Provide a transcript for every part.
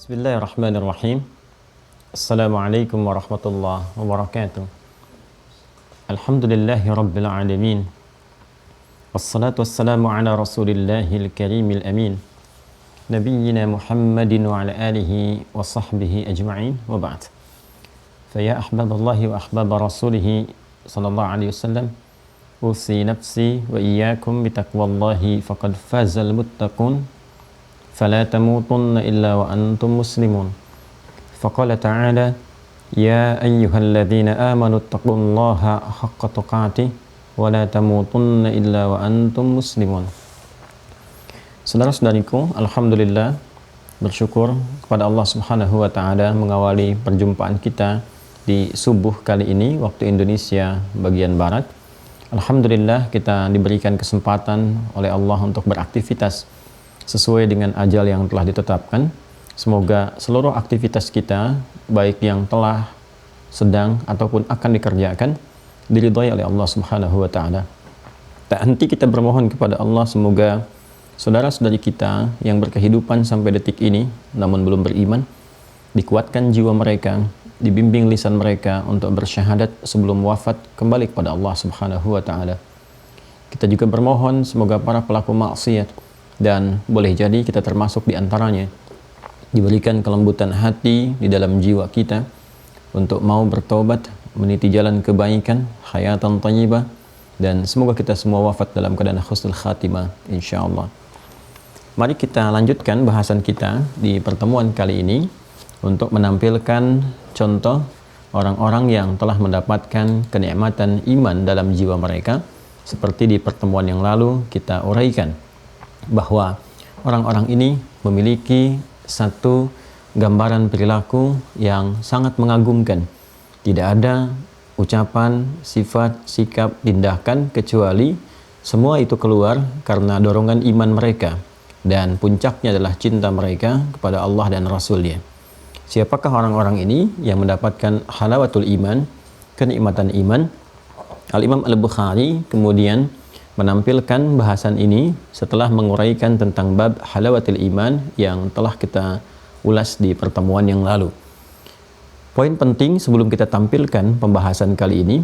Bismillahirrahmanirrahim. Assalamualaikum warahmatullahi wabarakatuh. Alhamdulillahi rabbil alamin. Wassalatu wassalamu ala rasulillahil karimil amin. Nabiyyina Muhammadin wa ala alihi wa sahbihi ajma'in wa ba'd. Faya ahbaballahi wa ahbaba rasulihi sallallahu alaihi wasallam, usi nafsi wa iyyakum bitaqwallahi faqad fazal muttaqun. فلا تموتن إلا وأنتم مسلمون. فقال تعالى يا أيها الذين آمنوا اتقوا الله حق تقاته ولا تموتن إلا وأنتم مسلمون. Saudara-saudariku, alhamdulillah, bersyukur kepada Allah Subhanahu wa taala mengawali perjumpaan kita di subuh kali ini waktu Indonesia bagian barat. Alhamdulillah kita diberikan kesempatan oleh Allah untuk beraktivitas sesuai dengan ajal yang telah ditetapkan. Semoga seluruh aktivitas kita, baik yang telah, sedang, ataupun akan dikerjakan, diridhai oleh Allah Subhanahu wa ta'ala. Tak henti kita bermohon kepada Allah, semoga saudara-saudari kita yang berkehidupan sampai detik ini, namun belum beriman, dikuatkan jiwa mereka, dibimbing lisan mereka untuk bersyahadat sebelum wafat kembali kepada Allah Subhanahu wa ta'ala. Kita juga bermohon semoga para pelaku maksiat, dan boleh jadi kita termasuk di antaranya, diberikan kelembutan hati di dalam jiwa kita untuk mau bertobat, meniti jalan kebaikan, hayatan thayyibah, dan semoga kita semua wafat dalam keadaan husnul khatimah insyaallah. Mari kita lanjutkan bahasan kita di pertemuan kali ini untuk menampilkan contoh orang-orang yang telah mendapatkan kenikmatan iman dalam jiwa mereka. Seperti di pertemuan yang lalu kita uraikan bahwa orang-orang ini memiliki satu gambaran perilaku yang sangat mengagumkan. Tidak ada ucapan, sifat, sikap, tindakan kecuali semua itu keluar karena dorongan iman mereka, dan puncaknya adalah cinta mereka kepada Allah dan Rasul-Nya. Siapakah orang-orang ini yang mendapatkan halawatul iman, kenikmatan iman? Al-Imam Al-Bukhari kemudian menampilkan bahasan ini setelah menguraikan tentang bab halawatul iman yang telah kita ulas di pertemuan yang lalu. Poin penting sebelum kita tampilkan pembahasan kali ini,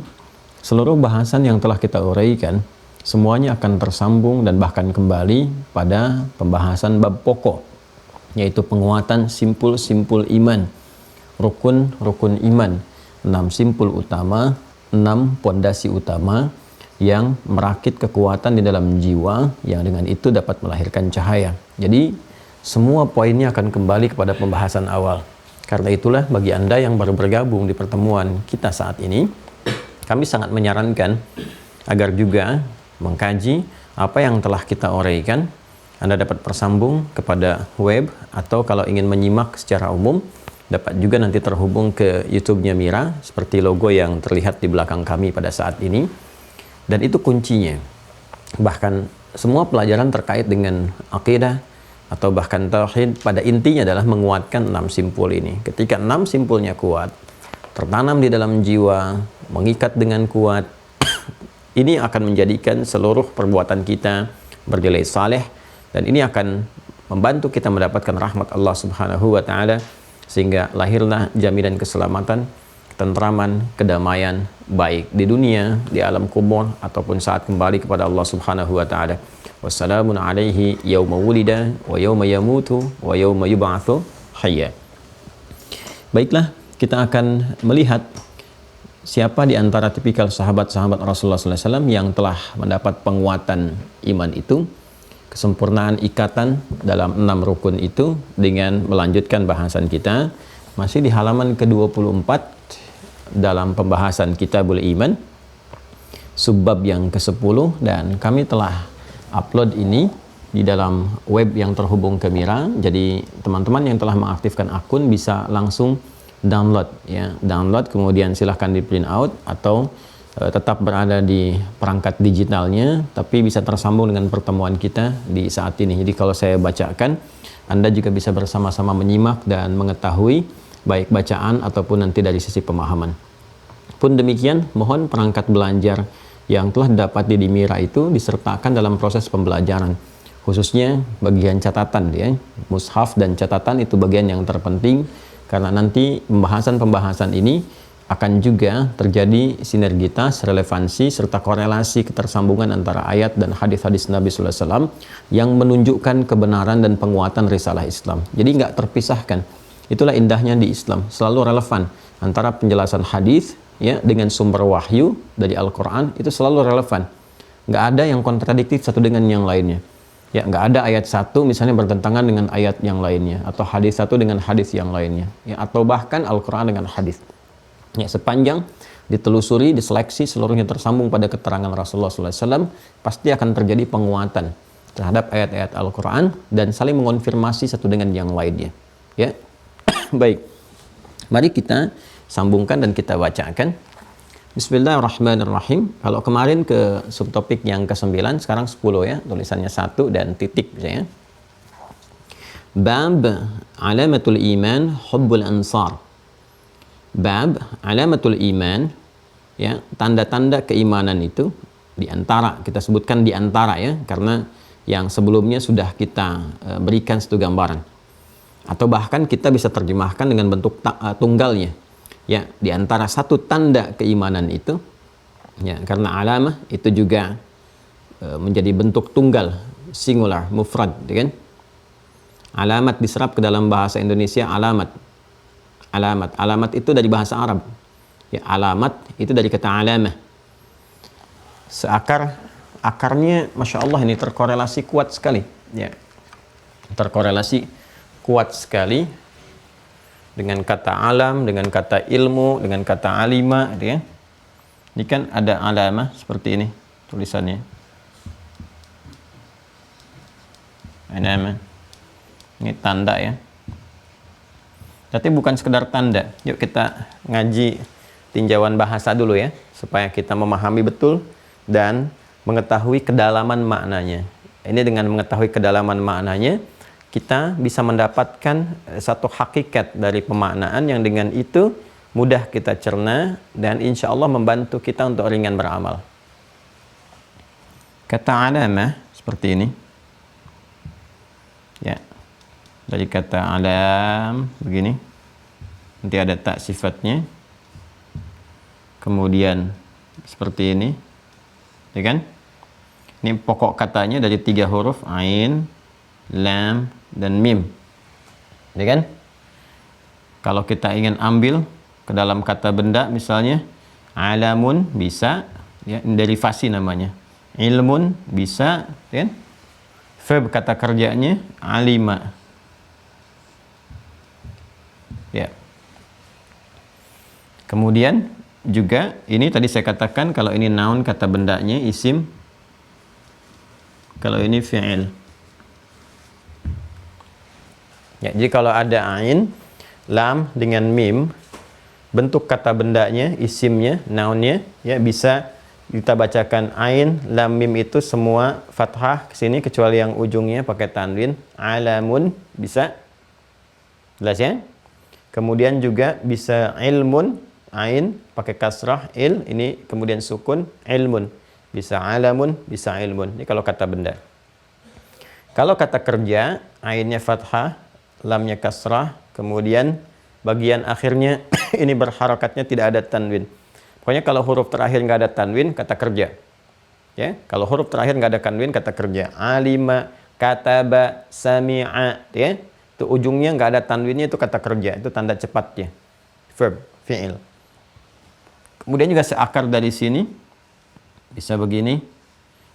seluruh bahasan yang telah kita uraikan semuanya akan tersambung dan bahkan kembali pada pembahasan bab pokok, yaitu penguatan simpul-simpul iman, rukun-rukun iman, 6 simpul utama, 6 pondasi utama yang merakit kekuatan di dalam jiwa, yang dengan itu dapat melahirkan cahaya. Jadi semua poinnya akan kembali kepada pembahasan awal. Karena itulah bagi Anda yang baru bergabung di pertemuan kita saat ini, kami sangat menyarankan agar juga mengkaji apa yang telah kita uraikan. Anda dapat bersambung kepada web, atau kalau ingin menyimak secara umum dapat juga nanti terhubung ke YouTube-nya Mira seperti logo yang terlihat di belakang kami pada saat ini. Dan itu kuncinya. Bahkan semua pelajaran terkait dengan akidah atau bahkan tauhid pada intinya adalah menguatkan 6 simpul ini. Ketika 6 simpulnya kuat, tertanam di dalam jiwa, mengikat dengan kuat, ini akan menjadikan seluruh perbuatan kita bernilai saleh, dan ini akan membantu kita mendapatkan rahmat Allah Subhanahu wa taala, sehingga lahirlah jaminan keselamatan, ketentraman, kedamaian, baik di dunia, di alam kubur, ataupun saat kembali kepada Allah Subhanahu wa taala. Wassalamun alaihi yauma wulida wa yauma yamutu wa yauma yub'atsu hayya. Baiklah, kita akan melihat siapa di antara tipikal sahabat-sahabat Rasulullah SAW yang telah mendapat penguatan iman itu, kesempurnaan ikatan dalam 6 rukun itu, dengan melanjutkan bahasan kita masih di halaman ke-24 dalam pembahasan Kitabul Iman, subbab yang ke-10, dan kami telah upload ini di dalam web yang terhubung ke Mira. Jadi teman-teman yang telah mengaktifkan akun bisa langsung download, ya, download kemudian silahkan di print out, atau tetap berada di perangkat digitalnya tapi bisa tersambung dengan pertemuan kita di saat ini. Jadi kalau saya bacakan, Anda juga bisa bersama-sama menyimak dan mengetahui baik bacaan ataupun nanti dari sisi pemahaman. Pun demikian, mohon perangkat belajar yang telah dapat di Mira itu disertakan dalam proses pembelajaran. khususnya bagian catatan ya. Mushaf dan catatan itu bagian yang terpenting, karena nanti pembahasan ini akan juga terjadi sinergitas, relevansi, serta korelasi ketersambungan antara ayat dan hadis-hadis Nabi Sallallahu Alaihi Wasallam yang menunjukkan kebenaran dan penguatan risalah Islam. Jadi nggak terpisahkan. Itulah indahnya di Islam, selalu relevan antara penjelasan hadis ya dengan sumber wahyu dari Al-Quran, itu selalu relevan. Nggak ada yang kontradiktif satu dengan yang lainnya. Ya, nggak ada ayat satu misalnya bertentangan dengan ayat yang lainnya, atau hadis satu dengan hadis yang lainnya, ya, atau bahkan Al-Quran dengan hadis. Ya, sepanjang ditelusuri, diseleksi, seluruhnya tersambung pada keterangan Rasulullah SAW, pasti akan terjadi penguatan terhadap ayat-ayat Al-Quran dan saling mengonfirmasi satu dengan yang lainnya. Ya, baik. Mari kita sambungkan dan kita bacakan. Bismillahirrahmanirrahim. Kalau kemarin ke subtopik yang ke-9, sekarang 10 ya, tulisannya 1 dan titik misalnya. Bab alamatul iman hubbul ansar. Bab alamatul iman, ya, tanda-tanda keimanan itu diantara, kita sebutkan diantara ya, karena yang sebelumnya sudah kita berikan satu gambaran, atau bahkan kita bisa terjemahkan dengan bentuk tunggalnya ya, diantara satu tanda keimanan itu ya, karena alamah itu juga menjadi bentuk tunggal, singular, mufrad ya kan. Alamat diserap ke dalam bahasa Indonesia alamat. Alamat itu dari bahasa Arab. Ya, alamat itu dari kata alamah. Akarnya Masya Allah ini terkorelasi kuat sekali. Ya. Terkorelasi kuat sekali dengan kata alam, dengan kata ilmu, dengan kata alima. Ya. Ini kan ada alamah seperti ini tulisannya. Alamah. Ini tanda ya. Tapi bukan sekedar tanda. Yuk kita ngaji tinjauan bahasa dulu ya, supaya kita memahami betul dan mengetahui kedalaman maknanya. Ini dengan mengetahui kedalaman maknanya, kita bisa mendapatkan satu hakikat dari pemaknaan yang dengan itu mudah kita cerna dan insya Allah membantu kita untuk ringan beramal. Kata alamah seperti ini. Ya. Dari kata alam begini, nanti ada tak sifatnya, kemudian seperti ini ya kan. Ini pokok katanya dari 3 huruf, ain, lam, dan mim ya kan. Kalau kita ingin ambil ke dalam kata benda, misalnya alamun bisa ya, derivasi namanya, ilmun bisa ya kan? Verb kata kerjanya alima. Ya. Kemudian juga ini tadi saya katakan kalau ini noun kata bendanya isim, kalau ini fi'il. Ya, jadi kalau ada ain, lam dengan mim, bentuk kata bendanya, isimnya, nounnya ya bisa kita bacakan ain, lam, mim itu semua fathah ke sini kecuali yang ujungnya pakai tanwin, alamun bisa. Jelas ya? Kemudian juga bisa ilmun, ain pakai kasrah, il, ini kemudian sukun, ilmun. Bisa alamun, bisa ilmun. Ini kalau kata benda. Kalau kata kerja, ainnya fathah, lamnya kasrah, kemudian bagian akhirnya ini berharakatnya tidak ada tanwin. Pokoknya kalau huruf terakhir nggak ada tanwin, kata kerja. Ya, kalau huruf terakhir nggak ada tanwin, kata kerja. Alima, kataba, sami'a, ya. Itu ujungnya nggak ada tanwinnya, itu kata kerja, itu tanda cepatnya, verb, fi'il. Kemudian juga seakar dari sini bisa begini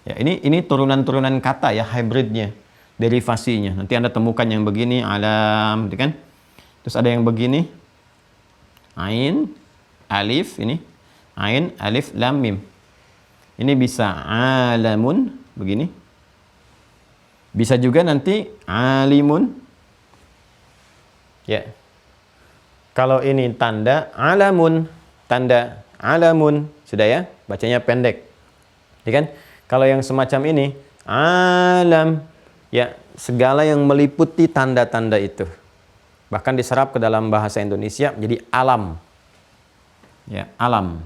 ya, ini turunan-turunan kata ya, hybridnya, derivasinya. Nanti Anda temukan yang begini alam gitu kan, terus ada yang begini ain, alif, ini ain, alif, lam, mim. Ini bisa alamun begini, bisa juga nanti alimun. Ya, kalau ini tanda alamun, tanda alamun, sudah ya, bacanya pendek, ya kan? Kalau yang semacam ini alam, ya segala yang meliputi tanda-tanda itu, bahkan diserap ke dalam bahasa Indonesia jadi alam, ya alam.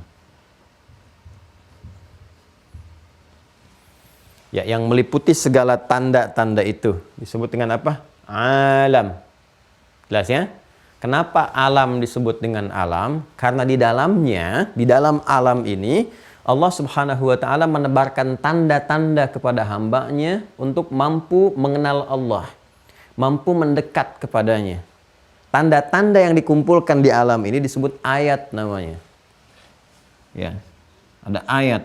Ya, yang meliputi segala tanda-tanda itu disebut dengan apa? Alam. Jelas ya? Kenapa alam disebut dengan alam? Karena di dalamnya, di dalam alam ini Allah Subhanahu wa taala menebarkan tanda-tanda kepada hambanya untuk mampu mengenal Allah, mampu mendekat kepadanya. Tanda-tanda yang dikumpulkan di alam ini disebut ayat namanya. Ya. Ada ayat.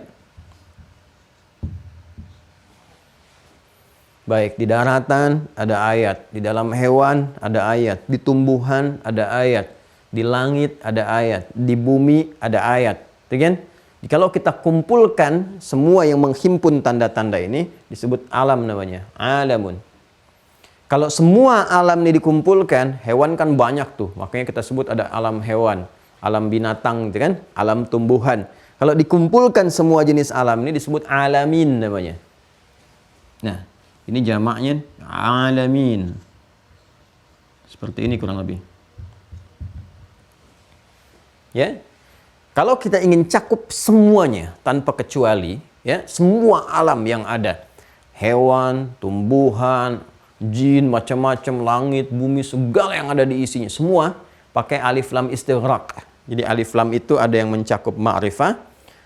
Baik di daratan ada ayat, di dalam hewan ada ayat, di tumbuhan ada ayat, di langit ada ayat, di bumi ada ayat. Kan? Kalau kita kumpulkan semua yang menghimpun tanda-tanda ini disebut alam namanya, alamun. Kalau semua alam ini dikumpulkan, hewan kan banyak tuh, makanya kita sebut ada alam hewan, alam binatang, gitu kan? Alam tumbuhan. Kalau dikumpulkan semua jenis alam ini disebut alamin namanya. Nah, ini jamaknya alamin. Seperti ini kurang lebih. Ya. Kalau kita ingin cakup semuanya tanpa kecuali, ya, semua alam yang ada. Hewan, tumbuhan, jin, macam-macam, langit, bumi, segala yang ada di isinya, semua pakai alif lam istighraq. Jadi alif lam itu ada yang mencakup ma'rifah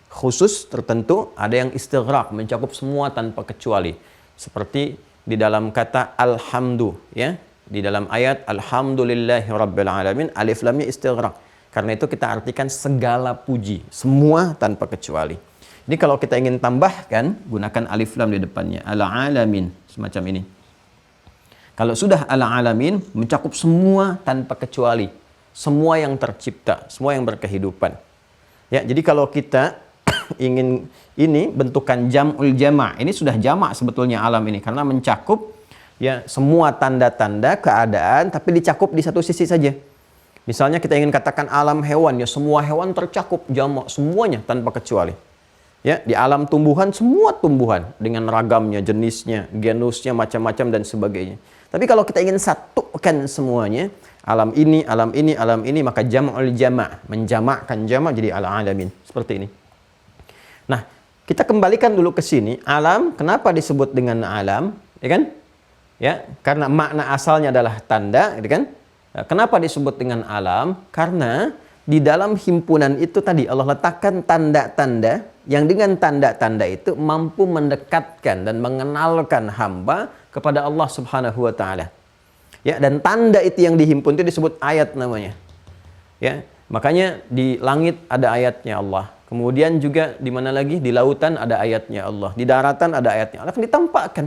khusus tertentu, ada yang istighraq, mencakup semua tanpa kecuali. Seperti di dalam kata alhamdu, ya, di dalam ayat alhamdulillahi rabbil alamin, alif lamnya istighraq. Karena itu kita artikan segala puji, semua tanpa kecuali. Ini kalau kita ingin tambahkan, gunakan alif lam di depannya, al-alamin, semacam ini. Kalau sudah al-alamin, mencakup semua tanpa kecuali, semua yang tercipta, semua yang berkehidupan. Ya, jadi kalau kita ingin ini bentukan jam'ul jama', ini sudah jama' sebetulnya alam ini karena mencakup ya semua tanda-tanda keadaan, tapi dicakup di satu sisi saja. Misalnya kita ingin katakan alam hewan, ya semua hewan tercakup jama' semuanya tanpa kecuali. Ya, di alam tumbuhan semua tumbuhan dengan ragamnya, jenisnya, genusnya, macam-macam dan sebagainya. Tapi kalau kita ingin satukan semuanya, alam ini, alam ini, alam ini, maka jam'ul jama', menjamakkan jama' jadi al-alamin. Seperti ini. Nah, kita kembalikan dulu ke sini. Alam, kenapa disebut dengan alam? Ya kan? Ya, karena makna asalnya adalah tanda, gitu kan? Nah, kenapa disebut dengan alam? Karena di dalam himpunan itu tadi Allah letakkan tanda-tanda yang dengan tanda-tanda itu mampu mendekatkan dan mengenalkan hamba kepada Allah Subhanahu wa taala. Ya, dan tanda itu yang dihimpun itu disebut ayat namanya. Ya, makanya di langit ada ayatnya Allah. Kemudian juga di mana lagi? Di lautan ada ayatnya Allah. Di daratan ada ayatnya Allah. Akan ditampakkan.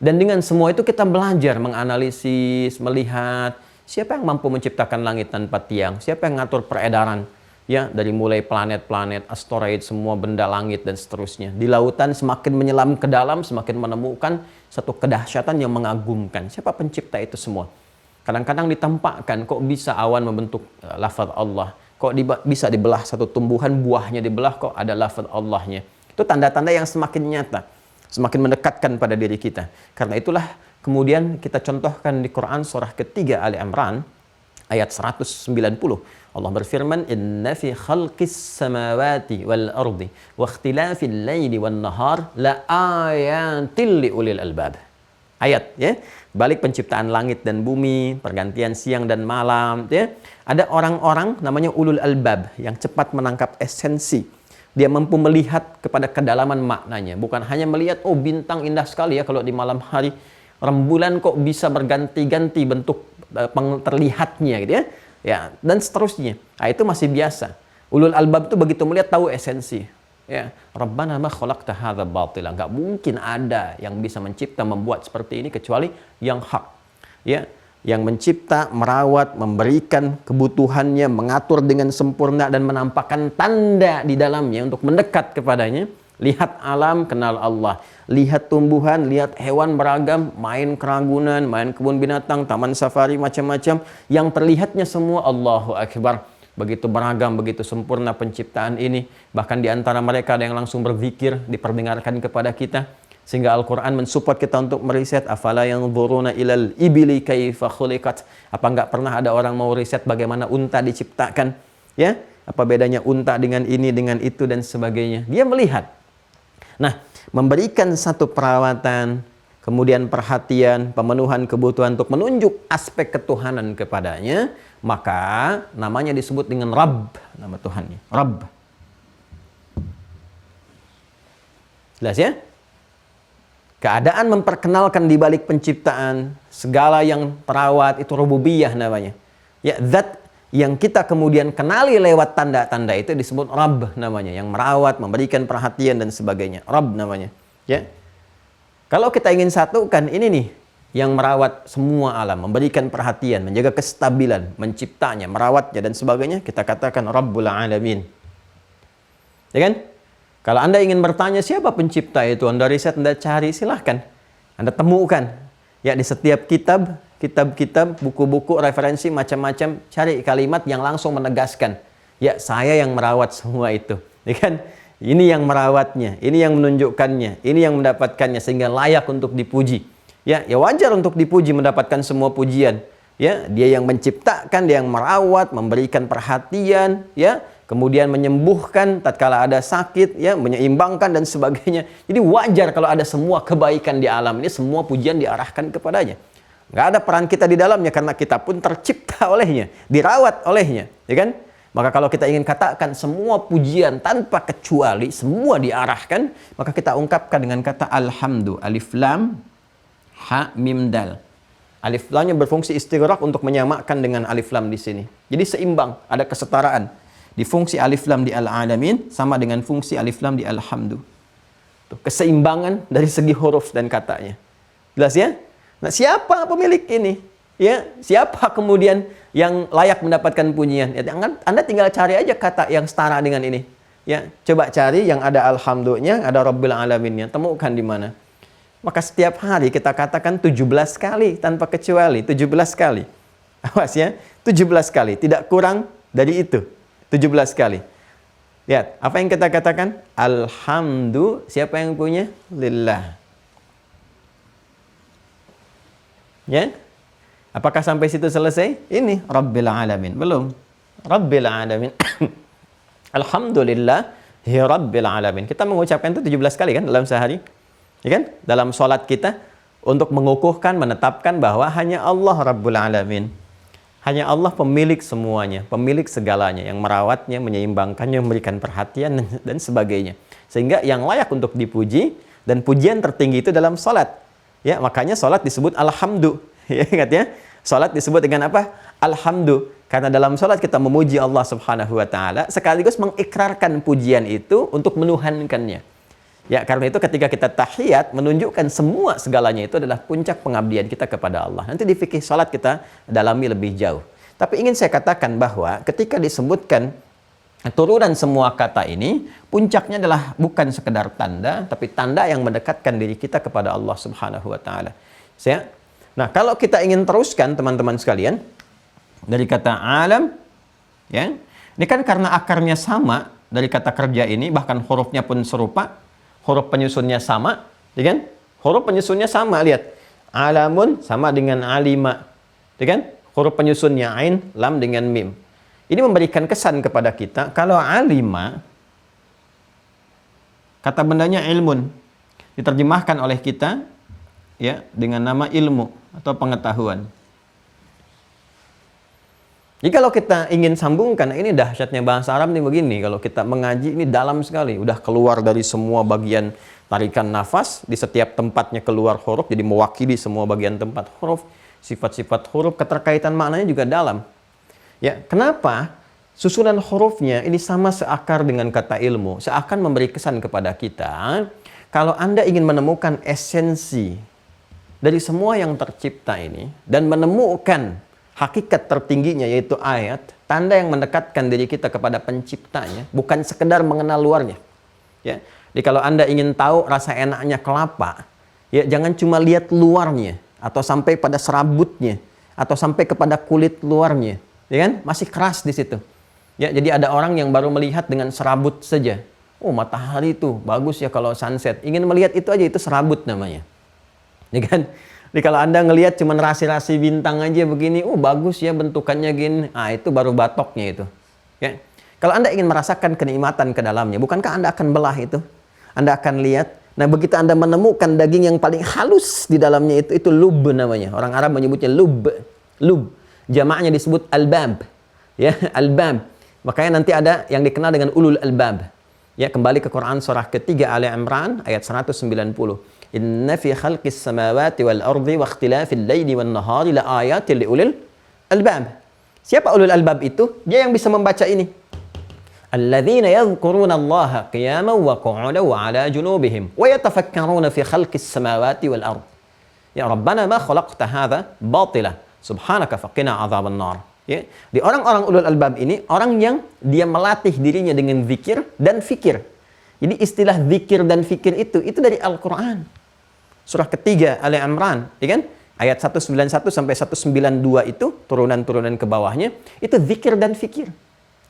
Dan dengan semua itu kita belajar menganalisis, melihat siapa yang mampu menciptakan langit tanpa tiang, siapa yang ngatur peredaran, ya, dari mulai planet-planet, asteroid, semua benda langit dan seterusnya. Di lautan semakin menyelam ke dalam, semakin menemukan satu kedahsyatan yang mengagumkan. Siapa pencipta itu semua? Kadang-kadang ditampakkan kok bisa awan membentuk lafaz Allah. Kok bisa dibelah satu tumbuhan, buahnya dibelah, kok ada lafaz Allahnya. Itu tanda-tanda yang semakin nyata, semakin mendekatkan pada diri kita. Karena itulah kemudian kita contohkan di Quran surah ketiga Ali Imran ayat 190. Allah berfirman, "Inna fi khalqis samawati wal ardi wa ikhtilafil laili wan nahar la ayatil liulil albab." Ayat, ya. Balik penciptaan langit dan bumi, pergantian siang dan malam, ya. Ada orang-orang namanya ulul albab yang cepat menangkap esensi. Dia mampu melihat kepada kedalaman maknanya, bukan hanya melihat oh bintang indah sekali ya kalau di malam hari, rembulan kok bisa berganti-ganti bentuk terlihatnya gitu ya. Ya, dan seterusnya. Nah, itu masih biasa. Ulul albab itu begitu melihat tahu esensi. Ya, Rabbana ma khalaqta hadza batila. Enggak mungkin ada yang bisa mencipta, membuat seperti ini kecuali yang hak. Ya, yang mencipta, merawat, memberikan kebutuhannya, mengatur dengan sempurna dan menampakkan tanda di dalamnya untuk mendekat kepadanya. Lihat alam, kenal Allah. Lihat tumbuhan, lihat hewan beragam, main keragunan, main kebun binatang, taman safari, macam-macam. Yang terlihatnya semua Allahu Akbar. Begitu beragam, begitu sempurna penciptaan ini. Bahkan di antara mereka ada yang langsung berzikir, diperdengarkan kepada kita. Sehingga Al-Quran mensupport kita untuk meriset. Afala yanzuruna ilal ibili kaifa khuliqat. Apa enggak pernah ada orang mau riset bagaimana unta diciptakan? Ya, apa bedanya unta dengan ini, dengan itu, dan sebagainya. Dia melihat. Nah, memberikan satu perawatan, kemudian perhatian, pemenuhan kebutuhan untuk menunjuk aspek ketuhanan kepadanya, maka namanya disebut dengan Rabb, nama Tuhannya, Rabb. Jelas ya? Keadaan memperkenalkan di balik penciptaan, segala yang terawat, itu rububiyah namanya. Ya, zat yang kita kemudian kenali lewat tanda-tanda itu disebut Rabb namanya, yang merawat, memberikan perhatian dan sebagainya. Rabb namanya. Ya. Kalau kita ingin satukan, ini nih yang merawat semua alam, memberikan perhatian, menjaga kestabilan, menciptanya, merawatnya dan sebagainya, kita katakan Rabbul Alamin. Ya kan? Kalau Anda ingin bertanya siapa pencipta itu, Anda riset, Anda cari, silahkan. Anda temukan. Ya, di setiap kitab, buku-buku, referensi, macam-macam, cari kalimat yang langsung menegaskan. Ya, saya yang merawat semua itu. Ya kan? Ini yang merawatnya, ini yang menunjukkannya, ini yang mendapatkannya, sehingga layak untuk dipuji. Ya, ya wajar untuk dipuji, mendapatkan semua pujian. Ya, dia yang menciptakan, dia yang merawat, memberikan perhatian, ya, kemudian menyembuhkan tatkala ada sakit, ya, menyeimbangkan dan sebagainya. Jadi wajar kalau ada semua kebaikan di alam ini, semua pujian diarahkan kepadanya. Nggak ada peran kita di dalamnya karena kita pun tercipta olehnya, dirawat olehnya, ya kan? Maka kalau kita ingin katakan semua pujian tanpa kecuali semua diarahkan, maka kita ungkapkan dengan kata alhamdu, alif lam ha mim dal. Alif lamnya berfungsi istighraq untuk menyamakan dengan alif lam di sini. Jadi seimbang, ada kesetaraan. Di fungsi alif lam di al-alamin sama dengan fungsi alif lam di alhamdu. Tuh, keseimbangan dari segi huruf dan katanya. Jelas ya? Nah, siapa pemilik ini? Ya, siapa kemudian yang layak mendapatkan pujian? Ya, Anda tinggal cari aja kata yang setara dengan ini. Ya, coba cari yang ada alhamdulillah, ada rabbil alaminnya, temukan di mana. Maka setiap hari kita katakan 17 kali tanpa kecuali, 17 kali. Awas ya, 17 kali, tidak kurang dari itu. 17 kali. Lihat, apa yang kita katakan? Alhamdulillah, siapa yang punya? Lillah. Ya? Apakah sampai situ selesai? Ini Rabbil Alamin. Belum. Rabbil Alamin. Alhamdulillah, ya Rabbil Alamin. Kita mengucapkan itu 17 kali kan dalam sehari. Ya kan? Dalam sholat kita untuk mengukuhkan, menetapkan bahwa hanya Allah Rabbul Alamin. Hanya Allah pemilik semuanya, pemilik segalanya, yang merawatnya, menyeimbangkannya, memberikan perhatian dan sebagainya. Sehingga yang layak untuk dipuji dan pujian tertinggi itu dalam sholat. Ya, makanya sholat disebut alhamdu. Ya, ingat ya? Sholat disebut dengan apa? Alhamdu. Karena dalam sholat kita memuji Allah Subhanahu wa Ta'ala, sekaligus mengikrarkan pujian itu untuk menuhankannya. Ya, karena itu ketika kita tahiyat, menunjukkan semua segalanya itu adalah puncak pengabdian kita kepada Allah. Nanti di fikih salat kita dalami lebih jauh. Tapi ingin saya katakan bahwa ketika disebutkan turunan semua kata ini, puncaknya adalah bukan sekedar tanda, tapi tanda yang mendekatkan diri kita kepada Allah Subhanahu wa Ta'ala. Nah, kalau kita ingin teruskan teman-teman sekalian, dari kata alam, ya, ini kan karena akarnya sama dari kata kerja ini, bahkan hurufnya pun serupa. Huruf penyusunnya sama, ya kan? Huruf penyusunnya sama, lihat. Alamun sama dengan alima, ya kan? Huruf penyusunnya ain, lam dengan mim. Ini memberikan kesan kepada kita, kalau alima, kata bendanya ilmun, diterjemahkan oleh kita, ya, dengan nama ilmu atau pengetahuan. Jadi kalau kita ingin sambungkan, ini dahsyatnya bahasa Arab nih begini, kalau kita mengaji ini dalam sekali, udah keluar dari semua bagian tarikan nafas, di setiap tempatnya keluar huruf, jadi mewakili semua bagian tempat huruf, sifat-sifat huruf, keterkaitan maknanya juga dalam. Ya, kenapa? Susunan hurufnya ini sama seakar dengan kata ilmu, seakan memberi kesan kepada kita, kalau Anda ingin menemukan esensi dari semua yang tercipta ini, dan menemukan hakikat tertingginya yaitu ayat, tanda yang mendekatkan diri kita kepada penciptanya, bukan sekedar mengenal luarnya. Ya. Jadi kalau Anda ingin tahu rasa enaknya kelapa, ya jangan cuma lihat luarnya atau sampai pada serabutnya atau sampai kepada kulit luarnya, ya kan? Masih keras di situ. Ya, jadi ada orang yang baru melihat dengan serabut saja. Oh, matahari itu bagus ya kalau sunset. Ingin melihat itu aja, itu serabut namanya. Ya kan? Jadi kalau Anda ngelihat cuma rasi-rasi bintang aja begini, oh bagus ya bentukannya gini, itu baru batoknya itu. Ya. Kalau Anda ingin merasakan kenikmatan ke dalamnya, bukankah Anda akan belah itu? Anda akan lihat Nah, begitu Anda menemukan daging yang paling halus di dalamnya itu lub namanya. Orang Arab menyebutnya lub. Lub. Jamaknya disebut albab. Ya, albab. Makanya nanti ada yang dikenal dengan ulul albab. Ya, kembali ke Quran surah ketiga Ali Imran ayat 190. Inna fi khalqis samawati wal ardi wa ikhtilafil laili wan nahari la ayatin li ulil albab. Siapa ulul albab itu? Dia yang bisa membaca ini. الذين يذكرون الله قياما وقعودا وعلى جنوبهم ويتفكرون في خلق السماوات والأرض يا ربنا ما خلقت هذا باطلا سبحانك فقنا عذاب النار. Ya, di orang-orang ulul albab ini orang yang dia melatih dirinya dengan zikir dan fikir. Jadi istilah zikir dan fikir itu dari Al-Quran. Surah ketiga Ali Imran, ya kan? Ayat 191 sampai 192 itu turunan-turunan ke bawahnya itu zikir dan fikir.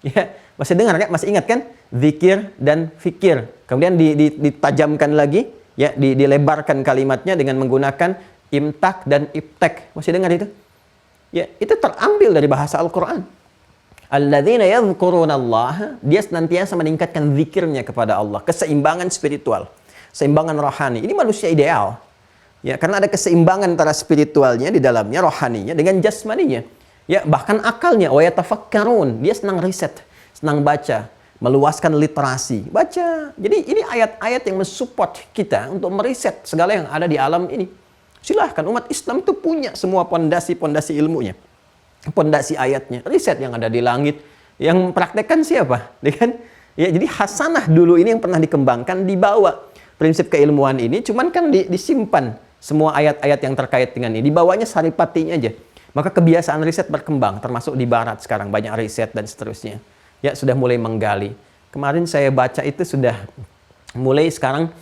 Ya, masih dengar kan? Masih ingat kan? Zikir dan fikir. Kemudian ditajamkan lagi, ya, dilebarkan kalimatnya dengan menggunakan imtak dan iptek. Masih dengar itu? Ya, itu terambil dari bahasa Al-Quran. Alladzina yadhkurunallaha, dia senantiasa meningkatkan zikirnya kepada Allah, keseimbangan spiritual, keseimbangan rohani. Ini manusia ideal. Ya, karena ada keseimbangan antara spiritualnya di dalamnya, rohaninya dengan jasmaninya. Ya, bahkan akalnya, wa yatafakkarun, dia senang riset, senang baca, meluaskan literasi, baca. Jadi ini ayat-ayat yang mensupport kita untuk meriset segala yang ada di alam ini. Silahkan, umat Islam itu punya semua pondasi-pondasi ilmunya, pondasi ayatnya, riset yang ada di langit, yang mempraktekkan siapa? Ya, jadi hasanah dulu ini yang pernah dikembangkan, dibawa prinsip keilmuan ini, cuman kan disimpan semua ayat-ayat yang terkait dengan ini, dibawanya saripatinya aja. Maka kebiasaan riset berkembang, termasuk di barat sekarang banyak riset dan seterusnya. Ya, sudah mulai menggali. Kemarin saya baca itu sudah mulai sekarang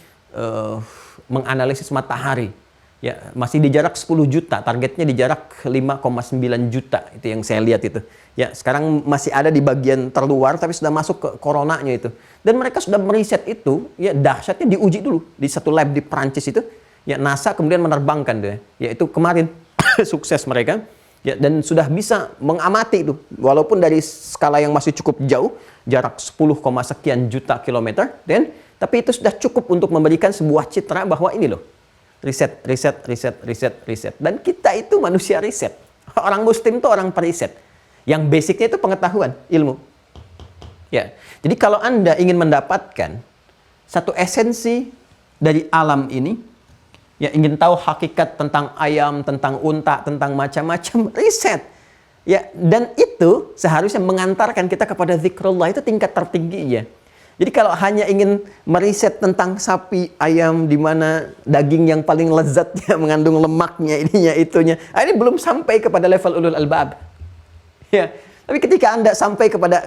menganalisis matahari. Ya, masih di jarak 10 juta, targetnya di jarak 5,9 juta, itu yang saya lihat itu. Ya, sekarang masih ada di bagian terluar, tapi sudah masuk ke coronanya itu. Dan mereka sudah meriset itu, ya dahsyatnya diuji dulu di satu lab di Prancis itu. Ya, NASA kemudian menerbangkan dia. Ya, itu kemarin sukses mereka. Ya, dan sudah bisa mengamati itu, walaupun dari skala yang masih cukup jauh, jarak 10, sekian juta kilometer, tapi itu sudah cukup untuk memberikan sebuah citra bahwa ini loh, riset. Dan kita itu manusia riset. Orang Muslim itu orang periset. Yang basicnya itu pengetahuan, ilmu. Ya, jadi kalau Anda ingin mendapatkan satu esensi dari alam ini, ya, ingin tahu hakikat tentang ayam, tentang unta, tentang macam-macam, riset. Ya, dan itu seharusnya mengantarkan kita kepada zikrullah, itu tingkat tertingginya. Jadi kalau hanya ingin meriset tentang sapi, ayam, di mana daging yang paling lezatnya, mengandung lemaknya, ininya, itunya, ini belum sampai kepada level ulul albab. Ya. Tapi ketika Anda sampai kepada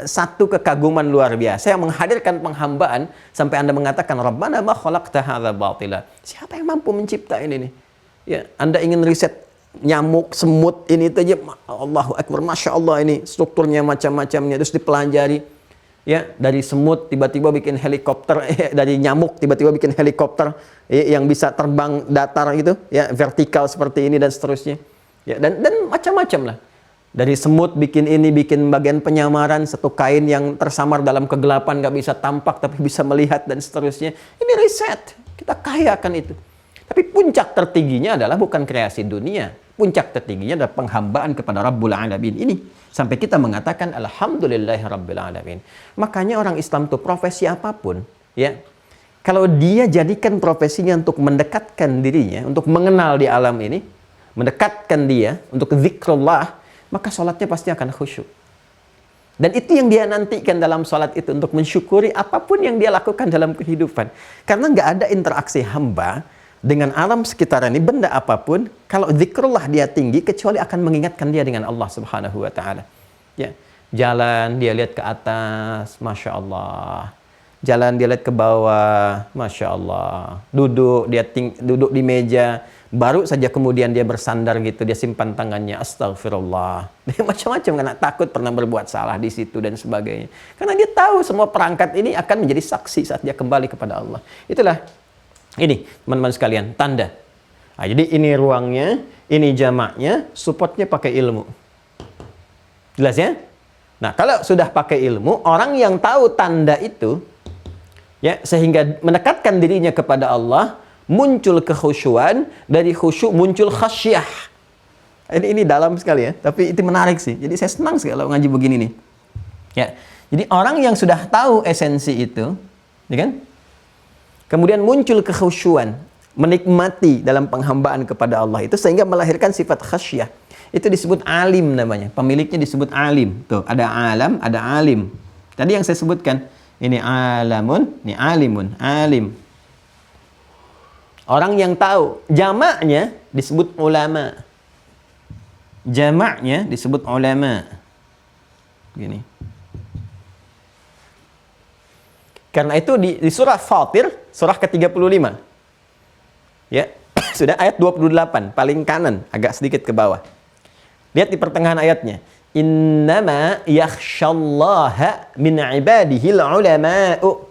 satu kekaguman luar biasa yang menghadirkan penghambaan sampai Anda mengatakan Rabbana ma khalaqta hadza batila. Siapa yang mampu mencipta ini nih? Ya, Anda ingin riset nyamuk, semut ini itu aja, Allahu Akbar, Masya Allah, ini strukturnya macam-macamnya, terus dipelajari. Ya, dari semut tiba-tiba bikin helikopter, dari nyamuk tiba-tiba bikin helikopter yang bisa terbang datar gitu, ya, vertikal seperti ini dan seterusnya. Ya, dan macam-macam lah. Dari semut bikin ini, bikin bagian penyamaran, satu kain yang tersamar dalam kegelapan, nggak bisa tampak tapi bisa melihat dan seterusnya. Ini riset, kita kaya akan itu. Tapi puncak tertingginya adalah bukan kreasi dunia. Puncak tertingginya adalah penghambaan kepada Rabbul Alamin ini. Sampai kita mengatakan Alhamdulillahi Rabbil Alamin. Makanya orang Islam itu profesi apapun, ya, kalau dia jadikan profesinya untuk mendekatkan dirinya, untuk mengenal di alam ini, mendekatkan dia untuk zikrullah, maka sholatnya pasti akan khusyuk. Dan itu yang dia nantikan dalam sholat itu, untuk mensyukuri apapun yang dia lakukan dalam kehidupan. Karena nggak ada interaksi hamba dengan alam sekitar ini, benda apapun, kalau zikrullah dia tinggi, kecuali akan mengingatkan dia dengan Allah Subhanahu wa Ta'ala. Ya, jalan dia lihat ke atas, Masya Allah. Jalan dia lihat ke bawah, Masya Allah. Duduk dia duduk di meja, baru saja kemudian dia bersandar gitu, dia simpan tangannya, astagfirullah. Dia macam-macam, karena takut pernah berbuat salah di situ dan sebagainya. Karena dia tahu semua perangkat ini akan menjadi saksi saat dia kembali kepada Allah. Itulah ini, teman-teman sekalian, tanda. Nah, jadi ini ruangnya, ini jamaknya, supportnya pakai ilmu. Jelas ya? Nah, kalau sudah pakai ilmu, orang yang tahu tanda itu, Ya, sehingga mendekatkan dirinya kepada Allah, muncul kekhusyuan, dari khusyuk muncul khasyah. Ini dalam sekali ya, tapi itu menarik sih. Jadi saya senang sekali kalau ngaji begini nih. Ya. Jadi orang yang sudah tahu esensi itu, ya kan? Kemudian muncul kekhusyuan, menikmati dalam penghambaan kepada Allah itu sehingga melahirkan sifat khasyah. Itu disebut alim namanya. Pemiliknya disebut alim. Tuh, ada alam, ada alim. Tadi yang saya sebutkan, ini alamun, ini alimun, alim. Orang yang tahu. Jamaknya disebut ulama. Jamaknya disebut ulama. Gini. Karena itu di surah Fatir, surah ke-35. Ya, sudah ayat 28, paling kanan, agak sedikit ke bawah. Lihat di pertengahan ayatnya. Innama yakhshallaha min ibadihil ulama'u.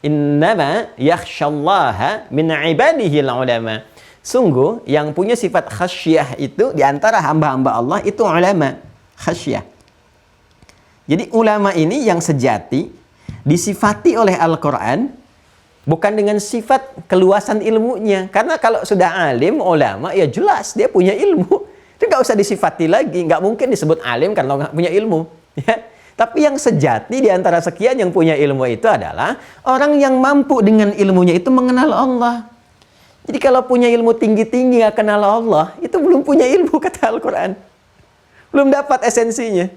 Innama yakhshallaha min ibadihil ulama. Sungguh yang punya sifat khasyah itu di antara hamba-hamba Allah itu ulama, khasyah. Jadi ulama ini yang sejati disifati oleh Al-Quran bukan dengan sifat keluasan ilmunya. Karena kalau sudah alim, ulama, ya jelas dia punya ilmu. Itu nggak usah disifati lagi. Nggak mungkin disebut alim karena nggak punya ilmu. Ya. Tapi yang sejati di antara sekian yang punya ilmu itu adalah orang yang mampu dengan ilmunya itu mengenal Allah. Jadi kalau punya ilmu tinggi-tinggi nggak kenal Allah, itu belum punya ilmu kata Al-Quran. Belum dapat esensinya.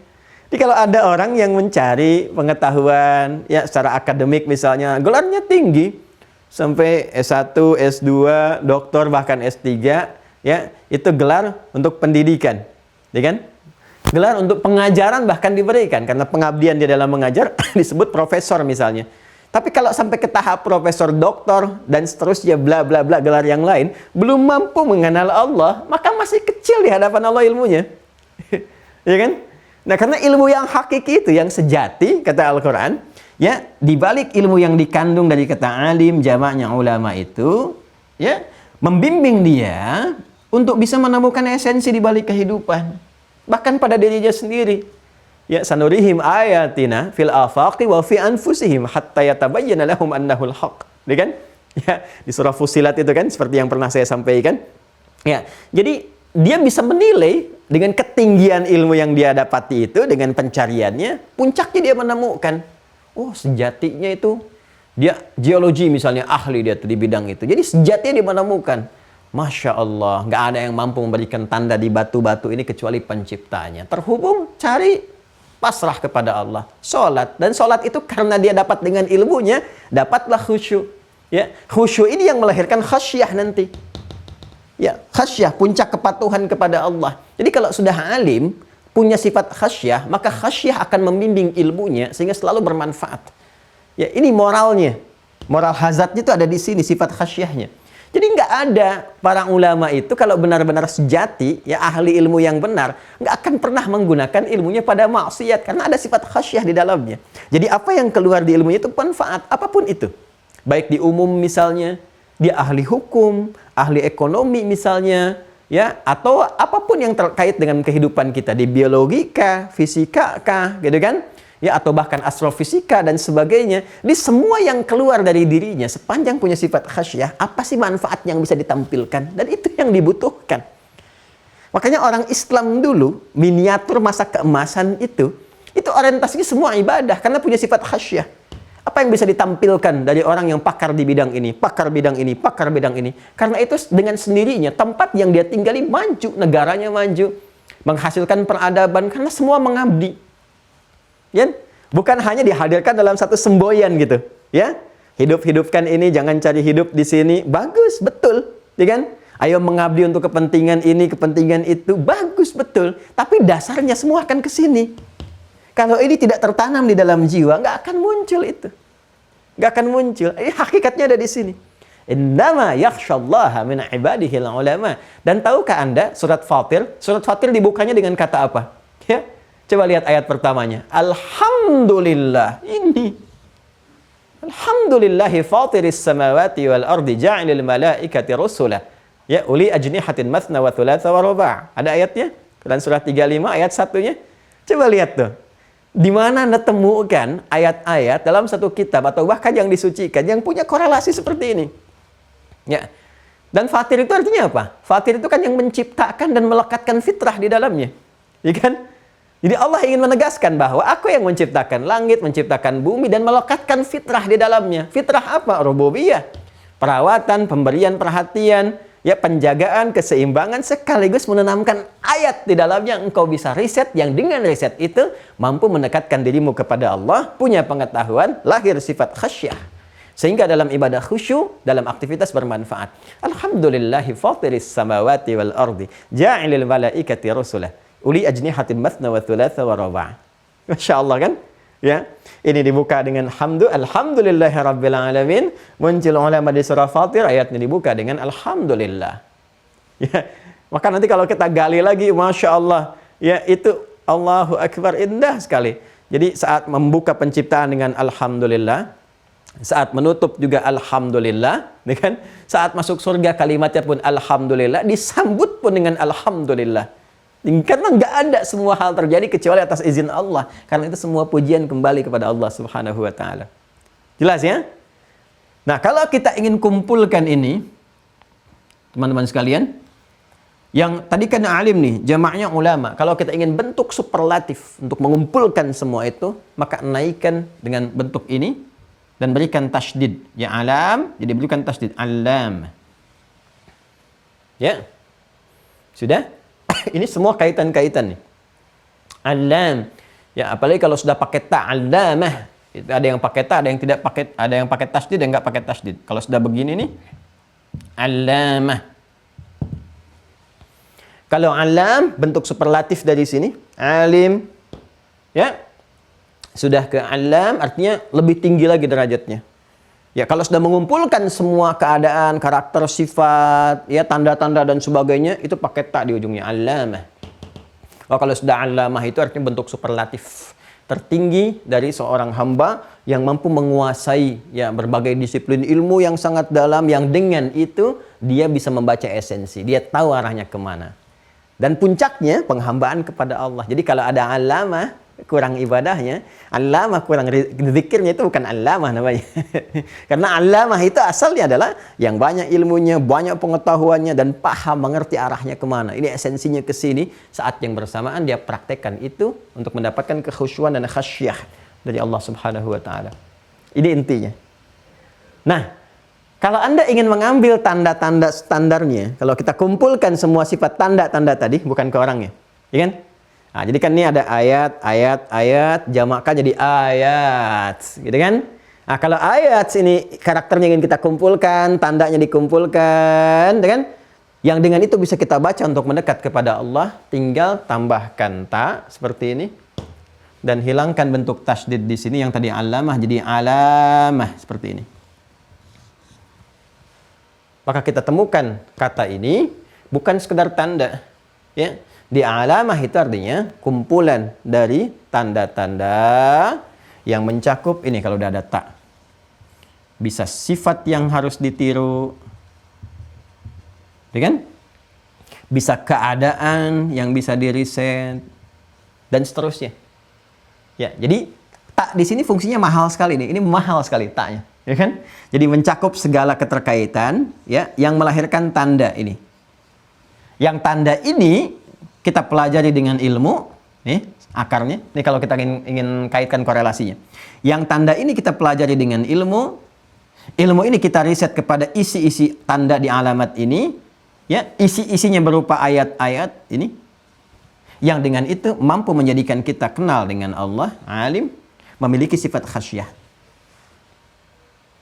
Jadi kalau ada orang yang mencari pengetahuan ya secara akademik misalnya, gelarnya tinggi, sampai S1, S2, doktor bahkan S3, ya itu gelar untuk pendidikan, ya kan? Gelar untuk pengajaran bahkan diberikan karena pengabdian dia dalam mengajar disebut profesor misalnya. Tapi kalau sampai ke tahap profesor, doktor dan seterusnya bla bla bla gelar yang lain belum mampu mengenal Allah, maka masih kecil di hadapan Allah ilmunya. Ya kan? Nah, karena ilmu yang hakiki itu yang sejati kata Al-Qur'an, ya, di balik ilmu yang dikandung dari kata alim jamaknya ulama itu, ya, membimbing dia untuk bisa menemukan esensi di balik kehidupan. Bahkan pada dirinya sendiri. Ya, sanurihim ayatina fil afaqi wa fi anfusihim hatta yatabayyana lahum annahul haq. Ya kan? Ya, di surah Fussilat itu kan seperti yang pernah saya sampaikan. Ya, jadi dia bisa menilai dengan ketinggian ilmu yang dia dapati itu dengan pencariannya, puncaknya dia menemukan, oh sejatinya itu dia geologi misalnya ahli dia di bidang itu. Jadi sejatinya dia menemukan, Masya Allah, nggak ada yang mampu memberikan tanda di batu-batu ini kecuali penciptanya. Terhubung, cari, pasrah kepada Allah. Sholat. Dan sholat itu karena dia dapat dengan ilmunya, dapatlah khusyuk. Ya, khusyuk ini yang melahirkan khasyah nanti. Ya, khasyah, puncak kepatuhan kepada Allah. Jadi kalau sudah alim, punya sifat khasyah, maka khasyah akan membimbing ilmunya sehingga selalu bermanfaat. Ya, ini moralnya. Moral hazardnya itu ada di sini, sifat khasyahnya. Jadi nggak ada para ulama itu kalau benar-benar sejati, ya ahli ilmu yang benar, nggak akan pernah menggunakan ilmunya pada maksiat karena ada sifat khasyah di dalamnya. Jadi apa yang keluar di ilmunya itu manfaat, apapun itu. Baik di umum misalnya, dia ahli hukum, ahli ekonomi misalnya, ya atau apapun yang terkait dengan kehidupan kita di biologi kah, fisika kah, gitu kan? Ya atau bahkan astrofisika dan sebagainya. Di semua yang keluar dari dirinya sepanjang punya sifat khasyah, apa sih manfaat yang bisa ditampilkan? Dan itu yang dibutuhkan. Makanya orang Islam dulu, miniatur masa keemasan itu orientasinya semua ibadah karena punya sifat khasyah. Apa yang bisa ditampilkan dari orang yang pakar di bidang ini, pakar bidang ini, pakar bidang ini. Karena itu dengan sendirinya tempat yang dia tinggali maju, negaranya maju, menghasilkan peradaban karena semua mengabdi. Ya, bukan hanya dihadirkan dalam satu semboyan gitu, ya. Hidup-hidupkan ini, jangan cari hidup di sini. Bagus, betul, ya kan? Ayo mengabdi untuk kepentingan ini, kepentingan itu. Bagus, betul. Tapi dasarnya semua akan ke sini. Kalau ini tidak tertanam di dalam jiwa, nggak akan muncul itu. Nggak akan muncul. Hakikatnya ada di sini. Innama yakhshallaha min ibadihil ulama. Dan tahukah Anda surat Fatir? Surat Fatir dibukanya dengan kata apa? Ya. Coba lihat ayat pertamanya. Alhamdulillah. Ini. Alhamdulillahi fatiris samawati wal ardi ja'ilil malaikati rusula. Ya, uli ajnihatin mathna wa thulatha wa ruba'. Ada ayatnya? Dalam surah 35 ayat 1-nya. Coba lihat tuh. Di mana Anda temukan ayat-ayat dalam satu kitab atau bahkan yang disucikan yang punya korelasi seperti ini? Ya. Dan fatir itu artinya apa? Fatir itu kan yang menciptakan dan melekatkan fitrah di dalamnya. Ya kan? Jadi Allah ingin menegaskan bahwa aku yang menciptakan langit, menciptakan bumi, dan melekatkan fitrah di dalamnya. Fitrah apa? Rububiyah. Perawatan, pemberian perhatian, ya penjagaan, keseimbangan, sekaligus menanamkan ayat di dalamnya. Engkau bisa riset, yang dengan riset itu mampu mendekatkan dirimu kepada Allah, punya pengetahuan, lahir sifat khasyah. Sehingga dalam ibadah khusyuk, dalam aktivitas bermanfaat. Alhamdulillahi fatiris samawati wal ardi, ja'ilil malaikati rusulah, uli ajnihatin mathna wa thulatha wa raba'. Masya Allah kan? Ya. Ini dibuka dengan alhamdulillahi rabbil alamin. Muncul ulama di surah Fatir, ayatnya dibuka dengan alhamdulillah. Ya. Maka nanti kalau kita gali lagi, Masya Allah, ya itu Allahu Akbar, indah sekali. Jadi saat membuka penciptaan dengan alhamdulillah, saat menutup juga alhamdulillah, kan? Saat masuk surga kalimatnya pun alhamdulillah, disambut pun dengan alhamdulillah. Karena nggak ada semua hal terjadi kecuali atas izin Allah. Karena itu semua pujian kembali kepada Allah Subhanahu wa taala. Jelas ya? Nah, kalau kita ingin kumpulkan ini, teman-teman sekalian, yang tadi kan alim nih, jamaknya ulama. Kalau kita ingin bentuk superlatif untuk mengumpulkan semua itu, maka naikkan dengan bentuk ini dan berikan tasydid. Ya alam, jadi berikan tasydid. Alam. Ya. Sudah? Ini semua kaitan-kaitan nih. Alam. Ya, apalagi kalau sudah pakai ta, alamah. Itu ada yang pakai ta, ada yang tidak pakai, ada yang pakai tasydid, dan enggak pakai tasydid. Kalau sudah begini nih, alamah. Kalau alam, bentuk superlatif dari sini, alim. Ya. Sudah ke alam, artinya lebih tinggi lagi derajatnya. Ya, kalau sudah mengumpulkan semua keadaan, karakter, sifat, ya tanda-tanda dan sebagainya, itu pakai ta di ujungnya, alamah. Oh, kalau sudah alamah itu artinya bentuk superlatif tertinggi dari seorang hamba yang mampu menguasai ya berbagai disiplin ilmu yang sangat dalam, yang dengan itu dia bisa membaca esensi, dia tahu arahnya kemana. Dan puncaknya penghambaan kepada Allah. Jadi kalau ada alamah kurang ibadahnya, alamah kurang zikirnya, itu bukan alamah namanya. Karena alamah itu asalnya adalah yang banyak ilmunya, banyak pengetahuannya, dan paham mengerti arahnya kemana. Ini esensinya ke sini. Saat yang bersamaan dia praktekkan itu untuk mendapatkan kekhusyuan dan khasyah dari Allah Subhanahu wa taala. Ini intinya. Nah, kalau Anda ingin mengambil tanda-tanda standarnya, kalau kita kumpulkan semua sifat tanda-tanda tadi, bukan ke orangnya, ya kan? Nah, jadi kan ini ada ayat, jamakkan jadi ayat, gitu kan? Nah, kalau ayat ini karakternya ingin kita kumpulkan, tandanya dikumpulkan, gitu kan? Yang dengan itu bisa kita baca untuk mendekat kepada Allah, tinggal tambahkan ta seperti ini dan hilangkan bentuk tasydid di sini yang tadi alamah jadi alamah seperti ini. Maka kita temukan kata ini bukan sekedar tanda, ya. Di alamah itu artinya kumpulan dari tanda-tanda yang mencakup ini kalau udah ada ta. Bisa sifat yang harus ditiru, ya kan? Bisa keadaan yang bisa diriset dan seterusnya. Ya, jadi ta di sini fungsinya mahal sekali nih. Ini mahal sekali ta-nya, ya kan? Jadi mencakup segala keterkaitan ya yang melahirkan tanda ini. Yang tanda ini kita pelajari dengan ilmu, nih akarnya. Ini kalau kita ingin kaitkan korelasinya. Yang tanda ini kita pelajari dengan ilmu. Ilmu ini kita riset kepada isi-isi tanda di alamat ini, ya isi-isinya berupa ayat-ayat ini. Yang dengan itu mampu menjadikan kita kenal dengan Allah, alim, memiliki sifat khasyah.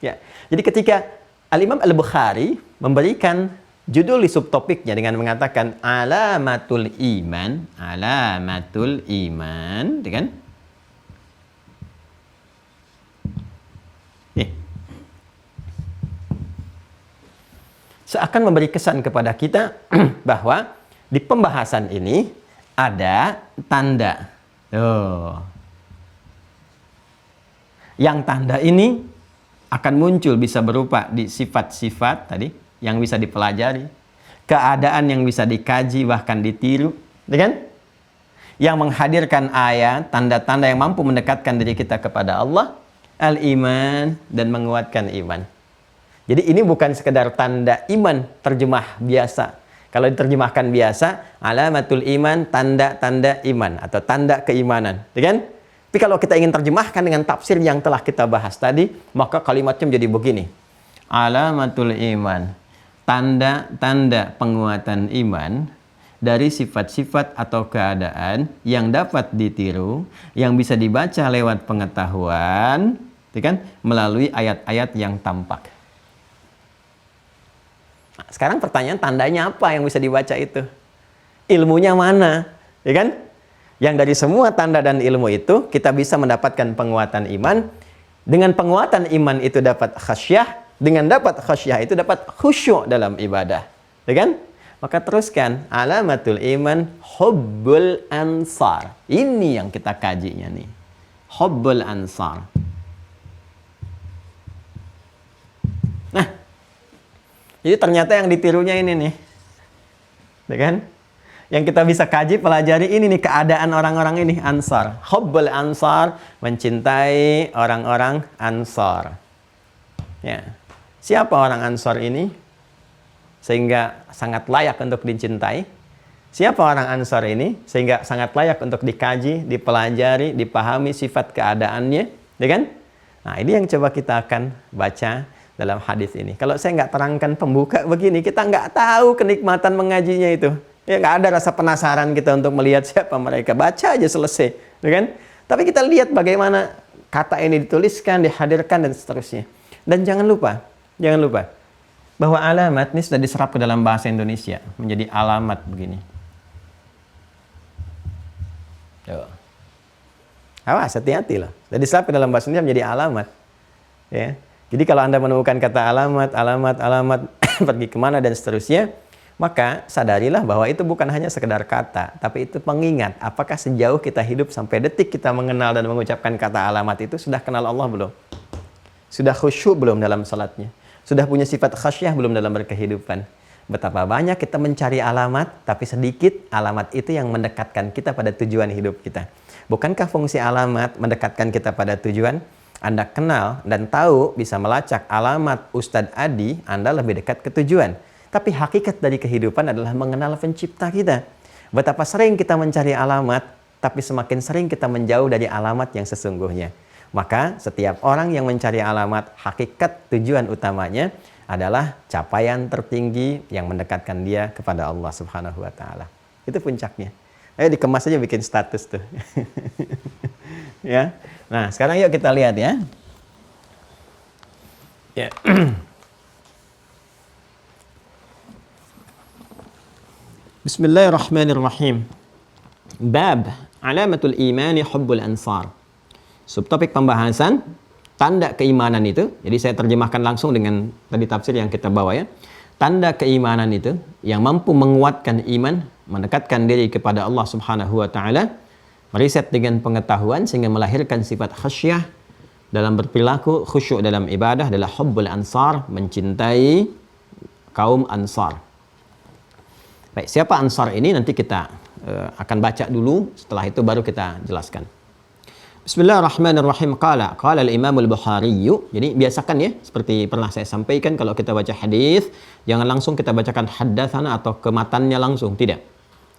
Ya, jadi ketika Al-Imam Al-Bukhari memberikan judul di subtopiknya dengan mengatakan alamatul iman, kan? Seakan memberi kesan kepada kita bahwa di pembahasan ini ada tanda. Yang tanda ini akan muncul bisa berupa di sifat-sifat tadi yang bisa dipelajari, keadaan yang bisa dikaji bahkan ditiru, kan? yang menghadirkan ayat, tanda-tanda yang mampu mendekatkan diri kita kepada Allah, al-iman, dan menguatkan iman. Jadi ini bukan sekedar tanda iman, terjemah biasa. Kalau diterjemahkan biasa, alamatul iman, tanda-tanda iman atau tanda keimanan, ya kan? Tapi kalau kita ingin terjemahkan dengan tafsir yang telah kita bahas tadi, maka kalimatnya menjadi begini. Alamatul iman, tanda-tanda penguatan iman dari sifat-sifat atau keadaan yang dapat ditiru, yang bisa dibaca lewat pengetahuan, ya kan? Melalui ayat-ayat yang tampak. Nah, sekarang pertanyaan, tandanya apa yang bisa dibaca itu? Ilmunya mana? Ya kan? Yang dari semua tanda dan ilmu itu, kita bisa mendapatkan penguatan iman. Dengan penguatan iman itu dapat khasyah. Dengan dapat khasyah itu dapat khusyuk dalam ibadah. Ya kan? Maka teruskan. Alamatul iman, hubbul ansar. Ini yang kita kajinya nih. Hubbul ansar. Nah, jadi ternyata yang ditirunya ini nih. Ya kan? Yang kita bisa kaji, pelajari ini nih, keadaan orang-orang ini, Ansar. Hubbul Ansar, mencintai orang-orang Ansar. Ya. Siapa orang Ansar ini? Sehingga sangat layak untuk dicintai. Siapa orang Ansar ini? Sehingga sangat layak untuk dikaji, dipelajari, dipahami sifat keadaannya. Ya kan? Nah, ini yang coba kita akan baca dalam hadis ini. Kalau saya nggak terangkan pembuka begini, kita nggak tahu kenikmatan mengajinya itu. Ya, nggak ada rasa penasaran kita untuk melihat siapa mereka. Baca aja selesai, ya kan? Tapi kita lihat bagaimana kata ini dituliskan, dihadirkan, dan seterusnya. Dan jangan lupa bahwa alamat ini sudah diserap ke dalam bahasa Indonesia menjadi alamat begini. Tuh. Awas, hati-hati loh. Sudah diserap ke dalam bahasa Indonesia menjadi alamat. Ya. Jadi kalau Anda menemukan kata alamat, pergi kemana dan seterusnya, maka sadarilah bahwa itu bukan hanya sekedar kata, tapi itu pengingat. Apakah sejauh kita hidup sampai detik kita mengenal dan mengucapkan kata alamat itu, sudah kenal Allah belum? Sudah khusyuk belum dalam salatnya? Sudah punya sifat khasyah belum dalam berkehidupan? Betapa banyak kita mencari alamat, tapi sedikit alamat itu yang mendekatkan kita pada tujuan hidup kita. Bukankah fungsi alamat mendekatkan kita pada tujuan? Anda kenal dan tahu, bisa melacak alamat Ustadz Adi, Anda lebih dekat ke tujuan. Tapi hakikat dari kehidupan adalah mengenal pencipta kita. Betapa sering kita mencari alamat, tapi semakin sering kita menjauh dari alamat yang sesungguhnya. Maka setiap orang yang mencari alamat, hakikat tujuan utamanya adalah capaian tertinggi yang mendekatkan dia kepada Allah Subhanahu wa Ta'ala. Itu puncaknya. Ayo dikemas aja, bikin status tuh. Ya. Nah, sekarang yuk kita lihat ya. Ya. Bismillahirrahmanirrahim. Bab alamatul imani hubbul ansar. Subtopik pembahasan tanda keimanan itu. Jadi saya terjemahkan langsung dengan tadi tafsir yang kita bawa ya. Tanda keimanan itu yang mampu menguatkan iman, mendekatkan diri kepada Allah Subhanahu wa Ta'ala, meriset dengan pengetahuan sehingga melahirkan sifat khasyah dalam berperilaku, khusyuk dalam ibadah adalah hubbul ansar, mencintai kaum Ansar. Baik, siapa Ansar ini nanti kita akan baca dulu, setelah itu baru kita jelaskan. Bismillahirrahmanirrahim. Qala al-Imam al-Bukhari. Jadi biasakan ya, seperti pernah saya sampaikan, kalau kita baca hadis jangan langsung kita bacakan haddatsana atau kematannya langsung, tidak.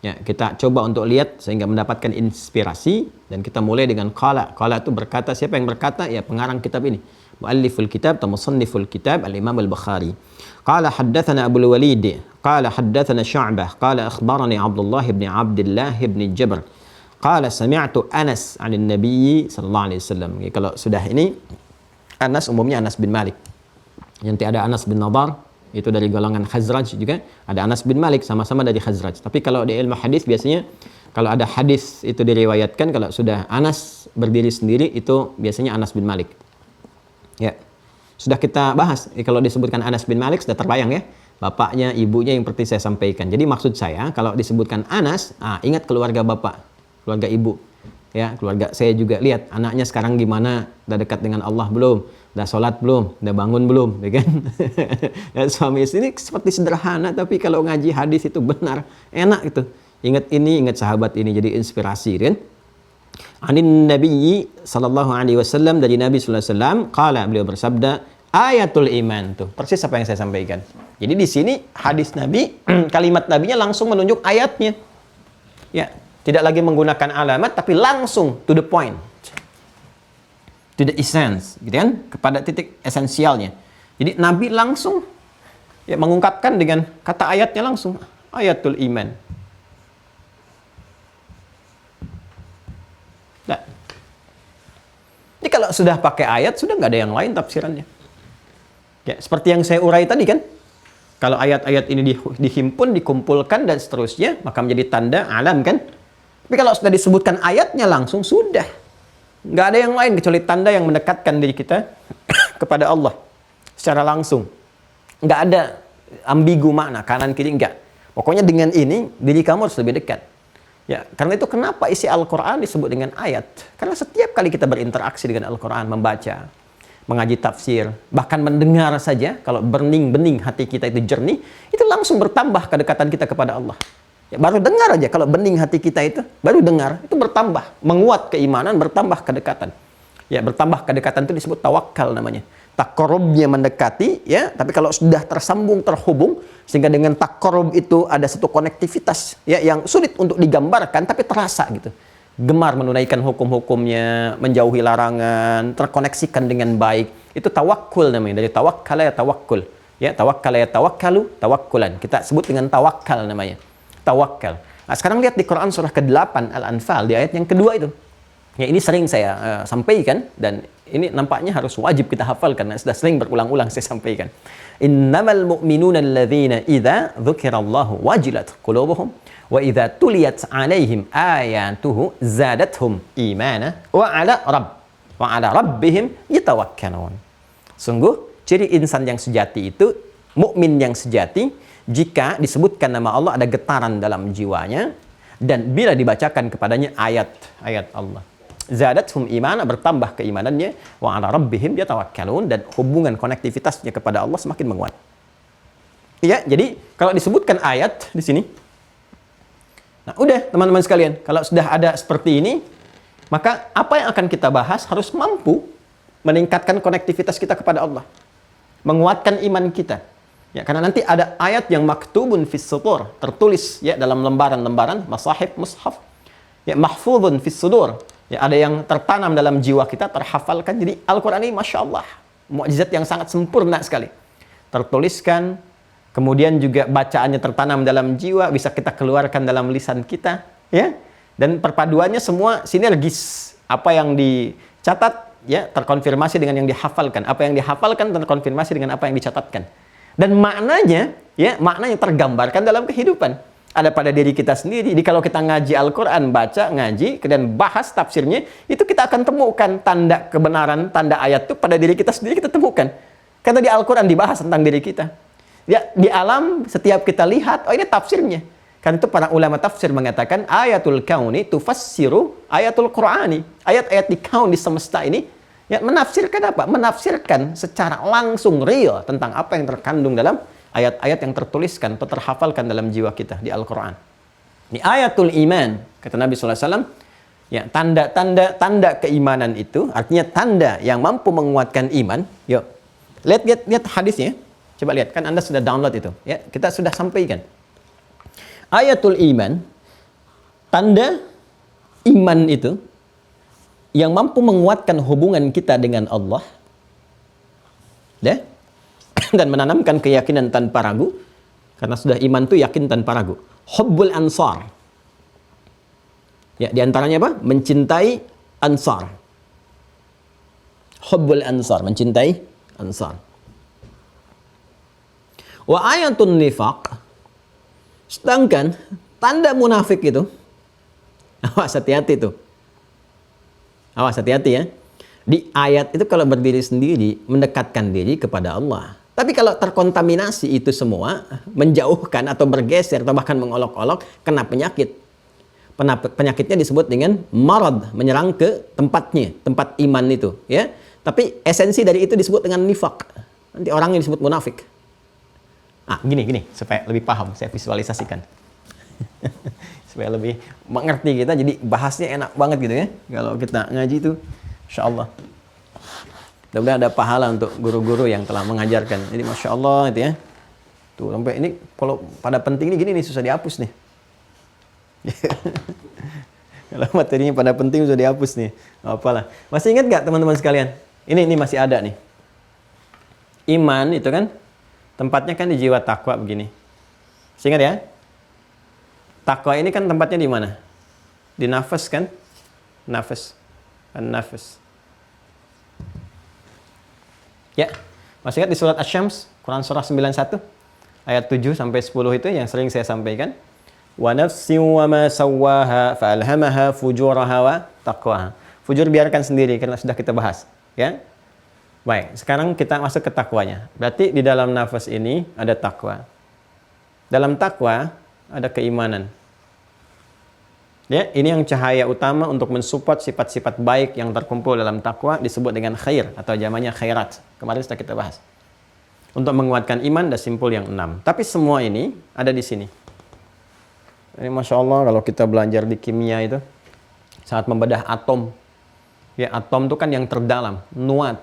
Ya, kita coba untuk lihat sehingga mendapatkan inspirasi, dan kita mulai dengan qala. Qala itu berkata, siapa yang berkata? Ya, pengarang kitab ini. Mualliful kitab atau musanniful kitab al-Imam al-Bukhari. Qala haddatsana Abu al-Walid, qala haddatsana Syu'bah, qala akhbarani Abdullah bin Abdullah bin Jabr. Qala sami'tu Anas 'anil Nabi sallallahu alaihi wasallam. Kalau sudah ini Anas umumnya Anas bin Malik. Nanti ada Anas bin Nadar, itu dari golongan Khazraj juga. Ada Anas bin Malik, sama-sama dari Khazraj. Tapi kalau di ilmu hadis biasanya kalau ada hadis itu diriwayatkan, kalau sudah Anas berdiri sendiri itu biasanya Anas bin Malik. Ya. Sudah kita bahas, kalau disebutkan Anas bin Malik sudah terbayang ya, bapaknya, ibunya yang seperti saya sampaikan. Jadi maksud saya kalau disebutkan Anas, ingat keluarga bapak, keluarga ibu. Ya, keluarga saya juga lihat anaknya sekarang gimana, udah dekat dengan Allah belum, udah sholat belum, udah bangun belum, ya kan? Ya, suami istri ini seperti sederhana, tapi kalau ngaji hadis itu benar, enak itu. Ingat ini, ingat sahabat ini, jadi inspirasi kan. Anin Nabi sallallahu alaihi wasallam, dari Nabi sallallahu alaihi wasallam, qala, beliau bersabda, ayatul iman, tuh persis apa yang saya sampaikan. Jadi di sini hadis Nabi, kalimat Nabinya langsung menunjuk ayatnya. Ya, tidak lagi menggunakan alamat tapi langsung to the point. To the essence, gitu kan? Kepada titik esensialnya. Jadi Nabi langsung ya mengungkapkan dengan kata ayatnya langsung, ayatul iman. Nah, jadi kalau sudah pakai ayat, sudah nggak ada yang lain tafsirannya. Ya, seperti yang saya urai tadi kan, kalau ayat-ayat ini dihimpun, dikumpulkan dan seterusnya, maka menjadi tanda alam kan. Tapi kalau sudah disebutkan ayatnya langsung, sudah nggak ada yang lain kecuali tanda yang mendekatkan diri kita kepada Allah secara langsung. Nggak ada ambigu makna kanan kiri, enggak. Pokoknya dengan ini diri kamu harus lebih dekat. Ya, karena itu kenapa isi Al-Quran disebut dengan ayat? Karena setiap kali kita berinteraksi dengan Al-Quran, membaca, mengaji tafsir, bahkan mendengar saja, kalau bening-bening hati kita itu jernih, itu langsung bertambah kedekatan kita kepada Allah. Ya, baru dengar aja, kalau bening hati kita itu, baru dengar, itu bertambah, menguat keimanan, bertambah kedekatan. Ya, bertambah kedekatan itu disebut tawakal namanya. Takorubnya mendekati, ya, tapi kalau sudah tersambung, terhubung, sehingga dengan takorub itu ada satu konektivitas ya yang sulit untuk digambarkan tapi terasa gitu. Gemar menunaikan hukum-hukumnya, menjauhi larangan, terkoneksikan dengan baik. Itu tawakkul namanya, dari tawakkala ya tawakkul. Ya, tawakkala ya tawakkalu, tawakkulan. Kita sebut dengan tawakkal namanya. Tawakkal. Nah, sekarang lihat di Quran surah ke-8 Al-Anfal, di ayat yang kedua itu. Ya, ini sering saya sampaikan dan ini nampaknya harus wajib kita hafal karena sudah sering berulang-ulang saya sampaikan. Innamal mu'minuna alladzina idza dzukirallahu wajilat qulubuhum wa idza tuliyat 'alaihim ayatuhu zadatuhum imana wa 'ala rabbihim yatawakkalun. Sungguh ciri insan yang sejati itu, mukmin yang sejati, jika disebutkan nama Allah ada getaran dalam jiwanya dan bila dibacakan kepadanya ayat-ayat Allah. Zadathum imana, bertambah keimanannya, wa 'ala rabbihim yatawakkalun, dan hubungan konektivitasnya kepada Allah semakin menguat. Ya, jadi kalau disebutkan ayat di sini, nah udah teman-teman sekalian, kalau sudah ada seperti ini, maka apa yang akan kita bahas harus mampu meningkatkan konektivitas kita kepada Allah, menguatkan iman kita. Ya, karena nanti ada ayat yang maktubun fis sudur, tertulis ya dalam lembaran-lembaran, masahif, mushaf. Ya, mahfuzun fis sudur. Ya, ada yang tertanam dalam jiwa kita, terhafalkan. Jadi Al-Quran ini Masya Allah, mukjizat yang sangat sempurna sekali. Tertuliskan, kemudian juga bacaannya tertanam dalam jiwa, bisa kita keluarkan dalam lisan kita. Ya, dan perpaduannya semua sinergis. Apa yang dicatat ya terkonfirmasi dengan yang dihafalkan. Apa yang dihafalkan terkonfirmasi dengan apa yang dicatatkan. Dan maknanya, ya maknanya tergambarkan dalam kehidupan. Ada pada diri kita sendiri. Jadi kalau kita ngaji Al-Quran, baca, ngaji, kemudian bahas tafsirnya, itu kita akan temukan tanda kebenaran, tanda ayat itu pada diri kita sendiri kita temukan. Karena di Al-Quran dibahas tentang diri kita. Ya, di alam setiap kita lihat, oh ini tafsirnya. Karena itu para ulama tafsir mengatakan, ayatul kauni tufassiru ayatul Qur'ani. Ayat-ayat di kaun, di semesta ini, ya menafsirkan apa? Menafsirkan secara langsung, real, tentang apa yang terkandung dalam ayat-ayat yang tertuliskan atau terhafalkan dalam jiwa kita di Al-Quran. Ini ayatul iman, kata Nabi SAW, ya, tanda keimanan itu, artinya tanda yang mampu menguatkan iman. Yuk, lihat hadisnya. Coba lihat, kan Anda sudah download itu. Ya, kita sudah sampaikan. Ayatul iman, tanda iman itu, yang mampu menguatkan hubungan kita dengan Allah. Ya, dan menanamkan keyakinan tanpa ragu, karena sudah iman itu yakin tanpa ragu. Hubbul ansar, ya diantaranya apa? Mencintai ansar. Hubbul ansar, mencintai ansar. Wa ayatun nifaq, sedangkan tanda munafik itu, awas hati-hati tuh, awas hati-hati ya. Di ayat itu kalau berdiri sendiri mendekatkan diri kepada Allah. Tapi kalau terkontaminasi itu semua, menjauhkan atau bergeser atau bahkan mengolok-olok, kena penyakit. Penyakitnya disebut dengan marad, menyerang ke tempatnya, tempat iman itu. Ya. Tapi esensi dari itu disebut dengan nifak. Nanti orangnya disebut munafik. Gini, supaya lebih paham, saya visualisasikan. supaya lebih mengerti kita, jadi bahasnya enak banget gitu ya. Kalau kita ngaji itu, Insya Allah. Mudah-mudahan ada pahala untuk guru-guru yang telah mengajarkan. Jadi Masya Allah itu ya. Tuh sampai ini kalau pada penting ini gini nih susah dihapus nih. Kalau materinya pada penting susah dihapus nih. Apalah. Masih ingat nggak teman-teman sekalian? Ini masih ada nih. Iman itu kan tempatnya kan di jiwa takwa begini. Masih ingat ya? Takwa ini kan tempatnya di mana? Di nafas kan? Nafas. An-nafas. Ya, masih ingat di surat Asy-Syams, Quran surah 91 ayat 7 sampai 10 itu yang sering saya sampaikan. Wa nafsin wa ma sawwaha fa alhamaha fujuraha wa taqwaha. Fujur biarkan sendiri karena sudah kita bahas, ya. Baik, sekarang kita masuk ke takwanya. Berarti di dalam nafas ini ada takwa. Dalam takwa ada keimanan. Ya, ini yang cahaya utama untuk mensupport sifat-sifat baik yang terkumpul dalam takwa disebut dengan khair atau zamannya khairat. Kemarin sudah kita bahas. Untuk menguatkan iman ada simpul yang 6. Tapi semua ini ada di sini. Ini Masya Allah kalau kita belajar di kimia itu saat membedah atom. Ya, atom itu kan yang terdalam, nuat.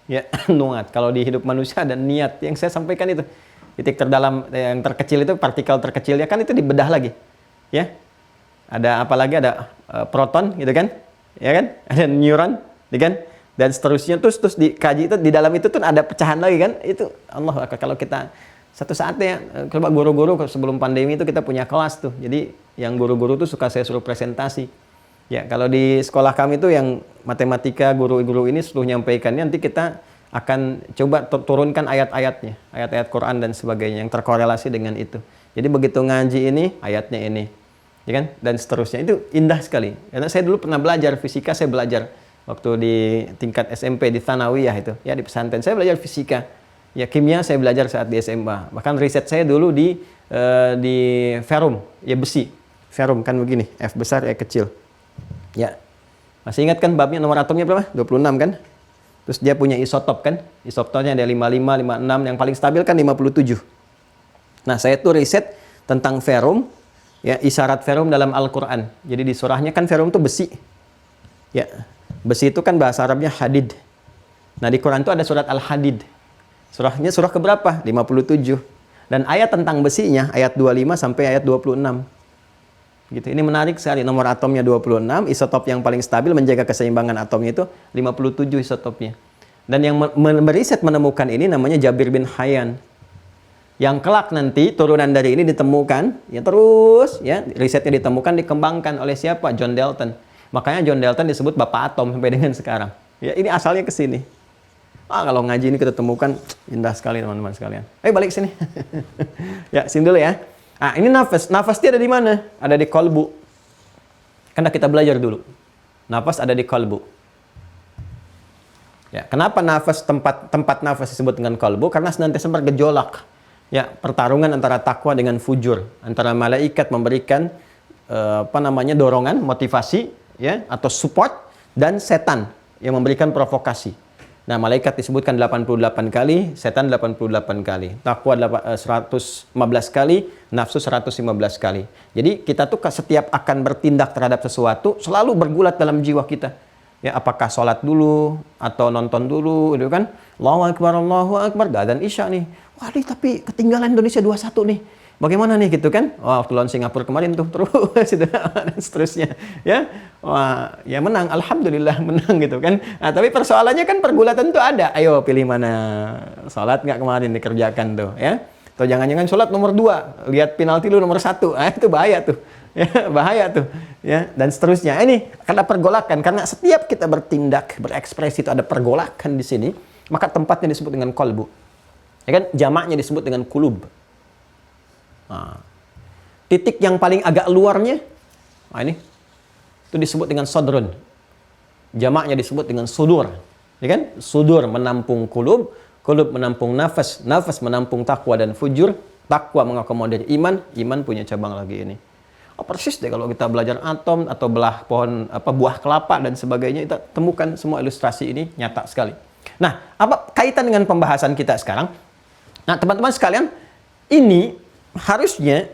Ya, nuat. Kalau di hidup manusia ada niat. Yang saya sampaikan itu titik terdalam yang terkecil itu partikel terkecilnya kan itu dibedah lagi. Ya. Ada apa lagi? Ada proton gitu kan? Ya kan? Ada neuron, ya kan? Dan seterusnya terus dikaji itu di dalam itu tuh ada pecahan lagi kan? Itu Allah kalau kita satu saatnya coba guru-guru sebelum pandemi itu kita punya kelas tuh. Jadi yang guru-guru tuh suka saya suruh presentasi. Ya, kalau di sekolah kami tuh yang matematika guru-guru ini suruh nyampaikannya nanti kita akan coba turunkan ayat-ayatnya, ayat-ayat Quran dan sebagainya yang terkorelasi dengan itu. Jadi begitu ngaji ini ayatnya ini. Ya kan? Dan seterusnya itu indah sekali. Karena saya dulu pernah belajar fisika, saya belajar waktu di tingkat SMP di Tsanawiyah itu, ya di pesantren saya belajar fisika. Ya kimia saya belajar saat di SMA. Bahkan riset saya dulu di ferrum, ya besi. Ferrum kan begini, F besar E kecil. Ya. Masih ingat kan babnya nomor atomnya berapa? 26 kan? Terus dia punya isotop kan? Isotopnya ada 55, 56, yang paling stabil kan 57. Nah, saya tuh riset tentang ferrum. Ya, isyarat ferrum dalam Al-Quran. Jadi di surahnya kan ferrum itu besi. Ya, besi itu kan bahasa Arabnya hadid. Nah di Quran itu ada surat Al-Hadid. Surahnya surah keberapa? 57. Dan ayat tentang besinya, ayat 25 sampai ayat 26. Gitu. Ini menarik sekali. Nomor atomnya 26, isotop yang paling stabil menjaga keseimbangan atomnya itu 57 isotopnya. Dan yang meriset menemukan ini namanya Jabir bin Hayyan. Yang kelak nanti turunan dari ini ditemukan, ya terus ya risetnya ditemukan, dikembangkan oleh siapa? John Dalton. Makanya John Dalton disebut bapak atom sampai dengan sekarang. Ya ini asalnya ke sini. Kalau ngaji ini kita temukan indah sekali teman-teman sekalian. Ayo balik sini. Ya sini dulu ya. Ini nafas. Nafas dia ada di mana? Ada di kolbu. Karena kita belajar dulu. Nafas ada di kolbu. Ya kenapa nafas tempat nafas disebut dengan kolbu? Karena senantiasa bergejolak. Ya, pertarungan antara takwa dengan fujur, antara malaikat memberikan dorongan, motivasi, ya, atau support, dan setan yang memberikan provokasi. Nah, malaikat disebutkan 88 kali, setan 88 kali, takwa 115 kali, nafsu 115 kali. Jadi kita tuh setiap akan bertindak terhadap sesuatu selalu bergulat dalam jiwa kita. Ya, apakah sholat dulu atau nonton dulu, gitu kan? Allahu Akbar, dan Isya nih. Waduh, tapi ketinggalan Indonesia 2-1 nih. Bagaimana nih gitu kan? Wah, waktu lawan Singapura kemarin tuh terus dan seterusnya. Ya, wah, ya menang. Alhamdulillah menang gitu kan. Nah, tapi persoalannya kan pergulatan tuh ada. Ayo pilih mana? Sholat nggak kemarin dikerjakan tuh, ya? Atau jangan-jangan sholat nomor 2, lihat penalti lu nomor 1. Nah, itu bahaya tuh. Ya, bahaya tuh. Ya, dan seterusnya. Ini karena pergolakan, karena setiap kita bertindak, berekspresi itu ada pergolakan di sini, maka tempatnya disebut dengan kolbu. Ya kan, jamaknya disebut dengan kulub. Nah, titik yang paling agak luarnya, ini itu disebut dengan sodrun. Jamaknya disebut dengan sudur. Ya kan, sudur menampung kulub, kulub menampung nafas, nafas menampung takwa dan fujur, takwa mengakomodir iman, iman punya cabang lagi ini. Persis deh kalau kita belajar atom atau belah pohon buah kelapa dan sebagainya, kita temukan semua ilustrasi ini nyata sekali. Nah, apa kaitan dengan pembahasan kita sekarang? Nah, teman-teman sekalian, ini harusnya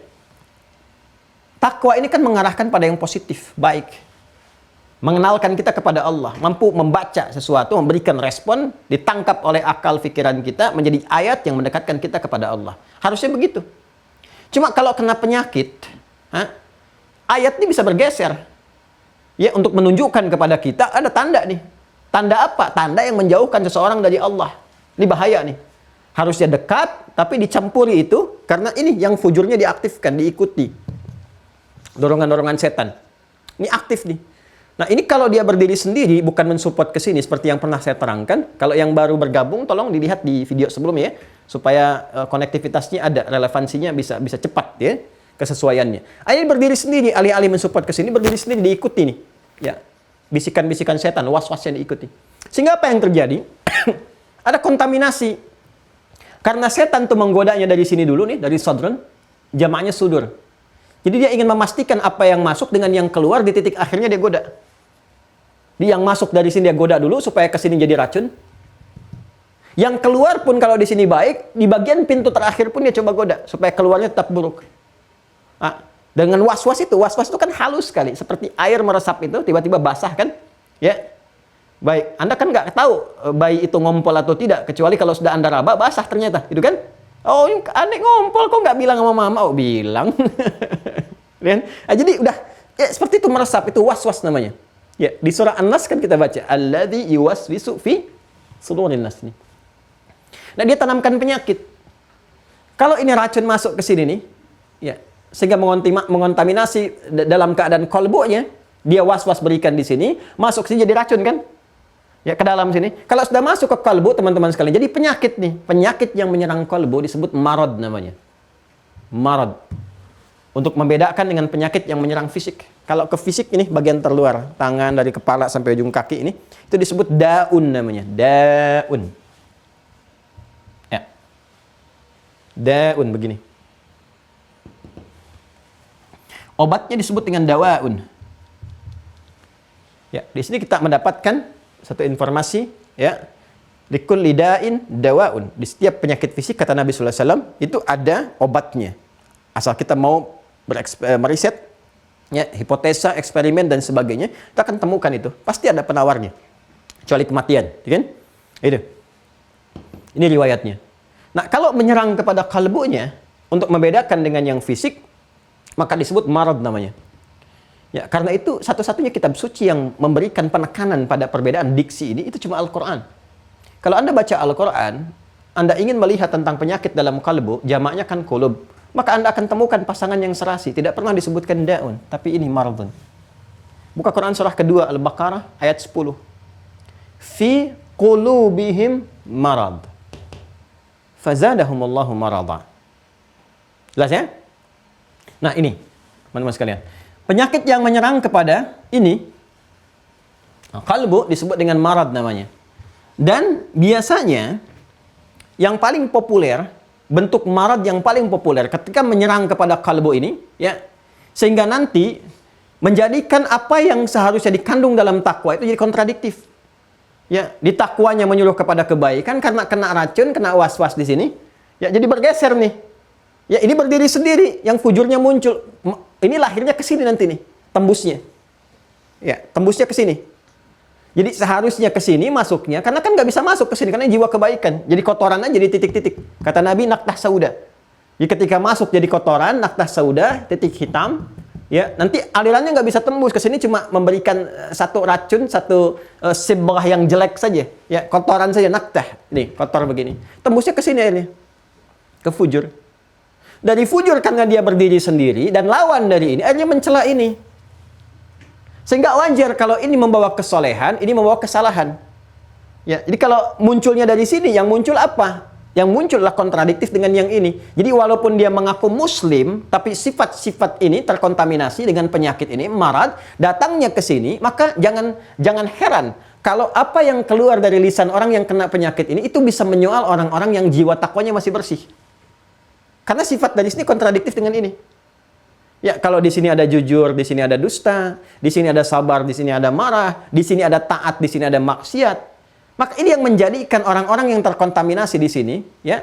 Takwa ini kan mengarahkan pada yang positif, baik. Mengenalkan kita kepada Allah, mampu membaca sesuatu, memberikan respon, ditangkap oleh akal pikiran kita, menjadi ayat yang mendekatkan kita kepada Allah. Harusnya begitu. Cuma kalau kena penyakit, ayat ini bisa bergeser. Ya, untuk menunjukkan kepada kita ada tanda nih. Tanda apa? Tanda yang menjauhkan seseorang dari Allah. Ini bahaya nih. Harusnya dekat, tapi dicampuri itu, karena ini yang fujurnya diaktifkan, diikuti. Dorongan-dorongan setan. Ini aktif nih. Nah, ini kalau dia berdiri sendiri, bukan mensupport ke sini, seperti yang pernah saya terangkan. Kalau yang baru bergabung, tolong dilihat di video sebelumnya ya, supaya konektivitasnya ada, relevansinya bisa cepat ya, kesesuaiannya. Ini berdiri sendiri, alih-alih mensupport ke sini, berdiri sendiri, diikuti nih. Ya, bisikan-bisikan setan, was-was yang diikuti. Sehingga apa yang terjadi? Ada kontaminasi. Karena setan tuh menggodanya dari sini dulu nih, dari sadrun, jamaknya sudur. Jadi dia ingin memastikan apa yang masuk dengan yang keluar, di titik akhirnya dia goda. Dia yang masuk dari sini dia goda dulu supaya ke sini jadi racun. Yang keluar pun kalau di sini baik, di bagian pintu terakhir pun dia coba goda supaya keluarnya tetap buruk. Dengan was-was itu kan halus sekali, seperti air meresap itu tiba-tiba basah kan? Ya. Baik, Anda kan nggak tahu bayi itu ngompol atau tidak, kecuali kalau sudah Anda raba basah ternyata, itu kan? Oh, ini adik ngompol, kok nggak bilang sama mama? Oh, bilang. Jadi udah, ya, seperti itu meresap, itu was-was namanya. Ya, di surah An-Nas kan kita baca, alladzi yuwaswisu fi sudurin nas. Nah, dia tanamkan penyakit. Kalau ini racun masuk ke sini nih, ya, sehingga mengontaminasi dalam keadaan kolbunya, dia was-was berikan di sini, masuk sini jadi racun kan? Ya, ke dalam sini. Kalau sudah masuk ke kalbu, teman-teman sekalian, jadi penyakit nih. Penyakit yang menyerang kalbu disebut marad namanya. Marad. Untuk membedakan dengan penyakit yang menyerang fisik. Kalau ke fisik ini bagian terluar, tangan dari kepala sampai ujung kaki ini, itu disebut daun namanya. Daun. Ya. Daun begini. Obatnya disebut dengan dawaun. Ya, di sini kita mendapatkan satu informasi, ya, likulli da'in dawaun. Di setiap penyakit fisik, kata Nabi sallallahu alaihi wasallam, itu ada obatnya. Asal kita mau meriset, ya, hipotesa, eksperimen dan sebagainya, kita akan temukan itu. Pasti ada penawarnya. Kecuali kematian, kan? Itu. Ini riwayatnya. Nah, kalau menyerang kepada kalbunya untuk membedakan dengan yang fisik, maka disebut marad namanya. Ya, karena itu satu-satunya kitab suci yang memberikan penekanan pada perbedaan diksi ini itu cuma Al-Quran. Kalau Anda baca Al-Quran, Anda ingin melihat tentang penyakit dalam kalbu, jamaknya kan kulub, maka Anda akan temukan pasangan yang serasi. Tidak pernah disebutkan daun, tapi ini maradun. Buka Quran surah kedua Al-Baqarah ayat 10. Fi qulubihim marad. Fazadahumullahu marada. Jelas ya? Nah, ini, teman-teman sekalian. Penyakit yang menyerang kepada ini, kalbu disebut dengan marad namanya. Dan biasanya yang paling populer, bentuk marad yang paling populer ketika menyerang kepada kalbu ini, ya, sehingga nanti menjadikan apa yang seharusnya dikandung dalam takwa itu jadi kontradiktif. Ya, di takwanya menyuruh kepada kebaikan karena kena racun, kena was-was di sini. Ya, jadi bergeser nih. Ya, ini berdiri sendiri, yang fujurnya muncul. Ini lahirnya ke sini nanti nih, tembusnya. Ya, tembusnya ke sini. Jadi seharusnya ke sini masuknya, karena kan nggak bisa masuk ke sini, karena jiwa kebaikan. Jadi kotoran aja jadi titik-titik. Kata Nabi, naktah sauda. Jadi ketika masuk jadi kotoran, naktah sauda, titik hitam. Ya, nanti alirannya nggak bisa tembus ke sini, cuma memberikan satu racun, satu sibghah yang jelek saja. Ya, kotoran saja, naktah. Nih, kotor begini. Tembusnya ke sini akhirnya. Ke fujur. Dari fujur karena dia berdiri sendiri dan lawan dari ini, akhirnya mencela ini. Sehingga wajar kalau ini membawa kesolehan, ini membawa kesalahan. Ya, jadi kalau munculnya dari sini, yang muncul apa? Yang muncul adalah kontradiktif dengan yang ini. Jadi walaupun dia mengaku muslim, tapi sifat-sifat ini terkontaminasi dengan penyakit ini, marad, datangnya ke sini, maka jangan heran kalau apa yang keluar dari lisan orang yang kena penyakit ini, itu bisa menyoal orang-orang yang jiwa takwanya masih bersih. Karena sifat dari sini kontradiktif dengan ini. Ya, kalau di sini ada jujur, di sini ada dusta, di sini ada sabar, di sini ada marah, di sini ada taat, di sini ada maksiat. Maka ini yang menjadikan orang-orang yang terkontaminasi di sini, ya,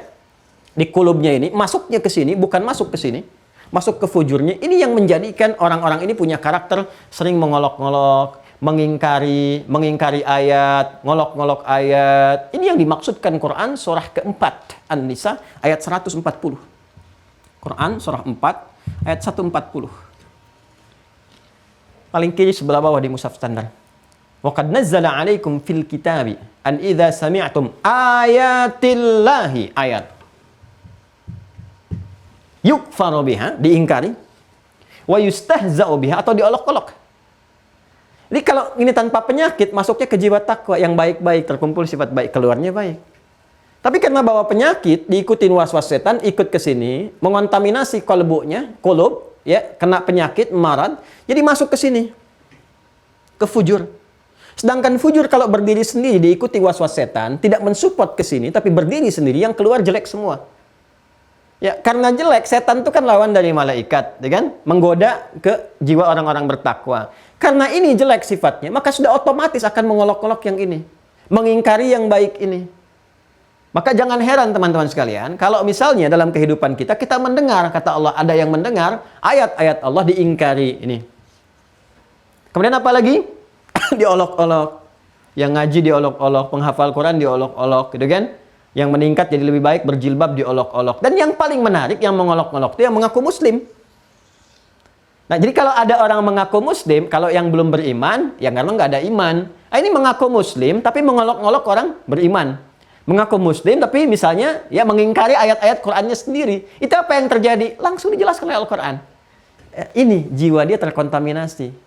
di kulubnya ini, masuknya ke sini, bukan masuk ke sini. masuk ke fujurnya. Ini yang menjadikan orang-orang ini punya karakter sering mengolok-olok, mengingkari ayat, ngolok-ngolok ayat. Ini yang dimaksudkan Quran surah keempat An-Nisa ayat 140. Quran surah 4 ayat 140. Paling kiri sebelah bawah di mushaf standar. Wa qad nazzala 'alaikum fil kitabi an idza sami'tum ayatillahi ayat yukfaru biha, diingkari, wa yustahza'u biha, atau diolok-olok. Jadi kalau ini tanpa penyakit, masuknya ke jiwa takwa yang baik-baik, terkumpul sifat baik, keluarnya baik. Tapi karena bawa penyakit, diikutin was-was setan, ikut ke sini, mengontaminasi kolbunya, kolub, ya, kena penyakit, marad, jadi masuk ke sini, ke fujur. Sedangkan fujur kalau berdiri sendiri diikuti was-was setan, tidak mensupport ke sini, tapi berdiri sendiri, yang keluar jelek semua. Ya, karena jelek, setan itu kan lawan dari malaikat, ya kan? Menggoda ke jiwa orang-orang bertakwa. Karena ini jelek sifatnya, maka sudah otomatis akan mengolok-olok yang ini, mengingkari yang baik ini. Maka jangan heran teman-teman sekalian, kalau misalnya dalam kehidupan kita, kita mendengar, kata Allah, ada yang mendengar ayat-ayat Allah diingkari ini. Kemudian apa lagi? Diolok-olok. Yang ngaji diolok-olok, penghafal Quran diolok-olok, gitu kan? Yang meningkat jadi lebih baik, berjilbab diolok-olok. Dan yang paling menarik, yang mengolok-olok itu yang mengaku muslim. Nah, jadi kalau ada orang mengaku muslim, kalau yang belum beriman, ya karena nggak ada iman. Nah, ini mengaku muslim, tapi mengolok-olok orang beriman. Mengaku muslim, tapi misalnya ya mengingkari ayat-ayat Qur'annya sendiri. Itu apa yang terjadi? Langsung dijelaskan oleh Al-Quran. Ini jiwa dia terkontaminasi.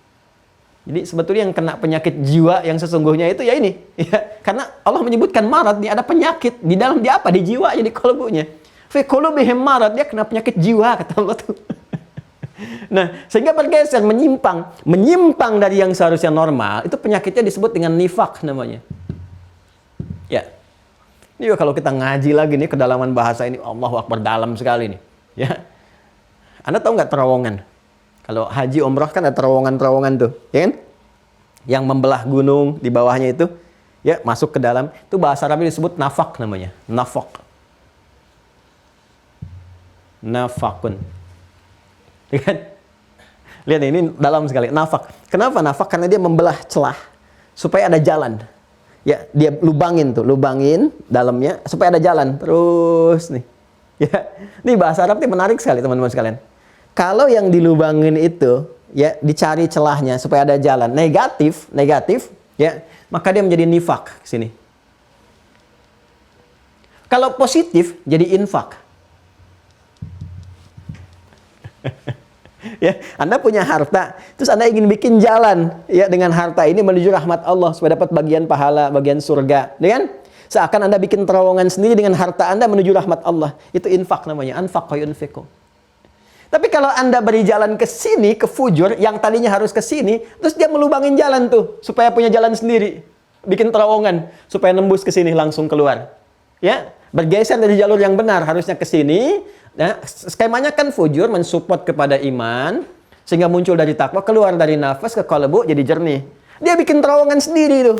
Jadi sebetulnya yang kena penyakit jiwa yang sesungguhnya itu ya ini. Ya, karena Allah menyebutkan marad, dia ada penyakit. Di dalam dia apa? Di jiwa, di kolbunya. Fi qulubihim marad, dia kena penyakit jiwa, kata Allah tuh. Nah, sehingga bergeser, menyimpang dari yang seharusnya normal, itu penyakitnya disebut dengan nifak namanya. Ya. Ini juga kalau kita ngaji lagi nih, kedalaman bahasa ini, Allahu Akbar, dalam sekali nih. Ya. Anda tahu nggak terowongan? Kalau haji umrah kan ada terowongan-terowongan tuh, ya kan? Yang membelah gunung di bawahnya itu, ya masuk ke dalam. Itu bahasa Arabnya disebut nafak namanya, nafak. Nafakun. Ya kan? Lihat ini dalam sekali, nafak. Kenapa nafak? Karena dia membelah celah supaya ada jalan. Ya, dia lubangin dalamnya supaya ada jalan. Terus nih. Ya, ini bahasa Arab ini menarik sekali teman-teman sekalian. Kalau yang dilubangin itu, ya dicari celahnya supaya ada jalan negatif, ya maka dia menjadi nifak sini. Kalau positif jadi infak. Ya, Anda punya harta, terus Anda ingin bikin jalan, ya dengan harta ini menuju rahmat Allah supaya dapat bagian pahala, bagian surga, dengan seakan Anda bikin terowongan sendiri dengan harta Anda menuju rahmat Allah. Itu infak namanya, anfaqa yunfiqu. Tapi kalau Anda beri jalan ke sini, ke fujur, yang tadinya harus ke sini, terus dia melubangin jalan tuh, supaya punya jalan sendiri. Bikin terowongan, supaya nembus ke sini, langsung keluar. Ya, bergeser dari jalur yang benar, harusnya ke sini. Nah, skemanya kan fujur, mensupport kepada iman, sehingga muncul dari takwa, keluar dari nafas ke qalbu, jadi jernih. Dia bikin terowongan sendiri tuh.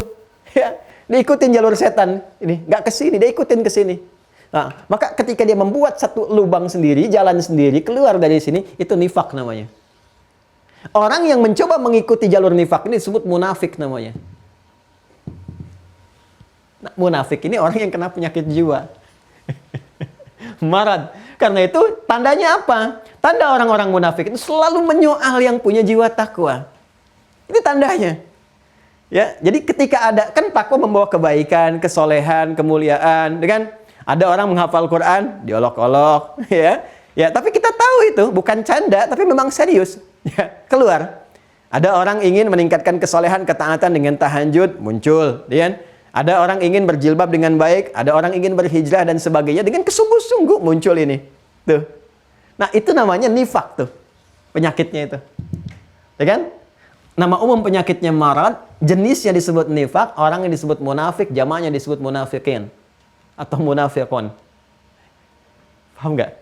Ya, diikutin jalur setan. Ini, nggak ke sini, dia ikutin ke sini. Nah, maka ketika dia membuat satu lubang sendiri, jalan sendiri, keluar dari sini, itu nifak namanya. Orang yang mencoba mengikuti jalur nifak ini disebut munafik namanya. Nah, munafik ini orang yang kena penyakit jiwa. Marad. Karena itu tandanya apa? Tanda orang-orang munafik itu selalu menyoal yang punya jiwa takwa. Ini tandanya. Ya, jadi ketika ada, kan takwa membawa kebaikan, kesolehan, kemuliaan, kan? Ada orang menghafal Quran, diolok-olok, ya. Ya, tapi kita tahu itu bukan canda, tapi memang serius. Ya, keluar. Ada orang ingin meningkatkan kesolehan, ketaatan dengan tahajud, muncul, ya. Ada orang ingin berjilbab dengan baik, ada orang ingin berhijrah dan sebagainya dengan kesungguh-sungguh muncul ini. Tuh. Nah, itu namanya nifak tuh. Penyakitnya itu. Ya kan? Nama umum penyakitnya marad, jenisnya disebut nifak, orang yang disebut munafik, jamaknya disebut munafikin. Atau munafiqun. Paham nggak?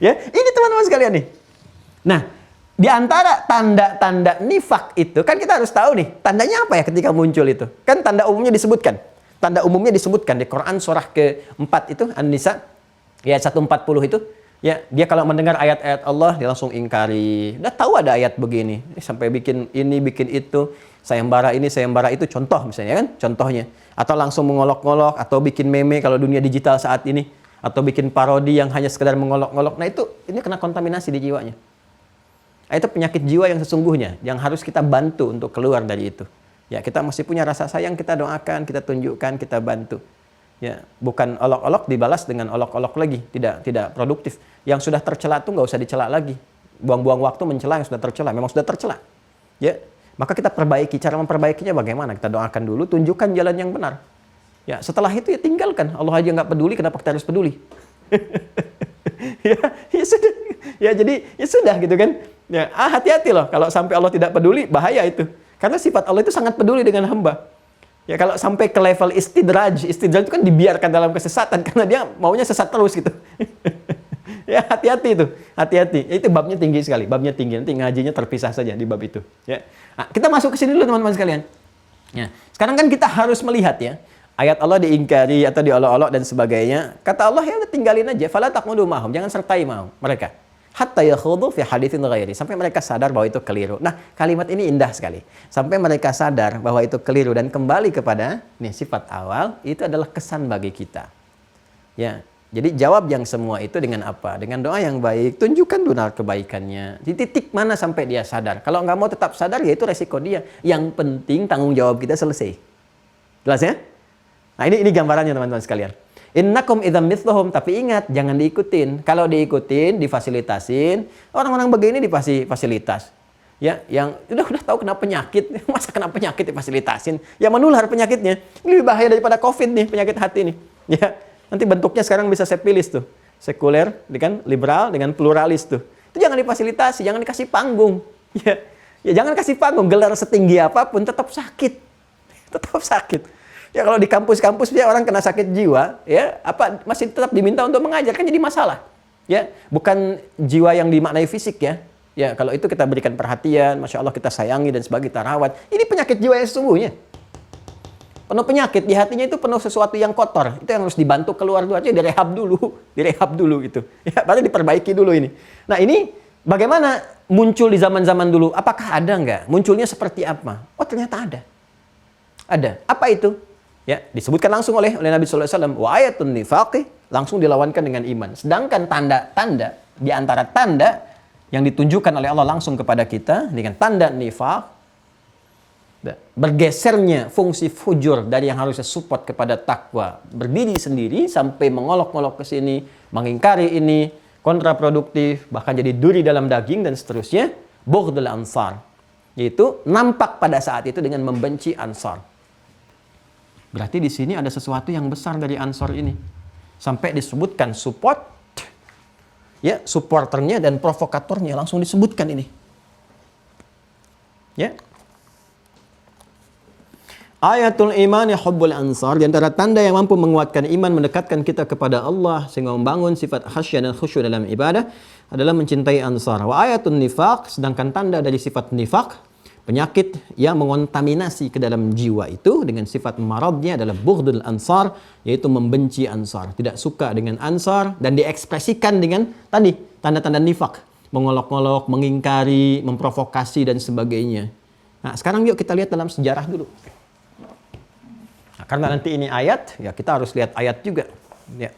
Ya, ini teman-teman sekalian nih. Nah, di antara tanda-tanda nifak itu, kan kita harus tahu nih, tandanya apa ya ketika muncul itu? Kan tanda umumnya disebutkan. Tanda umumnya disebutkan di Quran surah ke-4 itu, An-Nisa, ayat 140 itu. Ya, dia kalau mendengar ayat-ayat Allah, dia langsung ingkari. Udah tahu ada ayat begini, sampai bikin ini, bikin itu, sayembara ini, sayembara itu, contoh misalnya kan, contohnya. Atau langsung mengolok-ngolok, atau bikin meme kalau dunia digital saat ini, atau bikin parodi yang hanya sekedar mengolok-ngolok. Nah itu, ini kena kontaminasi di jiwanya. Nah, itu penyakit jiwa yang sesungguhnya, yang harus kita bantu untuk keluar dari itu. Ya, kita masih punya rasa sayang, kita doakan, kita tunjukkan, kita bantu. Ya, bukan olok-olok dibalas dengan olok-olok lagi, tidak produktif. Yang sudah tercela tuh nggak usah dicela lagi. Buang-buang waktu mencela yang sudah tercela, memang sudah tercela. Ya, maka kita perbaiki. Cara memperbaikinya bagaimana? Kita doakan dulu, tunjukkan jalan yang benar. Ya, setelah itu ya tinggalkan. Allah aja nggak peduli, kenapa kita harus peduli? ya sudah. Ya jadi ya sudah gitu kan. Ya, hati-hati loh kalau sampai Allah tidak peduli, bahaya itu. Karena sifat Allah itu sangat peduli dengan hamba. Ya kalau sampai ke level istidraj itu kan dibiarkan dalam kesesatan karena dia maunya sesat terus gitu. Ya hati-hati itu, hati-hati. Ya, itu babnya tinggi sekali, babnya tinggi. Nanti ngajinya terpisah saja di bab itu. Ya, nah, kita masuk ke sini dulu teman-teman sekalian. Ya, sekarang kan kita harus melihat ya ayat Allah diingkari atau diolok-olok dan sebagainya. Kata Allah ya udah tinggalin aja. Fala taq'udu ma'hum, jangan sertai mau mereka. Hatta yakhudu fi haditsin ghairi, sampai mereka sadar bahwa itu keliru. Nah, kalimat ini indah sekali. Sampai mereka sadar bahwa itu keliru dan kembali kepada nih sifat awal, itu adalah kesan bagi kita. Ya. Jadi jawab yang semua itu dengan apa? Dengan doa yang baik, tunjukkan benar kebaikannya. Di titik mana sampai dia sadar. Kalau nggak mau tetap sadar, ya itu resiko dia. Yang penting tanggung jawab kita selesai. Jelas ya? Nah, ini gambarannya teman-teman sekalian. Innakum idzam mithluhum, tapi ingat jangan diikutin. Kalau diikutin, difasilitasin, orang-orang begini dikasih fasilitas. Ya, yang udah tahu kena penyakit, masa kena penyakit difasilitasin? Ya menular penyakitnya. Ini lebih bahaya daripada Covid nih, penyakit hati nih. Ya, nanti bentuknya sekarang bisa sepilis tuh. Sekuler dengan liberal dengan pluralis tuh. Itu jangan difasilitasi, jangan dikasih panggung. Ya jangan kasih panggung, gelar setinggi apapun tetap sakit. Tetap sakit. Ya kalau di kampus-kampus dia orang kena sakit jiwa, ya apa masih tetap diminta untuk mengajar, kan jadi masalah. Ya, bukan jiwa yang dimaknai fisik ya. Ya, kalau itu kita berikan perhatian, Masya Allah kita sayangi dan sebagainya, kita rawat. Ini penyakit jiwa yang sesungguhnya. Penuh penyakit, di hatinya itu penuh sesuatu yang kotor. Itu yang harus dibantu keluar dulu aja, direhab dulu gitu. Ya, baru diperbaiki dulu ini. Nah, ini bagaimana muncul di zaman-zaman dulu? Apakah ada nggak? Munculnya seperti apa? Oh, ternyata ada. Ada. Apa itu? Ya, disebutkan langsung oleh Nabi sallallahu alaihi wasallam, wa ayatun nifaqi, langsung dilawankan dengan iman. Sedangkan tanda-tanda di antara tanda yang ditunjukkan oleh Allah langsung kepada kita dengan tanda nifaq, bergesernya fungsi fujur dari yang harusnya support kepada takwa, berdiri sendiri sampai mengolok-olok ke sini, mengingkari ini, kontraproduktif, bahkan jadi duri dalam daging dan seterusnya, bughdul ansar, yaitu nampak pada saat itu dengan membenci ansar. Berarti di sini ada sesuatu yang besar dari Ansor ini. Sampai disebutkan support, ya, supporternya dan provokatornya langsung disebutkan ini. Ya. Ayatul iman ya hubbul ansar, di antara tanda yang mampu menguatkan iman, mendekatkan kita kepada Allah sehingga membangun sifat khasyah dan khusyuk dalam ibadah adalah mencintai ansar. Wa ayatul nifaq, sedangkan tanda dari sifat nifaq, penyakit yang mengontaminasi ke dalam jiwa itu dengan sifat maradnya adalah bughdul ansar, yaitu membenci ansar, tidak suka dengan ansar dan diekspresikan dengan tadi tanda-tanda nifak, mengolok-olok, mengingkari, memprovokasi dan sebagainya. Nah, sekarang yuk kita lihat dalam sejarah dulu. Nah, karena nanti ini ayat, ya kita harus lihat ayat juga. Ya.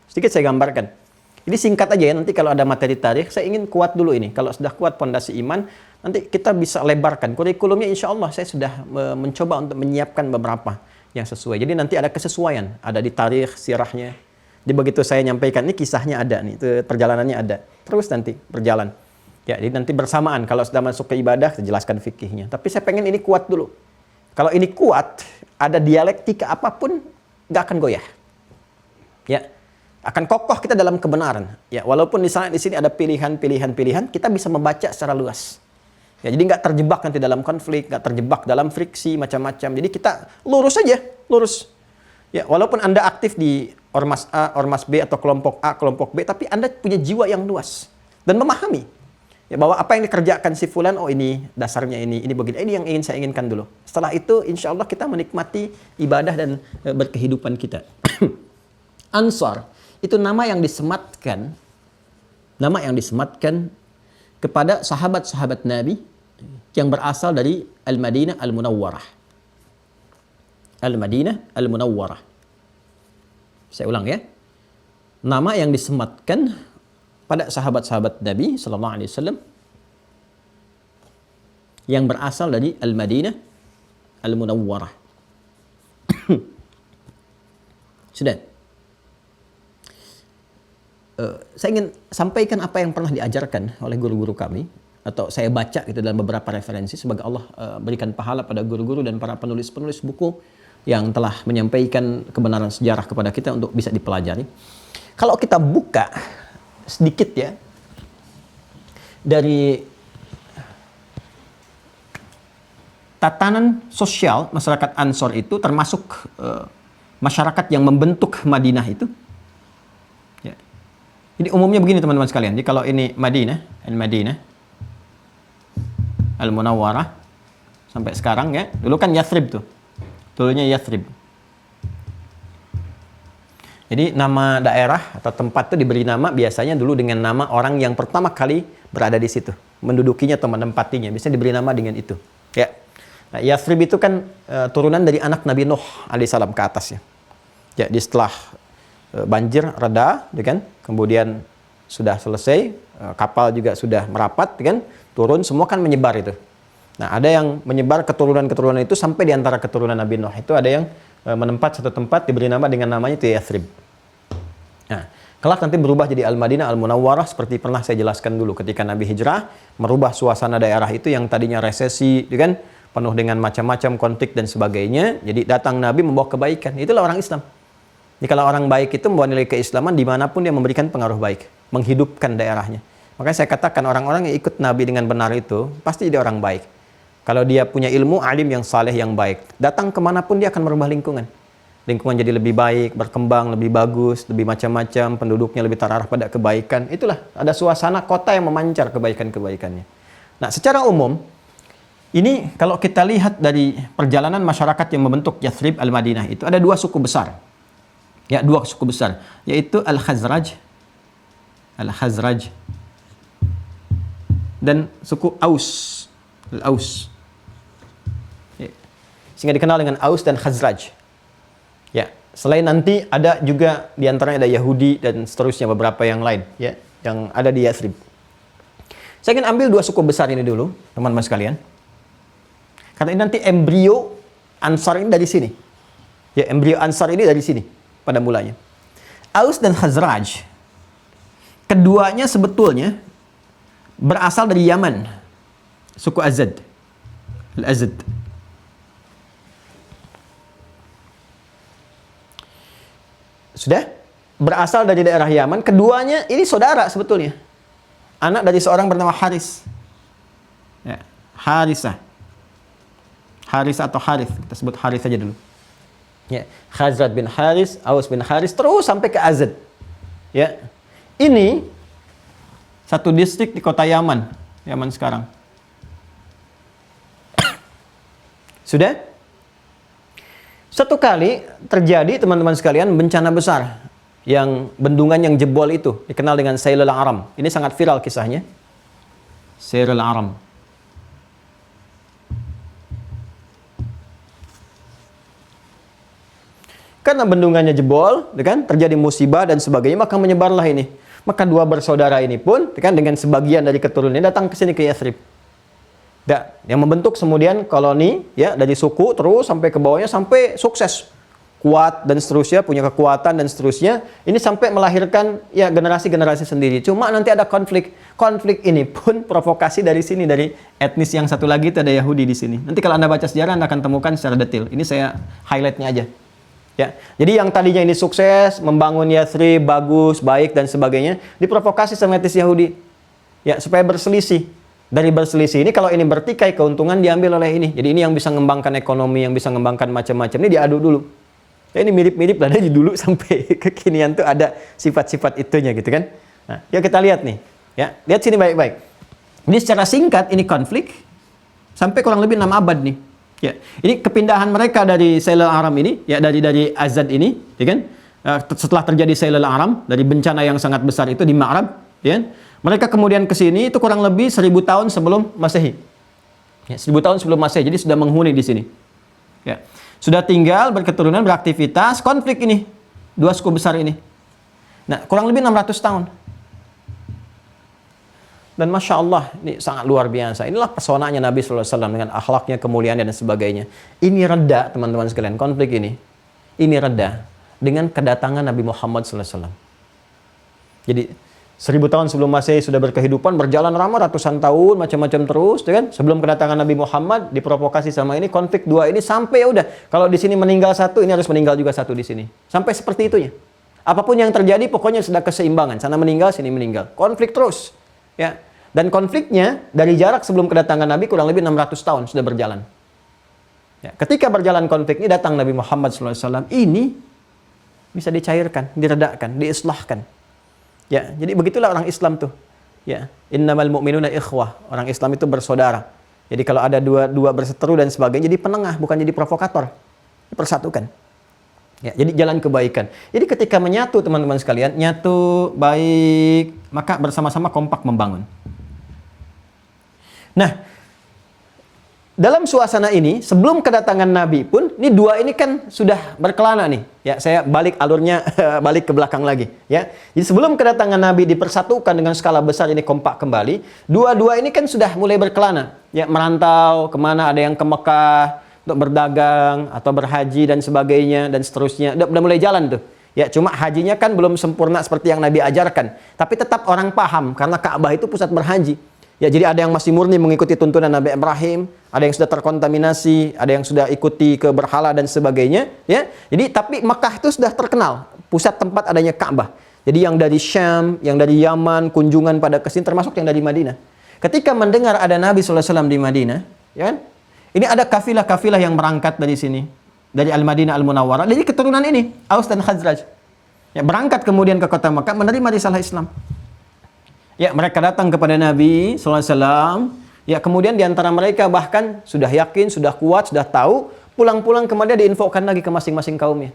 Sedikit saya gambarkan. Ini singkat aja ya, nanti kalau ada materi tarikh, saya ingin kuat dulu ini. Kalau sudah kuat pondasi iman, nanti kita bisa lebarkan. Kurikulumnya insya Allah saya sudah mencoba untuk menyiapkan beberapa yang sesuai. Jadi nanti ada kesesuaian, ada di tarikh, sirahnya. Jadi begitu saya nyampaikan, ini kisahnya ada nih, itu perjalanannya ada. Terus nanti berjalan. Ya, jadi nanti bersamaan, kalau sudah masuk ke ibadah, saya jelaskan fikihnya. Tapi saya pengen ini kuat dulu. Kalau ini kuat, ada dialektika apapun, nggak akan goyah. Ya. Akan kokoh kita dalam kebenaran. Ya, walaupun di sini ada pilihan-pilihan, kita bisa membaca secara luas. Ya, jadi nggak terjebak nanti dalam konflik, nggak terjebak dalam friksi macam-macam. Jadi kita lurus aja, lurus. Ya, walaupun Anda aktif di ormas A, ormas B atau kelompok A, kelompok B, tapi Anda punya jiwa yang luas dan memahami ya bahwa apa yang dikerjakan si fulan, oh ini dasarnya ini begini. Ini yang ingin saya inginkan dulu. Setelah itu, insya Allah kita menikmati ibadah dan berkehidupan kita. Ansar itu nama yang disematkan kepada sahabat-sahabat Nabi yang berasal dari Al-Madinah Al-Munawwarah. Al-Madinah Al-Munawwarah. Saya ulang ya. Nama yang disematkan pada sahabat-sahabat Nabi sallallahu alaihi wasallam yang berasal dari Al-Madinah Al-Munawwarah. Sudah. Saya ingin sampaikan apa yang pernah diajarkan oleh guru-guru kami, atau saya baca gitu dalam beberapa referensi. Semoga Allah berikan pahala pada guru-guru dan para penulis-penulis buku yang telah menyampaikan kebenaran sejarah kepada kita untuk bisa dipelajari. Kalau kita buka sedikit ya dari tatanan sosial masyarakat Ansor itu, termasuk masyarakat yang membentuk Madinah itu. Ya. Jadi umumnya begini teman-teman sekalian. Jadi kalau ini Madinah, Al-Madinah Al-Munawwarah sampai sekarang ya. Dulu kan Yathrib tuh. Dulunya Yathrib. Jadi nama daerah atau tempat itu diberi nama biasanya dulu dengan nama orang yang pertama kali berada di situ, mendudukinya atau menempatinya. Biasanya diberi nama dengan itu. Ya. Nah, Yathrib itu kan turunan dari anak Nabi Nuh alaihissalam ke atas ya. Jadi setelah banjir reda, ya kan? Kemudian sudah selesai, kapal juga sudah merapat, ya kan? Turun, semua kan menyebar itu. Nah, ada yang menyebar keturunan-keturunan itu sampai di antara keturunan Nabi Nuh itu ada yang menempat satu tempat diberi nama dengan namanya itu Yathrib. Nah, kelak nanti berubah jadi Al-Madinah Al-Munawwarah seperti pernah saya jelaskan dulu ketika Nabi hijrah, merubah suasana daerah itu yang tadinya resesi, ya kan? Penuh dengan macam-macam konflik dan sebagainya. Jadi datang Nabi membawa kebaikan. Itulah orang Islam. Jadi kalau orang baik itu membawa nilai keislaman dimanapun dia memberikan pengaruh baik, menghidupkan daerahnya. Makanya saya katakan orang-orang yang ikut Nabi dengan benar itu pasti jadi orang baik. Kalau dia punya ilmu, alim yang saleh yang baik, datang kemanapun dia akan merubah lingkungan. Lingkungan jadi lebih baik, berkembang, lebih bagus, lebih macam-macam, penduduknya lebih terarah pada kebaikan. Itulah, ada suasana kota yang memancar kebaikan-kebaikannya. Nah, secara umum, ini kalau kita lihat dari perjalanan masyarakat yang membentuk Yathrib Al-Madinah itu ada dua suku besar. Ya, dua suku besar, yaitu Al-Khazraj dan suku Aus. Al-Aus. Ya. Sehingga dikenal dengan Aus dan Khazraj. Ya, selain nanti ada juga di antaranya ada Yahudi dan seterusnya beberapa yang lain ya, yang ada di Yathrib. Saya ingin ambil dua suku besar ini dulu, teman-teman sekalian. Karena ini nanti embrio Ansar ini dari sini. Ya, embrio Ansar ini dari sini pada mulanya. Aus dan Khazraj, keduanya sebetulnya berasal dari Yaman. Suku Azad. Al-Azad. Sudah? Berasal dari daerah Yaman. Keduanya ini saudara sebetulnya. Anak dari seorang bernama Haris. Ya, Harisah. Haris atau Harith, kita sebut Haris saja dulu. Ya, Khazraj bin Haris, Aus bin Haris, terus sampai ke Azad. Ya, ini satu distrik di kota Yaman, Yaman sekarang. Sudah? Satu kali terjadi teman-teman sekalian bencana besar, yang bendungan yang jebol itu dikenal dengan Sailul Aram. Ini sangat viral kisahnya. Sailul Aram. Karena bendungannya jebol, kan, terjadi musibah dan sebagainya, maka menyebarlah ini. Maka dua bersaudara ini pun, kan, dengan sebagian dari keturunannya datang ke sini ke Yathrib. Yang membentuk kemudian koloni, ya, dari suku terus sampai ke bawahnya sampai sukses, kuat dan seterusnya, punya kekuatan dan seterusnya. Ini sampai melahirkan ya generasi-generasi sendiri. Cuma nanti ada konflik. Konflik ini pun provokasi dari sini, dari etnis yang satu lagi itu ada Yahudi di sini. Nanti kalau Anda baca sejarah Anda akan temukan secara detail. Ini saya highlightnya aja. Ya, jadi yang tadinya ini sukses, membangun Yathrib, bagus, baik dan sebagainya, diprovokasi sama etnis Yahudi. Ya, supaya berselisih. Dari berselisih ini, kalau ini bertikai, keuntungan diambil oleh ini. Jadi ini yang bisa mengembangkan ekonomi, yang bisa mengembangkan macam-macam, ini diadu dulu. Ya, ini mirip-mirip lah dari dulu sampai kekinian tuh ada sifat-sifat itunya gitu kan. Nah, ya kita lihat nih. Ya, lihat sini baik-baik. Ini secara singkat ini konflik sampai kurang lebih 6 abad nih. Ya, ini kepindahan mereka dari Sailul Aram ini, ya dari Azad ini, ya kan? setelah terjadi Sailul Aram, dari bencana yang sangat besar itu di Ma'rab, ya. Mereka kemudian ke sini itu kurang lebih 1000 tahun sebelum Masehi. Ya, 1000 tahun sebelum Masehi, jadi sudah menghuni di sini. Ya. Sudah tinggal, berketurunan, beraktivitas, konflik ini. Dua suku besar ini. Nah, kurang lebih 600 tahun. Dan Masya Allah, ini sangat luar biasa. Inilah pesonanya Nabi SAW dengan akhlaknya, kemuliaannya, dan sebagainya. Ini reda, teman-teman sekalian, konflik ini. Ini reda dengan kedatangan Nabi Muhammad SAW. Jadi, 1000 tahun sebelum Masehi sudah berkehidupan, berjalan lama ratusan tahun, macam-macam terus, kan? Sebelum kedatangan Nabi Muhammad, diprovokasi sama ini, konflik dua ini, sampai udah, kalau di sini meninggal satu, ini harus meninggal juga satu di sini. Sampai seperti itunya. Apapun yang terjadi, pokoknya sudah keseimbangan. Sana meninggal, sini meninggal. Konflik terus. Ya. Dan konfliknya, dari jarak sebelum kedatangan Nabi, kurang lebih 600 tahun sudah berjalan. Ya. Ketika berjalan konflik ini, datang Nabi Muhammad SAW, ini bisa dicairkan, diredakan, diislahkan. Ya, jadi begitulah orang Islam tuh. Ya, innamal mu'minuna ikhwah. Orang Islam itu bersaudara. Jadi kalau ada dua berseteru dan sebagainya, jadi penengah, bukan jadi provokator. Dipersatukan. Ya, jadi jalan kebaikan. Jadi ketika menyatu teman-teman sekalian, nyatu baik, maka bersama-sama kompak membangun. Nah, dalam suasana ini, sebelum kedatangan Nabi pun, ini dua ini kan sudah berkelana nih. Ya, saya balik alurnya, balik ke belakang lagi. Ya, jadi sebelum kedatangan Nabi dipersatukan dengan skala besar ini kompak kembali, dua-dua ini kan sudah mulai berkelana. Ya, merantau kemana, ada yang ke Mekah untuk berdagang atau berhaji dan sebagainya dan seterusnya. Udah mulai jalan tuh. Ya, cuma hajinya kan belum sempurna seperti yang Nabi ajarkan. Tapi tetap orang paham karena Ka'bah itu pusat berhaji. Ya, jadi ada yang masih murni mengikuti tuntunan Nabi Ibrahim, ada yang sudah terkontaminasi, ada yang sudah ikuti ke berhala dan sebagainya, ya. Jadi tapi Mekah itu sudah terkenal pusat tempat adanya Ka'bah. Jadi yang dari Syam, yang dari Yaman kunjungan pada kesini, termasuk yang dari Madinah. Ketika mendengar ada Nabi SAW di Madinah, ya kan? Ini ada kafilah-kafilah yang berangkat dari sini, dari Al-Madinah Al-Munawwarah, dari keturunan ini, Aus dan Khazraj. Ya, berangkat kemudian ke kota Mekah menerima risalah Islam. Ya, mereka datang kepada Nabi SAW. Ya, kemudian di antara mereka bahkan sudah yakin, sudah kuat, sudah tahu. Pulang-pulang kemudian diinfokan lagi ke masing-masing kaumnya.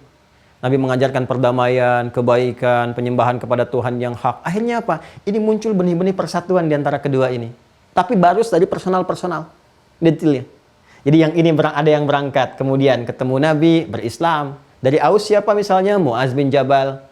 Nabi mengajarkan perdamaian, kebaikan, penyembahan kepada Tuhan yang hak. Akhirnya apa? Ini muncul benih-benih persatuan di antara kedua ini. Tapi baru dari personal-personal. Detailnya. Jadi yang ini ada yang berangkat. Kemudian ketemu Nabi, berislam. Dari Aus siapa misalnya? Mu'az bin Jabal.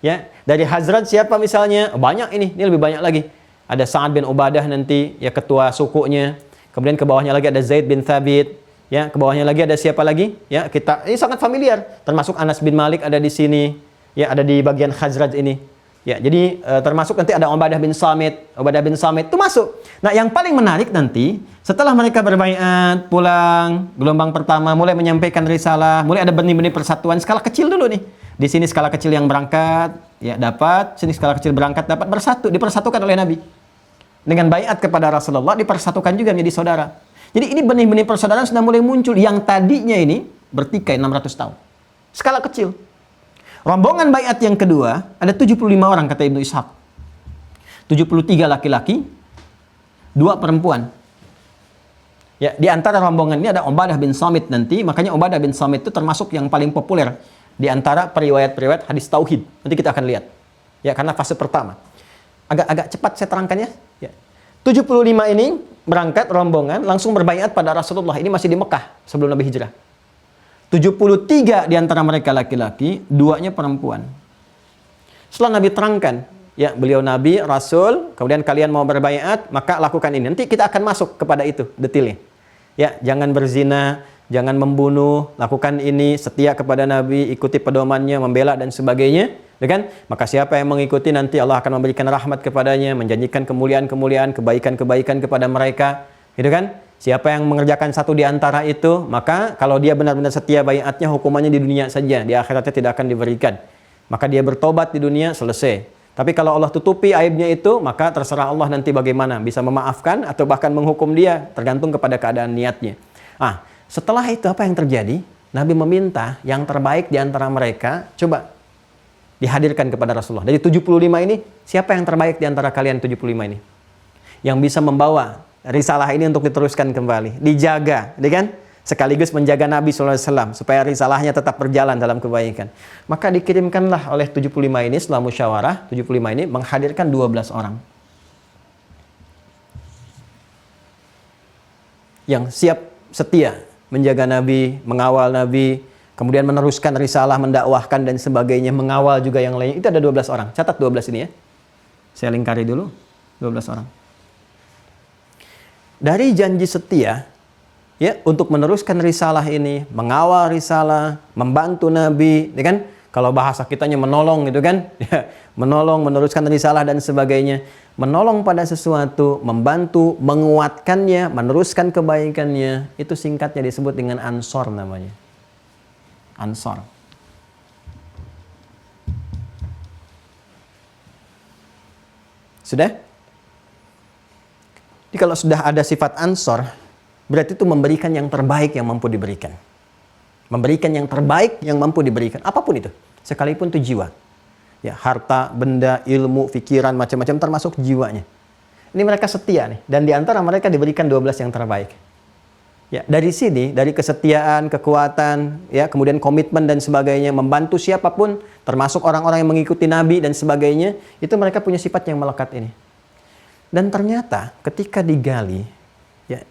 Ya, dari Hazrat siapa misalnya? Banyak ini lebih banyak lagi. Ada Sa'ad bin Ubadah nanti, ya ketua sukunya. Kemudian ke bawahnya lagi ada Zaid bin Thabit. Ya, ke bawahnya lagi ada siapa lagi? Ya, ini sangat familiar. Termasuk Anas bin Malik ada di sini. Ya, ada di bagian Khazraj ini. Ya, jadi termasuk nanti ada Ubadah bin Samit. Ubadah bin Samit itu masuk. Nah, yang paling menarik nanti, setelah mereka berbaiat, pulang, gelombang pertama, mulai menyampaikan risalah, mulai ada benih-benih persatuan skala kecil dulu nih. Di sini skala kecil yang berangkat, ya dapat, sini skala kecil berangkat dapat, dipersatukan oleh Nabi. Dengan baiat kepada Rasulullah, dipersatukan juga menjadi saudara. Jadi ini benih-benih persaudaraan sudah mulai muncul, yang tadinya ini bertikai 600 tahun. Skala kecil. Rombongan baiat yang kedua, ada 75 orang kata Ibnu Ishaq. 73 laki-laki, 2 perempuan. Ya, di antara rombongan ini ada Ubadah bin Samit nanti, makanya Ubadah bin Samit itu termasuk yang paling populer di antara periwayat-periwayat hadis tauhid. Nanti kita akan lihat. Ya, karena fase pertama. Agak cepat saya terangkannya. Ya. 75 ini berangkat rombongan langsung berbaiat pada Rasulullah. Ini masih di Mekah sebelum Nabi hijrah. 73 di antara mereka laki-laki, 2-nya perempuan. Setelah Nabi terangkan, ya beliau Nabi, Rasul, kemudian kalian mau berbaiat, maka lakukan ini. Nanti kita akan masuk kepada itu detailnya. Ya, jangan berzina, jangan membunuh, lakukan ini, setia kepada Nabi, ikuti pedomannya, membela dan sebagainya, ya kan? Maka siapa yang mengikuti nanti Allah akan memberikan rahmat kepadanya, menjanjikan kemuliaan-kemuliaan, kebaikan-kebaikan kepada mereka, gitu kan? Siapa yang mengerjakan satu di antara itu, maka kalau dia benar-benar setia baiatnya, hukumannya di dunia saja, di akhiratnya tidak akan diberikan. Maka dia bertobat di dunia, selesai. Tapi kalau Allah tutupi aibnya itu, maka terserah Allah nanti bagaimana, bisa memaafkan atau bahkan menghukum dia, tergantung kepada keadaan niatnya. Setelah itu apa yang terjadi? Nabi meminta yang terbaik di antara mereka, coba dihadirkan kepada Rasulullah. Dari 75 ini, siapa yang terbaik di antara kalian 75 ini? Yang bisa membawa risalah ini untuk diteruskan kembali, dijaga, kan? sekaligus menjaga Nabi SAW supaya risalahnya tetap berjalan dalam kebaikan. Maka dikirimkanlah oleh 75 ini setelah musyawarah, 75 ini menghadirkan 12 orang yang siap setia menjaga Nabi, mengawal Nabi, kemudian meneruskan risalah, mendakwahkan dan sebagainya, mengawal juga yang lainnya. Itu ada 12 orang. Catat 12 ini ya. Saya lingkari dulu 12 orang. Dari janji setia ya untuk meneruskan risalah ini, mengawal risalah, membantu Nabi, ya kan? Kalau bahasa kitanya menolong gitu kan? Menolong, meneruskan risalah dan sebagainya. Menolong pada sesuatu, membantu, menguatkannya, meneruskan kebaikannya. Itu singkatnya disebut dengan ansor namanya. Ansor. Sudah? Jadi kalau sudah ada sifat ansor, berarti itu memberikan yang terbaik yang mampu diberikan. Memberikan yang terbaik yang mampu diberikan. Apapun itu. Sekalipun itu jiwa. Ya, harta, benda, ilmu, pikiran, macam-macam termasuk jiwanya. Ini mereka setia nih. Dan di antara mereka diberikan 12 yang terbaik. Ya, dari sini, dari kesetiaan, kekuatan, ya, kemudian komitmen dan sebagainya, membantu siapapun, termasuk orang-orang yang mengikuti Nabi dan sebagainya, itu mereka punya sifat yang melekat ini. Dan ternyata ketika digali, ya,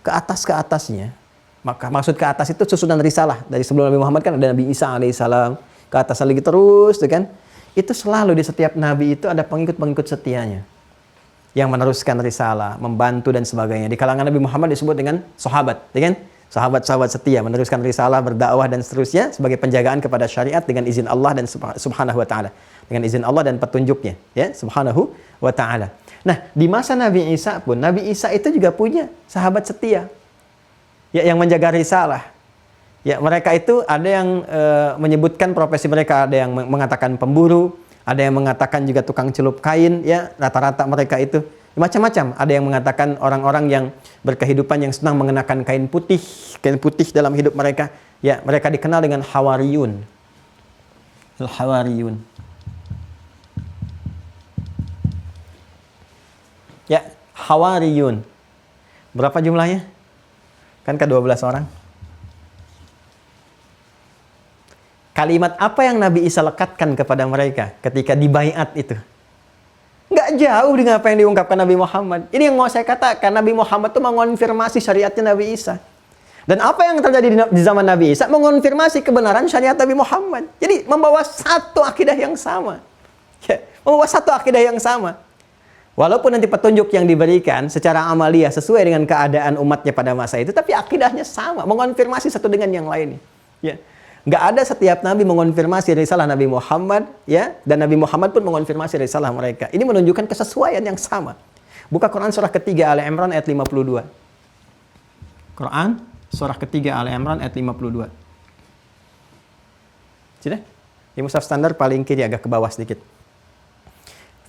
ke atasnya, maka maksud ke atas itu susunan risalah. Dari sebelum Nabi Muhammad kan ada Nabi Isa alaihissalam, ke atas lagi terus, tuh kan? Itu selalu di setiap Nabi itu ada pengikut-pengikut setianya yang meneruskan risalah, membantu dan sebagainya. Di kalangan Nabi Muhammad disebut dengan sahabat, ya kan? Sahabat-sahabat setia meneruskan risalah, berdakwah dan seterusnya sebagai penjagaan kepada syariat dengan izin Allah dan subhanahu wa ta'ala. Dengan izin Allah dan petunjuknya, ya, subhanahu wa ta'ala. Nah, di masa Nabi Isa pun, Nabi Isa itu juga punya sahabat setia, ya, yang menjaga risalah. Ya, mereka itu ada yang menyebutkan profesi mereka, ada yang mengatakan pemburu, ada yang mengatakan juga tukang celup kain, ya, rata-rata mereka itu macam-macam. Ada yang mengatakan orang-orang yang berkehidupan yang senang mengenakan kain putih dalam hidup mereka. Ya, mereka dikenal dengan Hawariyun. Al-Hawariyun. Ya, Hawariyun. Berapa jumlahnya? Kan ke 12 orang. Kalimat apa yang Nabi Isa lekatkan kepada mereka ketika dibaiat itu? Nggak jauh dengan apa yang diungkapkan Nabi Muhammad. Ini yang mau saya katakan, Nabi Muhammad itu mengonfirmasi syariatnya Nabi Isa. Dan apa yang terjadi di zaman Nabi Isa mengonfirmasi kebenaran syariat Nabi Muhammad. Jadi membawa satu akidah yang sama. Ya, membawa satu akidah yang sama. Walaupun nanti petunjuk yang diberikan secara amalia sesuai dengan keadaan umatnya pada masa itu, tapi akidahnya sama, mengonfirmasi satu dengan yang lain. Ya. Nggak ada setiap Nabi mengonfirmasi risalah Nabi Muhammad, ya, dan Nabi Muhammad pun mengonfirmasi risalah mereka. Ini menunjukkan kesesuaian yang sama. Buka Quran surah ketiga Ali Imran ayat 52. Quran surah ketiga Ali Imran ayat 52. Sudah? Di mushaf standar paling kiri agak ke bawah sedikit.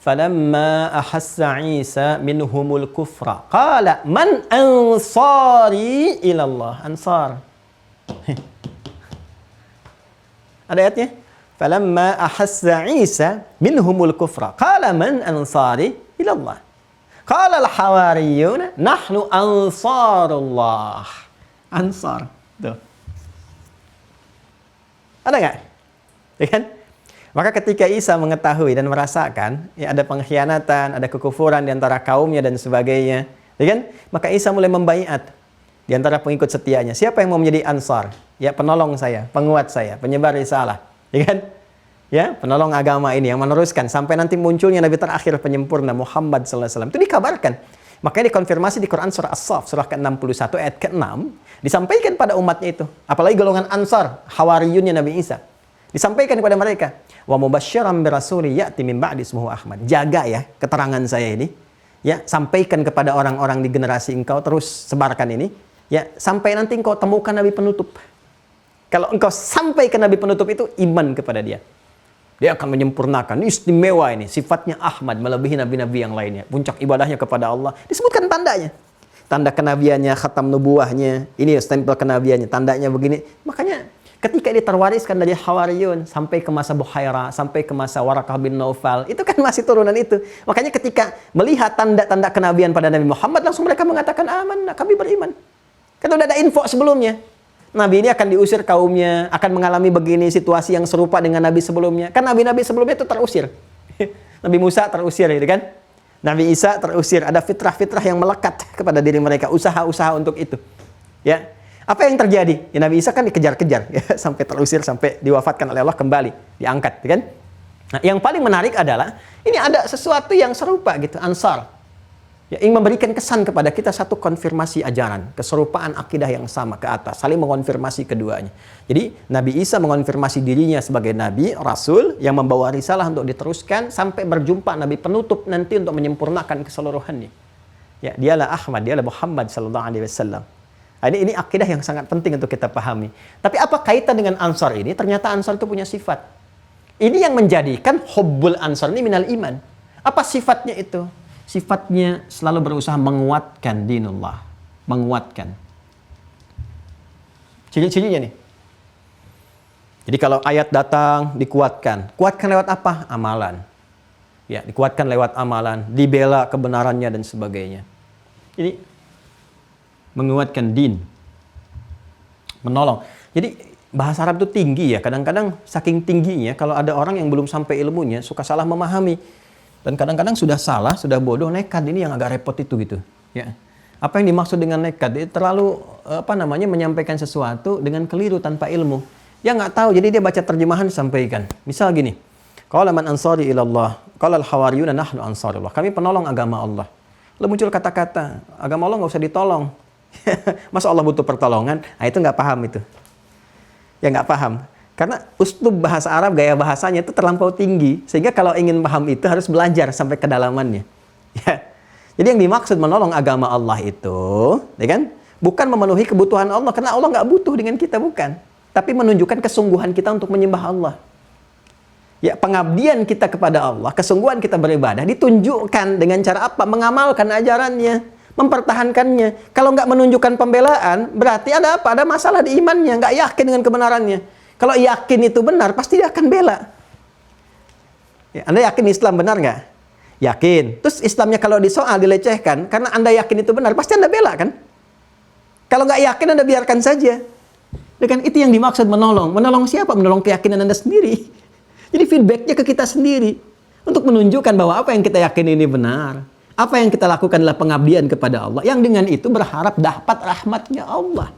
Falamma ahassa Isa minhumul kufra qala man ansari ila Allah. Ansar. Ada ayatnya? Falamma ahassa Isa minhumul kufra qala man ansari ila Allah. Qala al-hawariyun nahnu ansarullah. Ansar. Tuh. Ada enggak? Ya kan? Maka ketika Isa mengetahui dan merasakan ya ada pengkhianatan, ada kekufuran di antara kaumnya dan sebagainya, ya kan? Maka Isa mulai membaiat di antara pengikut setianya. Siapa yang mau menjadi ansar? Ya, penolong saya, penguat saya, penyebar risalah, ya kan? Ya, penolong agama ini yang meneruskan sampai nanti munculnya Nabi terakhir penyempurna Muhammad sallallahu alaihi wasallam. Itu dikabarkan. Makanya dikonfirmasi di Quran surah As-Saff surah ke-61 ayat ke-6 disampaikan pada umatnya itu. Apalagi golongan Ansar, Hawariyunnya Nabi Isa. Disampaikan kepada mereka, wa mubasysyiran birasuli ya'ti min ba'di ismuhu Ahmad. Jaga ya keterangan saya ini. Ya, sampaikan kepada orang-orang di generasi engkau, terus sebarkan ini. Ya, sampai nanti engkau temukan nabi penutup. Kalau engkau sampai ke nabi penutup itu, iman kepada dia. Dia akan menyempurnakan, istimewa ini, sifatnya Ahmad, melebihi nabi-nabi yang lainnya. Puncak ibadahnya kepada Allah. Disebutkan tandanya. Tanda kenabiannya, khatam nubuahnya, ini stempel kenabiannya, tandanya begini. Makanya ketika dia terwariskan dari Hawariyun sampai ke masa Bukhairah, sampai ke masa Warakah bin Naufal, itu kan masih turunan itu. Makanya ketika melihat tanda-tanda kenabian pada Nabi Muhammad, langsung mereka mengatakan, aman, kami beriman. Kan udah ada info sebelumnya. Nabi ini akan diusir kaumnya, akan mengalami begini situasi yang serupa dengan Nabi sebelumnya. Kan Nabi-Nabi sebelumnya itu terusir. Nabi Musa terusir gitu kan. Nabi Isa terusir. Ada fitrah-fitrah yang melekat kepada diri mereka. Usaha-usaha untuk itu. Ya. Apa yang terjadi? Ya, Nabi Isa kan dikejar-kejar. Ya, sampai terusir, sampai diwafatkan oleh Allah kembali. Diangkat. Gitu kan. Nah, yang paling menarik adalah, ini ada sesuatu yang serupa gitu. Ansar. Ya, ingin memberikan kesan kepada kita satu konfirmasi ajaran, keserupaan akidah yang sama ke atas, saling mengonfirmasi keduanya. Jadi Nabi Isa mengonfirmasi dirinya sebagai Nabi, Rasul yang membawa risalah untuk diteruskan sampai berjumpa Nabi penutup nanti untuk menyempurnakan keseluruhannya. Ya, dialah Ahmad, dialah Muhammad sallallahu alaihi wasallam. Ini akidah yang sangat penting untuk kita pahami. Tapi apa kaitan dengan Ansar ini? Ternyata Ansar itu punya sifat. Ini yang menjadikan hubbul Ansar ini minal iman. Apa sifatnya itu? Sifatnya selalu berusaha menguatkan dinullah. Menguatkan. Ciri-cirinya nih. Jadi kalau ayat datang, dikuatkan. Kuatkan lewat apa? Amalan. Ya, dikuatkan lewat amalan. Dibela kebenarannya dan sebagainya. Jadi, menguatkan din. Menolong. Jadi, bahasa Arab itu tinggi ya. Kadang-kadang saking tingginya, kalau ada orang yang belum sampai ilmunya, suka salah memahami. Dan kadang-kadang sudah salah, sudah bodoh, nekat. Ini yang agak repot itu gitu. Ya. Apa yang dimaksud dengan nekat? Dia terlalu menyampaikan sesuatu dengan keliru tanpa ilmu. Dia nggak tahu, jadi dia baca terjemahan sampaikan. Misal gini, qala man ansari ilallah, qala al-hawariyuna nahnu ansarullah. Kami penolong agama Allah. Lalu muncul kata-kata, agama Allah nggak usah ditolong. Masa Allah butuh pertolongan? Nah itu nggak paham itu. Ya nggak paham. Karena uslub bahasa Arab, gaya bahasanya itu terlampau tinggi. Sehingga kalau ingin paham itu harus belajar sampai kedalamannya. Ya. Jadi yang dimaksud menolong agama Allah itu, ya kan? Bukan memenuhi kebutuhan Allah. Karena Allah nggak butuh dengan kita, bukan. Tapi menunjukkan kesungguhan kita untuk menyembah Allah. Ya, pengabdian kita kepada Allah, kesungguhan kita beribadah, ditunjukkan dengan cara apa? Mengamalkan ajarannya, mempertahankannya. Kalau nggak menunjukkan pembelaan, berarti ada apa? Ada masalah di imannya, nggak yakin dengan kebenarannya. Kalau yakin itu benar, pasti dia akan bela. Ya, Anda yakin Islam benar nggak? Yakin. Terus Islamnya kalau disoal, dilecehkan, karena Anda yakin itu benar, pasti Anda bela kan? Kalau nggak yakin, Anda biarkan saja. Kan itu yang dimaksud menolong. Menolong siapa? Menolong keyakinan Anda sendiri. Jadi feedbacknya ke kita sendiri. Untuk menunjukkan bahwa apa yang kita yakin ini benar. Apa yang kita lakukan adalah pengabdian kepada Allah. Yang dengan itu berharap dapat rahmatnya Allah.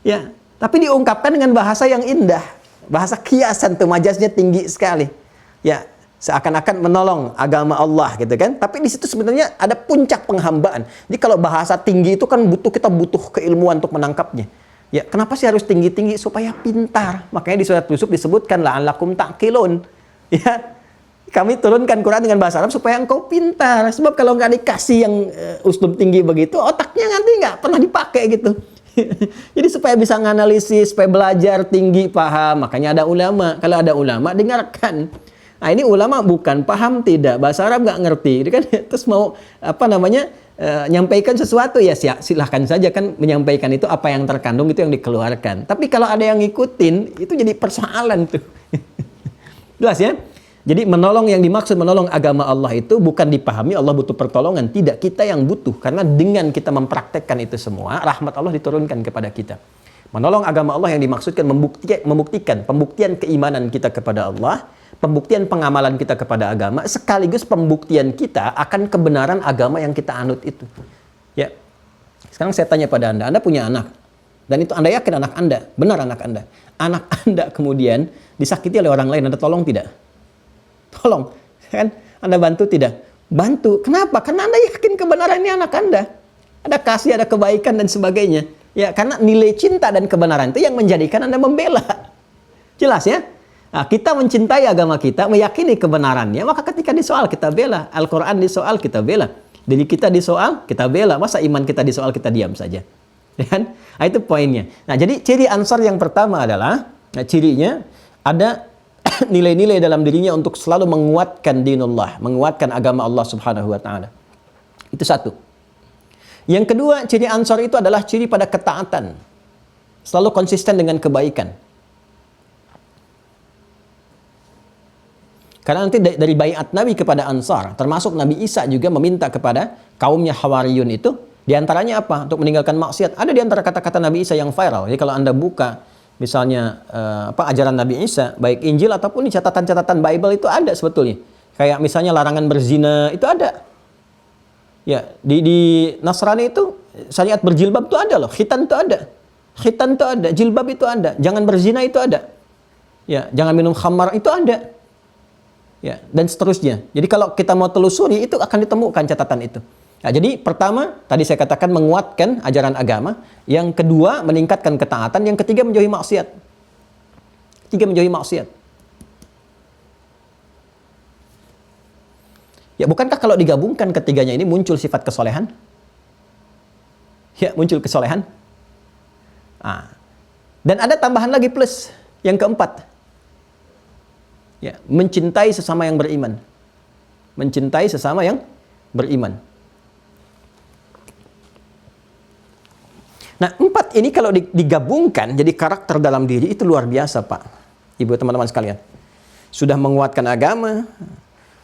Ya. Tapi diungkapkan dengan bahasa yang indah. Bahasa kiasan tuh, majaznya tinggi sekali. Ya, seakan-akan menolong agama Allah gitu kan. Tapi di situ sebenarnya ada puncak penghambaan. Jadi kalau bahasa tinggi itu kan kita butuh keilmuan untuk menangkapnya. Ya, kenapa sih harus tinggi-tinggi? Supaya pintar. Makanya di surat Yusuf disebutkan la'allakum ta'qilun. Ya. Kami turunkan Quran dengan bahasa Arab supaya engkau pintar. Sebab kalau nggak dikasih yang uslub tinggi begitu, otaknya nanti nggak pernah dipakai gitu. Jadi supaya bisa menganalisis, supaya belajar tinggi, paham. Makanya ada ulama. Kalau ada ulama, dengarkan. Nah ini ulama bukan paham tidak, bahasa Arab nggak ngerti, kan? Terus mau nyampaikan sesuatu ya silahkan saja kan menyampaikan itu apa yang terkandung itu yang dikeluarkan. Tapi kalau ada yang ngikutin, itu jadi persoalan tuh. Jelas ya? Jadi yang dimaksud menolong agama Allah itu bukan dipahami Allah butuh pertolongan. Tidak, kita yang butuh. Karena dengan kita mempraktekkan itu semua, rahmat Allah diturunkan kepada kita. Menolong agama Allah yang dimaksudkan membuktikan pembuktian keimanan kita kepada Allah, pembuktian pengamalan kita kepada agama, sekaligus pembuktian kita akan kebenaran agama yang kita anut itu. Ya. Sekarang saya tanya pada Anda punya anak. Dan itu Anda yakin anak Anda, benar anak Anda. Anak Anda kemudian disakiti oleh orang lain, Anda tolong tidak? Tolong, kan? Anda bantu tidak? Bantu. Kenapa? Karena Anda yakin kebenaran ini anak Anda. Ada kasih, ada kebaikan dan sebagainya. Ya, karena nilai cinta dan kebenaran itu yang menjadikan Anda membela. Jelas ya? Nah, kita mencintai agama kita, meyakini kebenarannya, maka ketika disoal kita bela. Al-Quran disoal kita bela. Diri kita disoal kita bela. Masa iman kita disoal kita diam saja? Dan, nah, itu poinnya. Nah, jadi ciri Ansar yang pertama adalah, cirinya ada nilai-nilai dalam dirinya untuk selalu menguatkan dinullah, menguatkan agama Allah Subhanahu wa taala. Itu satu. Yang kedua, ciri Ansar itu adalah ciri pada ketaatan. Selalu konsisten dengan kebaikan. Karena nanti dari baiat Nabi kepada Ansar, termasuk Nabi Isa juga meminta kepada kaumnya Hawariyun itu, Di antaranya apa? Untuk meninggalkan maksiat. Ada di antara kata-kata Nabi Isa yang viral. Jadi kalau Anda buka misalnya ajaran Nabi Isa, baik Injil ataupun di catatan-catatan Bible itu ada sebetulnya. Kayak misalnya larangan berzina itu ada. Ya, di Nasrani itu syariat berjilbab itu ada loh. Khitan itu ada. Khitan itu ada, jilbab itu ada. Jangan berzina itu ada. Ya, jangan minum khamar itu ada. Ya, dan seterusnya. Jadi kalau kita mau telusuri itu akan ditemukan catatan itu. Nah, jadi pertama, tadi saya katakan menguatkan ajaran agama. Yang kedua, meningkatkan ketaatan. Yang ketiga, menjauhi maksiat. Tiga, menjauhi maksiat. Ya, bukankah kalau digabungkan ketiganya ini muncul sifat kesolehan? Ya, muncul kesolehan. Dan ada tambahan lagi plus. Yang keempat. Ya, mencintai sesama yang beriman. Mencintai sesama yang beriman. Nah, empat ini kalau digabungkan jadi karakter dalam diri itu luar biasa, Pak. Ibu, teman-teman sekalian. Sudah menguatkan agama,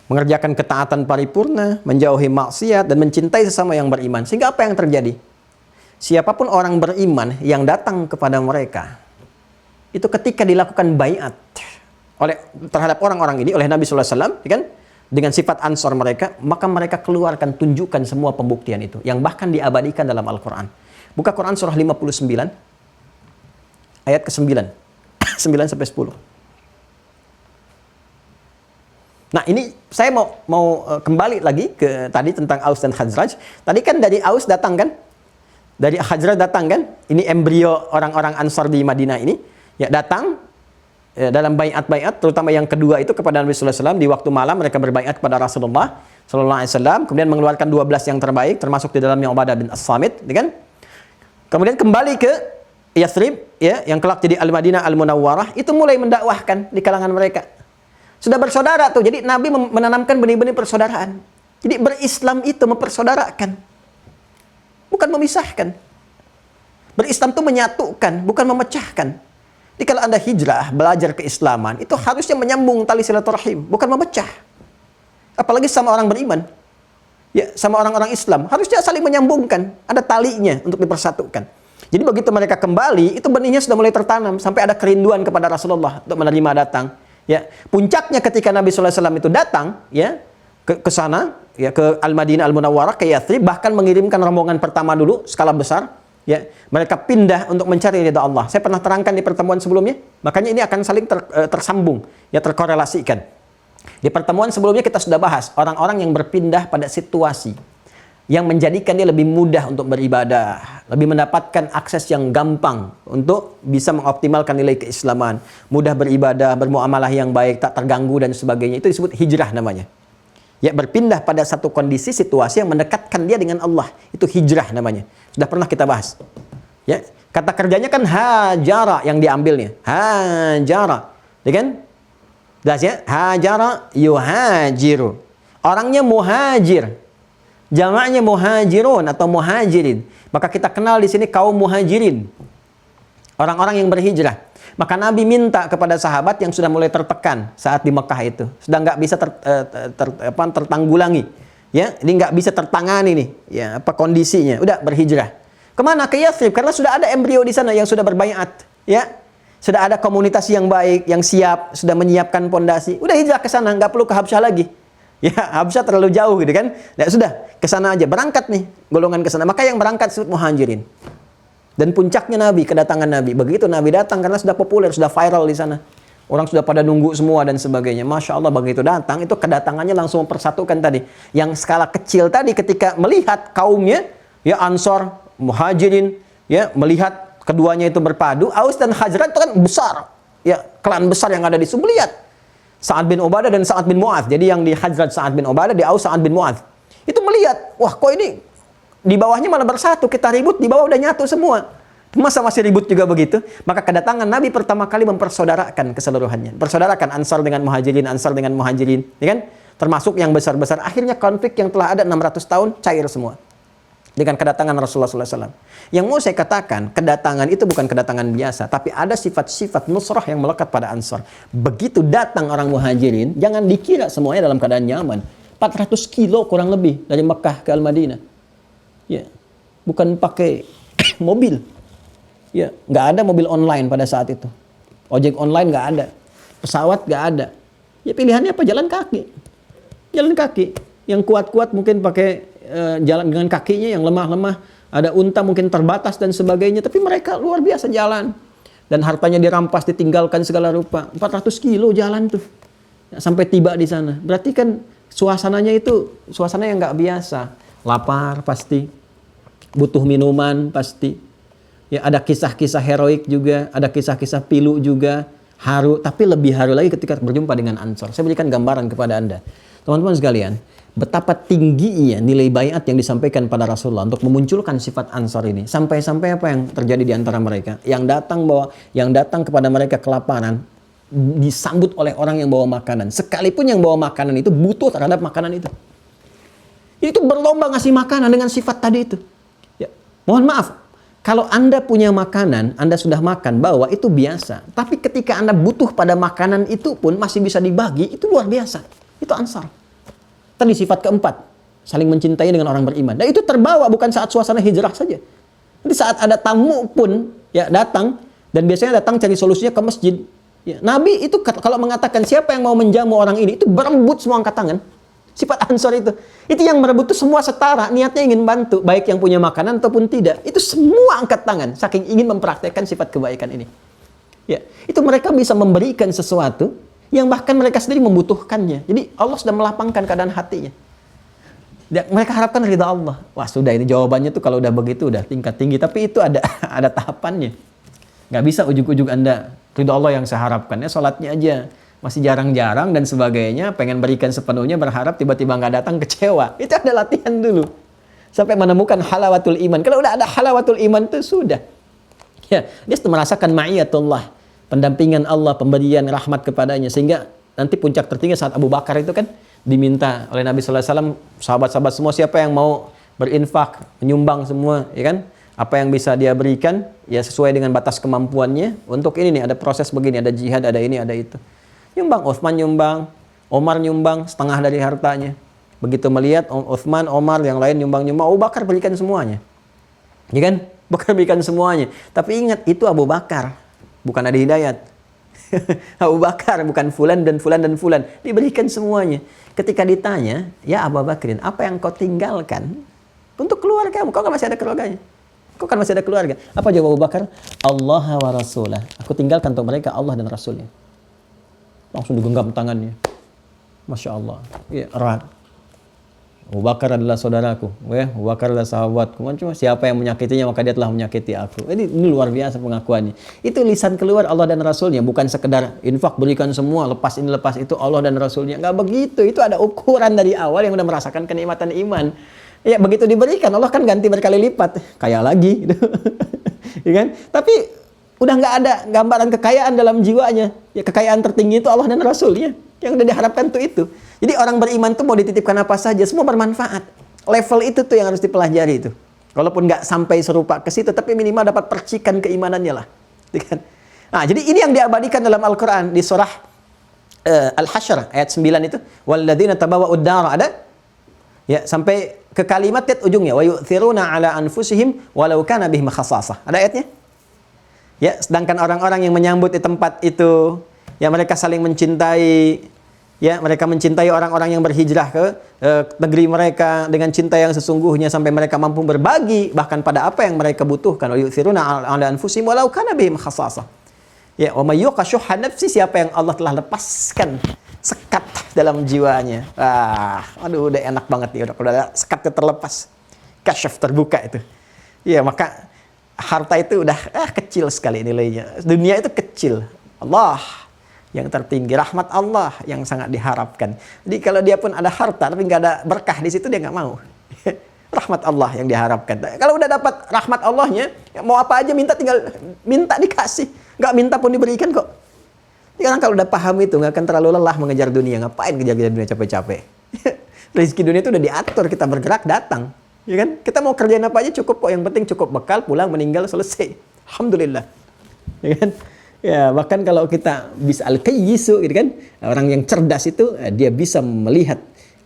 mengerjakan ketaatan paripurna, menjauhi maksiat, dan mencintai sesama yang beriman. Sehingga apa yang terjadi? Siapapun orang beriman yang datang kepada mereka, itu ketika dilakukan baiat terhadap orang-orang ini oleh Nabi SAW, kan? Dengan sifat ansor mereka, maka mereka keluarkan, tunjukkan semua pembuktian itu, yang bahkan diabadikan dalam Al-Quran. Buka Quran surah 59 ayat ke-9. 9 sampai 10. Nah, ini saya mau kembali lagi ke tadi tentang Aus dan Khazraj. Tadi kan dari Aus datang kan? Dari Khazraj datang kan? Ini embrio orang-orang Ansar di Madinah ini. Ya, datang dalam baiat-baiat, terutama yang kedua itu kepada Nabi sallallahu alaihi wasallam. Di waktu malam mereka berbaiat kepada Rasulullah sallallahu alaihi wasallam, kemudian mengeluarkan 12 yang terbaik, termasuk di dalamnya Ubadah bin As-Samit, kan? Kemudian kembali ke Yathrib, ya, yang kelak jadi Al-Madinah Al-Munawwarah, itu mulai mendakwahkan di kalangan mereka. Sudah bersaudara tuh, jadi Nabi menanamkan benih-benih persaudaraan. Jadi berislam itu mempersaudarakan, bukan memisahkan. Berislam itu menyatukan, bukan memecahkan. Jadi kalau Anda hijrah, belajar keislaman, itu harusnya menyambung tali silaturahim, bukan memecah. Apalagi sama orang beriman. Ya, sama orang-orang Islam harusnya saling menyambungkan, ada talinya untuk dipersatukan. Jadi begitu mereka kembali, itu benihnya sudah mulai tertanam sampai ada kerinduan kepada Rasulullah untuk menerima datang. Ya, puncaknya ketika Nabi sallallahu alaihi wasallam itu datang, ya, ke sana, ya, ke Al-Madinah Al-Munawwarah, ke Yathrib, bahkan mengirimkan rombongan pertama dulu skala besar, ya. Mereka pindah untuk mencari ridha Allah. Saya pernah terangkan di pertemuan sebelumnya, makanya ini akan saling tersambung, ya, terkorelasikan. Di pertemuan sebelumnya kita sudah bahas orang-orang yang berpindah pada situasi yang menjadikan dia lebih mudah untuk beribadah, lebih mendapatkan akses yang gampang untuk bisa mengoptimalkan nilai keislaman, mudah beribadah, bermuamalah yang baik, tak terganggu dan sebagainya. Itu disebut hijrah namanya. Ya, berpindah pada satu kondisi situasi yang mendekatkan dia dengan Allah. Itu hijrah namanya. Sudah pernah kita bahas. Ya, kata kerjanya kan hajara yang diambilnya. Hajara. Ya kan? Jelas ya? Hajara yuhajiru. Orangnya muhajir. Jamaknya muhajirun atau muhajirin. Maka kita kenal di sini kaum muhajirin. Orang-orang yang berhijrah. Maka Nabi minta kepada sahabat yang sudah mulai tertekan saat di Mekah itu. Sudah nggak bisa tertanggulangi. Ya, ini nggak bisa tertangani nih. Ya, apa kondisinya? Udah berhijrah. Kemana? Ke Yathrib. Karena sudah ada embrio di sana yang sudah berbaiat. Ya. Sudah ada komunitas yang baik, yang siap, sudah menyiapkan pondasi. Udah hijrah ke sana, nggak perlu ke Habsyah lagi. Ya, Habsyah terlalu jauh gitu kan. Ya sudah, ke sana aja. Berangkat nih golongan ke sana. Maka yang berangkat disebut muhajirin. Dan puncaknya Nabi, kedatangan Nabi. Begitu Nabi datang karena sudah populer, sudah viral di sana. Orang sudah pada nunggu semua dan sebagainya. Masya Allah, begitu datang, itu kedatangannya langsung mempersatukan tadi. Yang skala kecil tadi ketika melihat kaumnya, ya Ansor, muhajirin, ya melihat keduanya itu berpadu. Aus dan Khazraj itu kan besar. Ya, klan besar yang ada di situ. Lihat. Sa'ad bin Ubadah dan Sa'ad bin Mu'adz. Jadi yang di Khazraj Sa'ad bin Ubadah, di Aus Sa'ad bin Mu'adz. Itu melihat, wah kok ini di bawahnya malah bersatu. Kita ribut, di bawah udah nyatu semua. Masa masih ribut juga begitu? Maka kedatangan Nabi pertama kali mempersaudarakan keseluruhannya. Persaudarakan Ansar dengan Muhajirin, Ansar dengan Muhajirin. Ya kan? Termasuk yang besar-besar. Akhirnya konflik yang telah ada 600 tahun cair semua. Dengan kedatangan Rasulullah SAW. Yang mau saya katakan, kedatangan itu bukan kedatangan biasa, tapi ada sifat-sifat nusrah yang melekat pada Ansar. Begitu datang orang muhajirin, jangan dikira semuanya dalam keadaan nyaman. 400 kilo kurang lebih dari Mekah ke Al-Madinah. Ya. bukan pakai mobil. Ya, nggak ada mobil online pada saat itu. Ojek online nggak ada. Pesawat nggak ada. Ya pilihannya apa? Jalan kaki. Jalan kaki. Yang kuat-kuat mungkin pakai jalan dengan kakinya, yang lemah-lemah ada unta mungkin terbatas dan sebagainya. Tapi mereka luar biasa jalan. Dan hartanya dirampas, ditinggalkan segala rupa. 400 kilo jalan tuh. Ya, sampai tiba di sana. Berarti kan suasananya itu suasana yang nggak biasa. Lapar pasti. Butuh minuman pasti. Ya, ada kisah-kisah heroik juga, ada kisah-kisah pilu juga, haru, tapi lebih haru lagi ketika berjumpa dengan Ansor. Saya berikan gambaran kepada Anda. Teman-teman sekalian, betapa tingginya nilai baiat yang disampaikan pada Rasulullah untuk memunculkan sifat Ansor ini. Sampai-sampai apa yang terjadi di antara mereka? Yang datang kepada mereka kelaparan, disambut oleh orang yang bawa makanan. Sekalipun yang bawa makanan itu butuh terhadap makanan itu. Itu berlomba ngasih makanan dengan sifat tadi itu. Ya, mohon maaf. Kalau Anda punya makanan, Anda sudah makan, bawa, itu biasa. Tapi ketika Anda butuh pada makanan itu pun masih bisa dibagi, itu luar biasa. Itu Ansar. Tadi sifat keempat, saling mencintai dengan orang beriman. Dan itu terbawa bukan saat suasana hijrah saja. Jadi saat ada tamu pun ya datang, dan biasanya datang cari solusinya ke masjid. Ya, Nabi itu kalau mengatakan siapa yang mau menjamu orang ini, itu berebut semua angkat tangan. Sifat Ansor itu yang merebut itu semua setara, niatnya ingin bantu, baik yang punya makanan ataupun tidak. Itu semua angkat tangan, saking ingin mempraktekkan sifat kebaikan ini. Ya, itu mereka bisa memberikan sesuatu yang bahkan mereka sendiri membutuhkannya. Jadi Allah sudah melapangkan keadaan hatinya. Mereka harapkan ridha Allah. Wah sudah, ini jawabannya tuh kalau udah begitu udah tingkat tinggi. Tapi itu ada tahapannya. Nggak bisa ujuk-ujuk Anda ridha Allah yang saya harapkan. Ya sholatnya aja masih jarang-jarang dan sebagainya, pengen berikan sepenuhnya, berharap tiba-tiba nggak datang, kecewa. Itu ada latihan dulu sampai menemukan halawatul iman. Kalau udah ada halawatul iman itu sudah, ya dia merasakan ma'iyatullah, pendampingan Allah, pemberian rahmat kepadanya, sehingga nanti puncak tertinggi saat Abu Bakar itu kan diminta oleh Nabi Sallallahu Alaihi Wasallam, sahabat-sahabat semua siapa yang mau berinfak, menyumbang semua, ya kan? Apa yang bisa dia berikan, ya sesuai dengan batas kemampuannya. Untuk ini nih ada proses begini, ada jihad, ada ini, ada itu. Nyumbang, Utsman nyumbang, Omar nyumbang setengah dari hartanya. Begitu melihat Utsman, Omar, yang lain nyumbang-nyumbang, Abu Bakar berikan semuanya. Ya kan? Bakar berikan semuanya. Tapi ingat, itu Abu Bakar, bukan Adi Hidayat. Abu Bakar, bukan fulan dan fulan dan fulan. Diberikan semuanya. Ketika ditanya, ya Abu Bakrin, apa yang kau tinggalkan untuk keluargamu? Kau kan masih ada keluarganya. Kau kan masih ada keluarga. Apa jawab Abu Bakar? Allah wa Rasulah. Aku tinggalkan untuk mereka Allah dan Rasulnya. Langsung digenggam tangannya. Masya Allah. Ya, erat. Abu Bakar adalah saudaraku. Abu Bakar adalah sahabatku. Cuma siapa yang menyakitinya maka dia telah menyakiti aku. Ini luar biasa pengakuannya. Itu lisan keluar Allah dan Rasulnya. Bukan sekedar infak berikan semua. Lepas ini lepas itu Allah dan Rasulnya. Nggak begitu. Itu ada ukuran dari awal yang udah merasakan kenikmatan iman. Ya begitu diberikan Allah kan ganti berkali lipat. Kaya lagi. Ya kan? Tapi udah nggak ada gambaran kekayaan dalam jiwanya. Ya kekayaan tertinggi itu Allah dan Rasulnya. Yang udah diharapkan tuh itu. Jadi orang beriman tuh mau dititipkan apa saja, semua bermanfaat. Level itu tuh yang harus dipelajari itu. Walaupun nggak sampai serupa ke situ, tapi minimal dapat percikan keimanannya lah. Nah, jadi ini yang diabadikan dalam Al-Quran di surah Al-Hasyr ayat 9 itu. Walladzina tabawwa'ud dara, ada? Ya, sampai ke kalimat ujungnya wa yu'thiruna ala anfusihim walau kana bihim khassasah. Ada ayatnya? Ya, sedangkan orang-orang yang menyambut di tempat itu, ya mereka saling mencintai, ya mereka mencintai orang-orang yang berhijrah ke negeri mereka dengan cinta yang sesungguhnya sampai mereka mampu berbagi bahkan pada apa yang mereka butuhkan. Wa yu'thiruna ala anfusihim walau kana bihim khassasah. Ya, wa may yuqa syuhha nafsi, siapa yang Allah telah lepaskan sekat dalam jiwanya. Aduh udah enak banget nih, udah sekatnya terlepas. Kasyaf terbuka itu. Ya, maka harta itu udah kecil sekali nilainya. Dunia itu kecil. Allah yang tertinggi, rahmat Allah yang sangat diharapkan. Jadi kalau dia pun ada harta tapi nggak ada berkah di situ, dia nggak mau. Rahmat Allah yang diharapkan. Kalau udah dapat rahmat Allahnya, ya mau apa aja minta, tinggal minta dikasih. Nggak minta pun diberikan kok. Jadi orang kalau udah paham itu nggak akan terlalu lelah mengejar dunia. Ngapain kejar-kejar dunia capek-capek? Rezeki dunia itu udah diatur, kita bergerak datang. Ya kan? Kita mau kerjain apa aja cukup kok, yang penting cukup bekal, pulang, meninggal, selesai. Alhamdulillah. Ya kan? Ya, bahkan kalau kita bisa al-qayyisu gitu kan, orang yang cerdas itu dia bisa melihat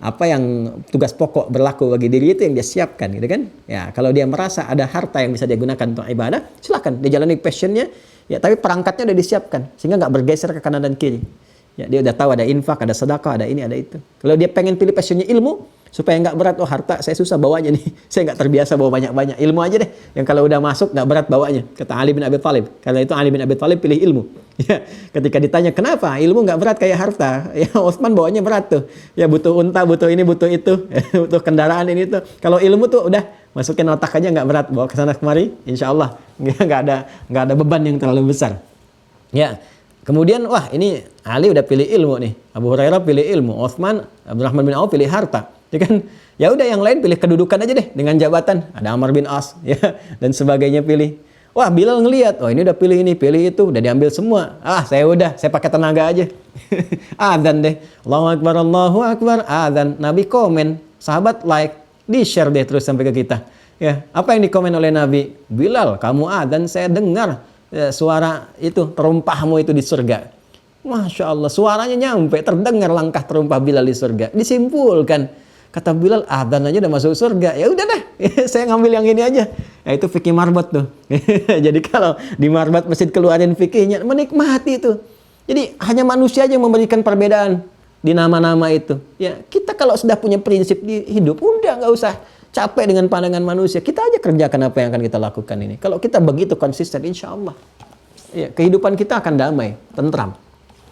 apa yang tugas pokok berlaku bagi diri itu yang dia siapkan gitu kan. Ya, kalau dia merasa ada harta yang bisa dia gunakan untuk ibadah, silakan dia jalani passionnya. Ya, tapi perangkatnya udah disiapkan sehingga nggak bergeser ke kanan dan kiri. Ya, dia udah tahu ada infak, ada sedekah, ada ini, ada itu. Kalau dia pengen pilih passionnya ilmu, supaya nggak berat, oh harta saya susah bawanya nih, saya nggak terbiasa bawa banyak-banyak, ilmu aja deh, yang kalau udah masuk nggak berat bawanya, kata Ali bin Abi Thalib. Karena itu Ali bin Abi Thalib pilih ilmu. Ya, ketika ditanya kenapa ilmu nggak berat kayak harta, ya Utsman bawanya berat tuh, ya butuh unta, butuh ini, butuh itu, butuh kendaraan ini itu. Kalau ilmu tuh udah masukin otak aja nggak berat, bawa ke sana kemari, insya Allah nggak ada beban yang terlalu besar. Ya. Kemudian wah ini Ali udah pilih ilmu nih, Abu Hurairah pilih ilmu, Utsman, Abdurrahman bin Auf pilih harta, ya kan? Ya udah yang lain pilih kedudukan aja deh dengan jabatan, ada Amr bin As ya dan sebagainya pilih. Wah Bilal ngelihat, oh ini udah pilih ini, pilih itu, udah diambil semua. Ah saya pakai tenaga aja. Adzan deh, Allahu Akbar, adzan. Nabi komen, sahabat like, di share deh terus sampai ke kita. Ya apa yang dikomen oleh Nabi? Bilal, kamu adzan saya dengar. Ya, suara itu terumpahmu itu di surga. Masya Allah, suaranya nyampe, terdengar langkah terumpah Bilal di surga. Disimpulkan, kata Bilal, adzan aja udah masuk surga. Ya udah deh, saya ngambil yang ini aja. Ya, itu fikih marbot tuh. Jadi kalau di marbot masjid keluarin fikihnya, menikmati itu. Jadi hanya manusia aja yang memberikan perbedaan di nama-nama itu. Ya kita kalau sudah punya prinsip di hidup, udah nggak usah capek dengan pandangan manusia. Kita aja kerjakan apa yang akan kita lakukan ini. Kalau kita begitu konsisten, insya Allah ya, kehidupan kita akan damai, tentram.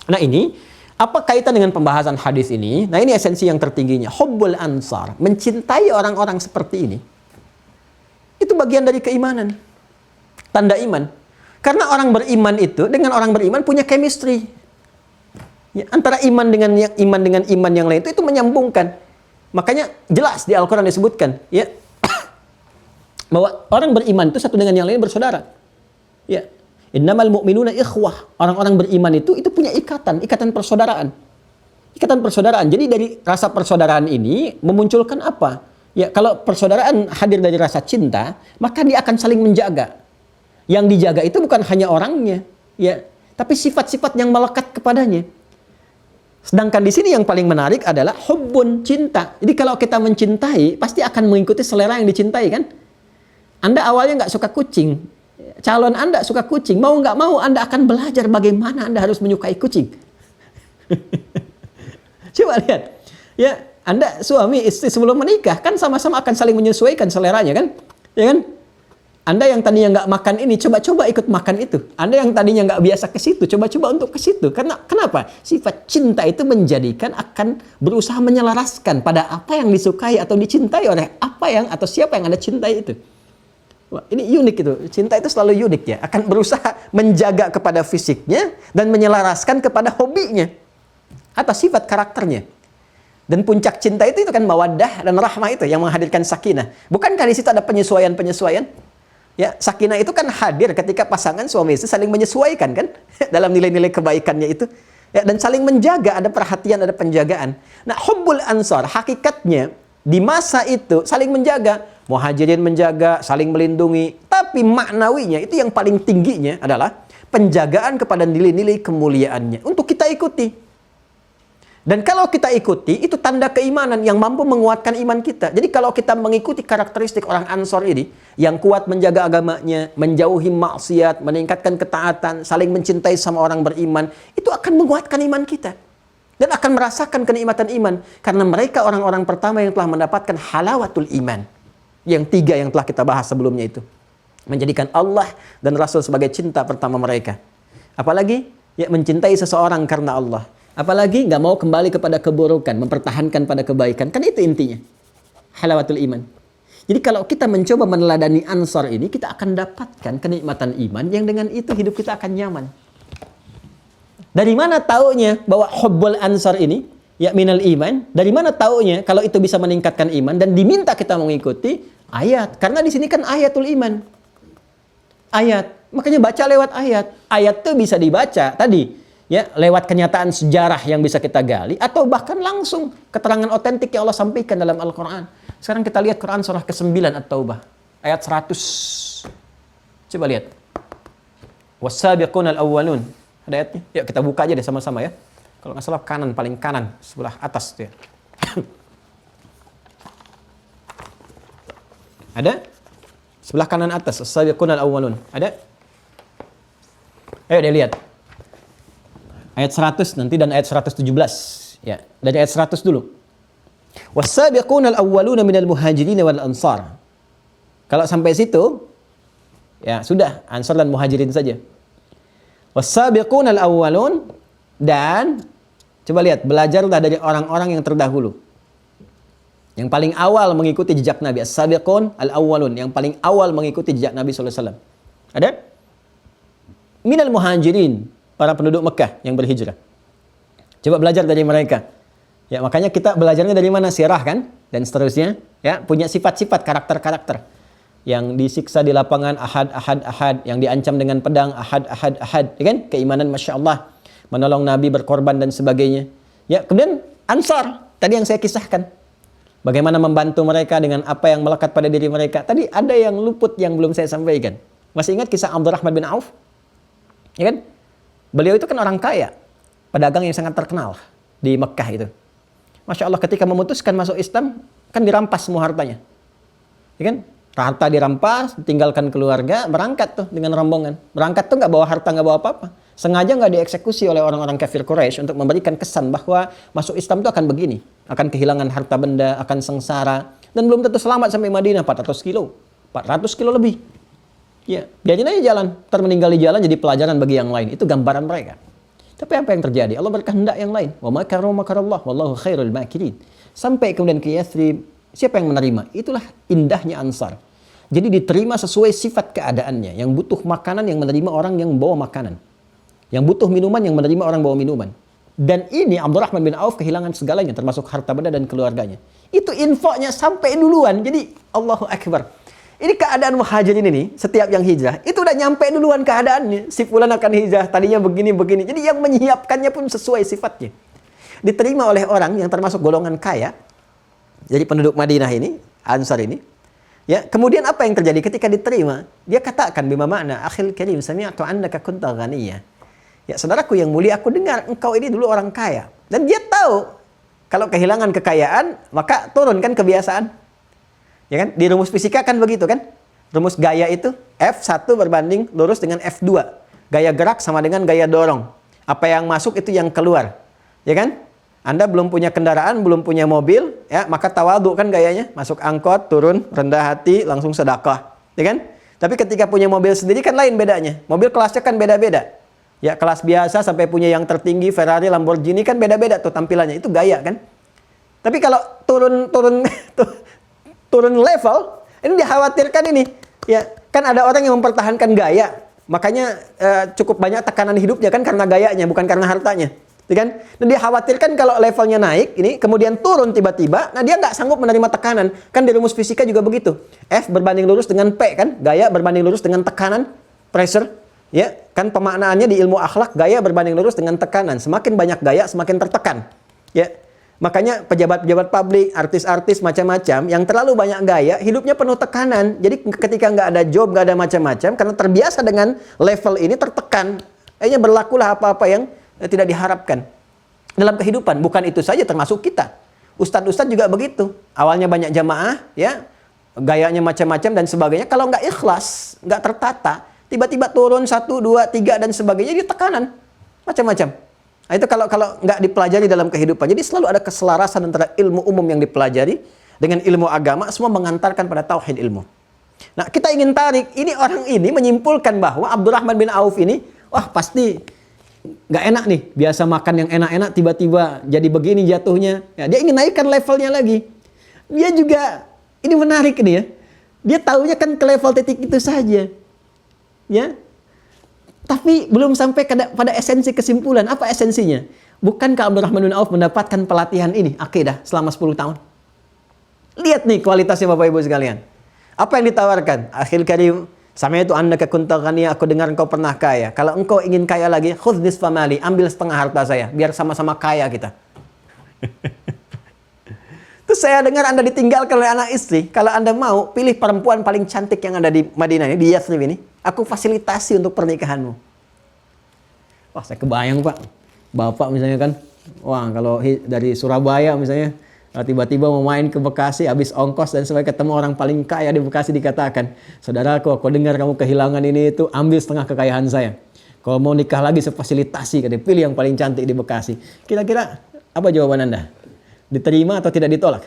Nah ini, apa kaitan dengan pembahasan hadis ini? Nah ini esensi yang tertingginya. Hubbul ansar, mencintai orang-orang seperti ini. Itu bagian dari keimanan. Tanda iman. Karena orang beriman itu, dengan orang beriman punya chemistry. Ya, antara iman dengan iman yang lain itu menyambungkan. Makanya jelas di Al-Quran disebutkan ya bahwa orang beriman itu satu dengan yang lain bersaudara. Ya, innamal mu'minuna ikhwah. Orang-orang beriman itu punya ikatan persaudaraan. Ikatan persaudaraan. Jadi dari rasa persaudaraan ini memunculkan apa? Ya, kalau persaudaraan hadir dari rasa cinta, maka dia akan saling menjaga. Yang dijaga itu bukan hanya orangnya, ya, tapi sifat-sifat yang melekat kepadanya. Sedangkan di sini yang paling menarik adalah hubbun, cinta. Jadi kalau kita mencintai, pasti akan mengikuti selera yang dicintai kan? Anda awalnya nggak suka kucing, calon Anda suka kucing, mau nggak mau Anda akan belajar bagaimana Anda harus menyukai kucing. Coba lihat, ya Anda suami istri sebelum menikah kan sama-sama akan saling menyesuaikan seleranya kan? Ya kan? Anda yang tadinya nggak makan ini, coba-coba ikut makan itu. Anda yang tadinya nggak biasa ke situ, coba-coba untuk ke situ. Karena kenapa? Sifat cinta itu menjadikan akan berusaha menyelaraskan pada apa yang disukai atau dicintai oleh apa yang atau siapa yang Anda cintai itu. Wah, ini unik itu. Cinta itu selalu unik ya. Akan berusaha menjaga kepada fisiknya dan menyelaraskan kepada hobinya atau sifat karakternya. Dan puncak cinta itu kan mawaddah dan rahmah itu yang menghadirkan sakinah. Bukankah di situ ada penyesuaian-penyesuaian? Ya, sakinah itu kan hadir ketika pasangan suami istri saling menyesuaikan kan dalam nilai-nilai kebaikannya itu. Ya, dan saling menjaga, ada perhatian, ada penjagaan. Nah, hubbul ansar hakikatnya di masa itu saling menjaga, muhajirin menjaga, saling melindungi, tapi maknawinya itu yang paling tingginya adalah penjagaan kepada nilai-nilai kemuliaannya untuk kita ikuti. Dan kalau kita ikuti, itu tanda keimanan yang mampu menguatkan iman kita. Jadi kalau kita mengikuti karakteristik orang Ansor ini, yang kuat menjaga agamanya, menjauhi maksiat, meningkatkan ketaatan, saling mencintai sama orang beriman, itu akan menguatkan iman kita. Dan akan merasakan kenikmatan iman. Karena mereka orang-orang pertama yang telah mendapatkan halawatul iman. Yang 3 yang telah kita bahas sebelumnya itu. Menjadikan Allah dan Rasul sebagai cinta pertama mereka. Apalagi, ya mencintai seseorang karena Allah. Apalagi nggak mau kembali kepada keburukan, mempertahankan pada kebaikan. Kan itu intinya. Halawatul iman. Jadi kalau kita mencoba meneladani Ansar ini, kita akan dapatkan kenikmatan iman yang dengan itu hidup kita akan nyaman. Dari mana taunya bahwa hubbul Ansar ini, ya minal iman, dari mana taunya kalau itu bisa meningkatkan iman dan diminta kita mengikuti ayat. Karena di sini kan ayatul iman. Ayat. Makanya baca lewat ayat. Ayat itu bisa dibaca tadi. Ya, lewat kenyataan sejarah yang bisa kita gali atau bahkan langsung keterangan otentik yang Allah sampaikan dalam Al-Quran. Sekarang kita lihat Quran surah ke-9 At-Taubah ayat 100. Coba lihat. Was-sabiqunal awwalun. Ada ayatnya? Yuk kita buka aja deh sama-sama ya. Kalau nggak salah kanan, paling kanan sebelah atas tuh ya. Ada? Sebelah kanan atas, as-sabiqun al-awwalun. Ada? Ayo dilihat. Ayat 100 nanti dan ayat 117. Ya, dari ayat 100 dulu. Was-sabiqun al-awwaluna minal muhajirin wal ansar. Kalau sampai situ, ya sudah, Ansar dan Muhajirin saja. Was-sabiqun al-awwalun, dan coba lihat, belajarlah dari orang-orang yang terdahulu. Yang paling awal mengikuti jejak Nabi. As-sabiqun al-awwalun, yang paling awal mengikuti jejak Nabi SAW. Ada? Minal muhajirin, para penduduk Mekah yang berhijrah. Coba belajar dari mereka. Ya, makanya kita belajarnya dari mana? Sirah kan? Dan seterusnya. Ya, punya sifat-sifat, karakter-karakter. Yang disiksa di lapangan, ahad, ahad, ahad. Yang diancam dengan pedang, ahad, ahad, ahad. Ya kan? Keimanan, Masya Allah. Menolong Nabi, berkorban, dan sebagainya. Ya, kemudian Ansar. Tadi yang saya kisahkan. Bagaimana membantu mereka dengan apa yang melekat pada diri mereka. Tadi ada yang luput yang belum saya sampaikan. Masih ingat kisah Abdurrahman bin Auf? Ya kan? Beliau itu kan orang kaya. Pedagang yang sangat terkenal di Mekah itu. Masya Allah, ketika memutuskan masuk Islam, kan dirampas semua hartanya. Ya kan? Harta dirampas, tinggalkan keluarga, berangkat tuh dengan rombongan. Berangkat tuh nggak bawa harta, nggak bawa apa-apa. Sengaja nggak dieksekusi oleh orang-orang kafir Quraisy untuk memberikan kesan bahwa masuk Islam itu akan begini. Akan kehilangan harta benda, akan sengsara. Dan belum tentu selamat sampai Madinah, 400 kilo. 400 kilo lebih. Ya, biarin aja jalan. Ntar meninggal di jalan jadi pelajaran bagi yang lain. Itu gambaran mereka. Tapi apa yang terjadi? Allah berkehendak yang lain. Wa makaru makarallah wallahu khairul makirin. Sampai kemudian ke Yathrib, siapa yang menerima? Itulah indahnya Ansar. Jadi diterima sesuai sifat keadaannya. Yang butuh makanan yang menerima orang yang bawa makanan. Yang butuh minuman yang menerima orang bawa minuman. Dan ini Abdurrahman bin Auf kehilangan segalanya, termasuk harta benda dan keluarganya. Itu infoknya sampai duluan. Jadi Allahu Akbar. Ini keadaan muhajirin ini, setiap yang hijrah, itu udah nyampe duluan keadaannya. Si fulan akan hijrah, tadinya begini-begini. Jadi yang menyiapkannya pun sesuai sifatnya. Diterima oleh orang yang termasuk golongan kaya. Jadi penduduk Madinah ini, Ansar ini. Ya, kemudian apa yang terjadi ketika diterima? Dia katakan bima makna akhil karim sami'tu annaka kunta ghaniyya. Ya, saudaraku yang mulia, aku dengar engkau ini dulu orang kaya. Dan dia tahu kalau kehilangan kekayaan, maka turunkan kebiasaan. Ya kan? Di rumus fisika kan begitu kan? Rumus gaya itu F1 berbanding lurus dengan F2. Gaya gerak sama dengan gaya dorong. Apa yang masuk itu yang keluar. Ya kan? Anda belum punya kendaraan, belum punya mobil, ya, maka tawadhu kan gayanya. Masuk angkot, turun, rendah hati, langsung sedekah. Ya kan? Tapi ketika punya mobil sendiri kan lain bedanya. Mobil kelasnya kan beda-beda. Ya, kelas biasa sampai punya yang tertinggi, Ferrari, Lamborghini kan beda-beda tuh tampilannya. Itu gaya kan? Tapi kalau turun level, ini dikhawatirkan ini. Ya, kan ada orang yang mempertahankan gaya. Makanya cukup banyak tekanan hidupnya kan karena gayanya, bukan karena hartanya. Ya kan? Dan dia khawatirkan kalau levelnya naik, ini kemudian turun tiba-tiba, nah dia nggak sanggup menerima tekanan. Kan di rumus fisika juga begitu. F berbanding lurus dengan P kan? Gaya berbanding lurus dengan tekanan, pressure. Ya, kan pemaknaannya di ilmu akhlak, gaya berbanding lurus dengan tekanan. Semakin banyak gaya, semakin tertekan. Ya. Makanya pejabat-pejabat publik, artis-artis macam-macam yang terlalu banyak gaya, hidupnya penuh tekanan. Jadi ketika nggak ada job, nggak ada macam-macam, karena terbiasa dengan level ini tertekan. Akhirnya berlakulah apa-apa yang tidak diharapkan dalam kehidupan. Bukan itu saja, termasuk kita. Ustadz-ustadz juga begitu. Awalnya banyak jamaah, ya, gayanya macam-macam dan sebagainya. Kalau nggak ikhlas, nggak tertata, tiba-tiba turun 1, 2, 3 dan sebagainya, jadi tekanan macam-macam. Nah, itu kalau nggak dipelajari dalam kehidupan. Jadi selalu ada keselarasan antara ilmu umum yang dipelajari dengan ilmu agama, semua mengantarkan pada tauhid ilmu. Nah, kita ingin tarik, ini orang ini menyimpulkan bahwa Abdurrahman bin Auf ini, wah pasti nggak enak nih, biasa makan yang enak-enak tiba-tiba jadi begini jatuhnya. Ya, dia ingin naikkan levelnya lagi. Dia juga, ini menarik nih ya, dia taunya kan ke level titik itu saja. Ya, tapi belum sampai pada esensi kesimpulan. Apa esensinya? Bukankah Abdurrahman bin Auf mendapatkan pelatihan ini, akidah, selama 10 tahun? Lihat nih kualitasnya Bapak Ibu sekalian. Apa yang ditawarkan? Akhil karim, sami'tu annaka kunta ghaniyya, aku dengar engkau pernah kaya. Kalau engkau ingin kaya lagi, khudh nisfa mali, ambil setengah harta saya, biar sama-sama kaya kita. Terus saya dengar Anda ditinggalkan oleh anak istri. Kalau Anda mau, pilih perempuan paling cantik yang ada di Madinah ini, di Yathrib ini. Aku fasilitasi untuk pernikahanmu. Wah, saya kebayang Pak. Bapak misalnya kan, wah kalau dari Surabaya misalnya, Tiba-tiba mau main ke Bekasi, habis ongkos dan sebagainya, ketemu orang paling kaya di Bekasi, dikatakan, saudaraku, aku dengar kamu kehilangan ini itu, ambil setengah kekayaan saya. Kalau mau nikah lagi sefasilitasi, katanya, pilih yang paling cantik di Bekasi. Kira-kira apa jawaban Anda? Diterima atau tidak ditolak?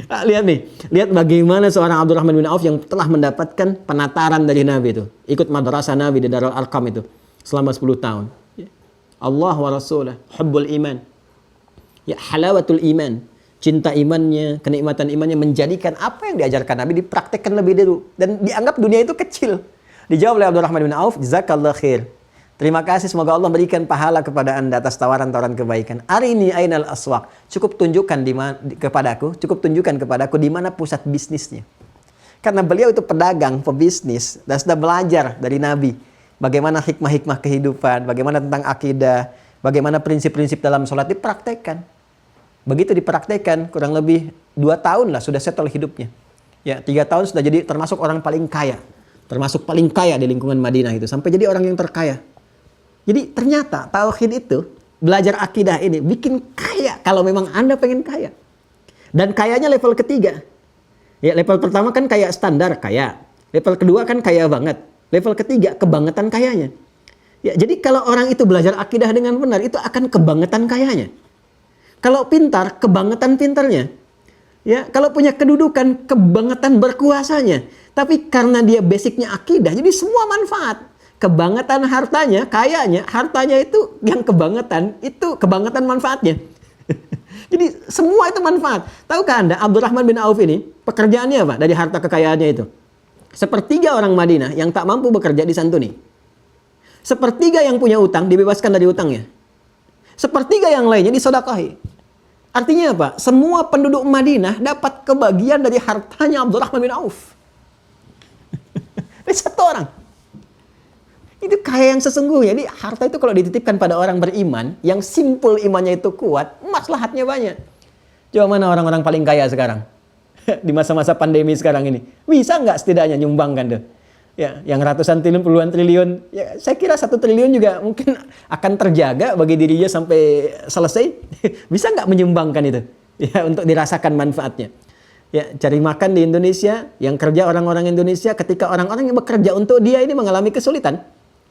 Lihat nih, lihat bagaimana seorang Abdurrahman bin Auf yang telah mendapatkan penataran dari Nabi itu, ikut madrasah Nabi di Darul Arqam itu selama 10 tahun. Allah wa Rasulah, hubbul iman. Ya, halawatul iman, cinta imannya, kenikmatan imannya menjadikan apa yang diajarkan Nabi dipraktekkan lebih dulu dan dianggap dunia itu kecil. Dijawab oleh Abdurrahman bin Auf, jazakallahu khair. Terima kasih, semoga Allah berikan pahala kepada Anda atas tawaran-tawaran kebaikan. Arini ainal aswaq. Cukup tunjukkan kepadaku di mana pusat bisnisnya. Karena beliau itu pedagang, pebisnis dan sudah belajar dari Nabi bagaimana hikmah-hikmah kehidupan, bagaimana tentang akidah, bagaimana prinsip-prinsip dalam sholat dipraktekkan. Begitu dipraktekkan, kurang lebih 2 tahun lah sudah settle hidupnya. Ya, 3 tahun sudah jadi termasuk orang paling kaya. Termasuk paling kaya di lingkungan Madinah itu. Sampai jadi orang yang terkaya. Jadi ternyata tauhid itu, belajar akidah ini bikin kaya kalau memang Anda pengen kaya. Dan kayanya level ketiga. Ya, level pertama kan kaya standar, kaya. Level kedua kan kaya banget. Level ketiga, kebangetan kayanya. Ya, jadi kalau orang itu belajar akidah dengan benar, itu akan kebangetan kayanya. Kalau pintar, kebangetan pintarnya. Ya, kalau punya kedudukan, kebangetan berkuasanya. Tapi karena dia basicnya akidah, jadi semua manfaat. Kebangetan hartanya, kayanya, hartanya itu yang kebangetan, itu kebangetan manfaatnya. Jadi semua itu manfaat. Tahukah Anda, Abdurrahman bin Auf ini, pekerjaannya apa dari harta kekayaannya itu? Sepertiga orang Madinah yang tak mampu bekerja disantuni. Sepertiga yang punya utang dibebaskan dari utangnya. Sepertiga yang lainnya disodakahi. Artinya apa? Semua penduduk Madinah dapat kebagian dari hartanya Abdurrahman bin Auf. Ini satu orang. Itu kaya yang sesungguhnya. Jadi harta itu kalau dititipkan pada orang beriman, yang simpul imannya itu kuat, maslahatnya banyak. Coba mana orang-orang paling kaya sekarang? Di masa-masa pandemi sekarang ini. Bisa nggak setidaknya nyumbangkan tuh? Ya, yang ratusan triliun, puluhan triliun, ya saya kira 1 triliun juga mungkin akan terjaga bagi dirinya sampai selesai. Bisa nggak menyumbangkan itu? Ya, untuk dirasakan manfaatnya. Ya, cari makan di Indonesia, yang kerja orang-orang Indonesia, ketika orang-orang yang bekerja untuk dia ini mengalami kesulitan,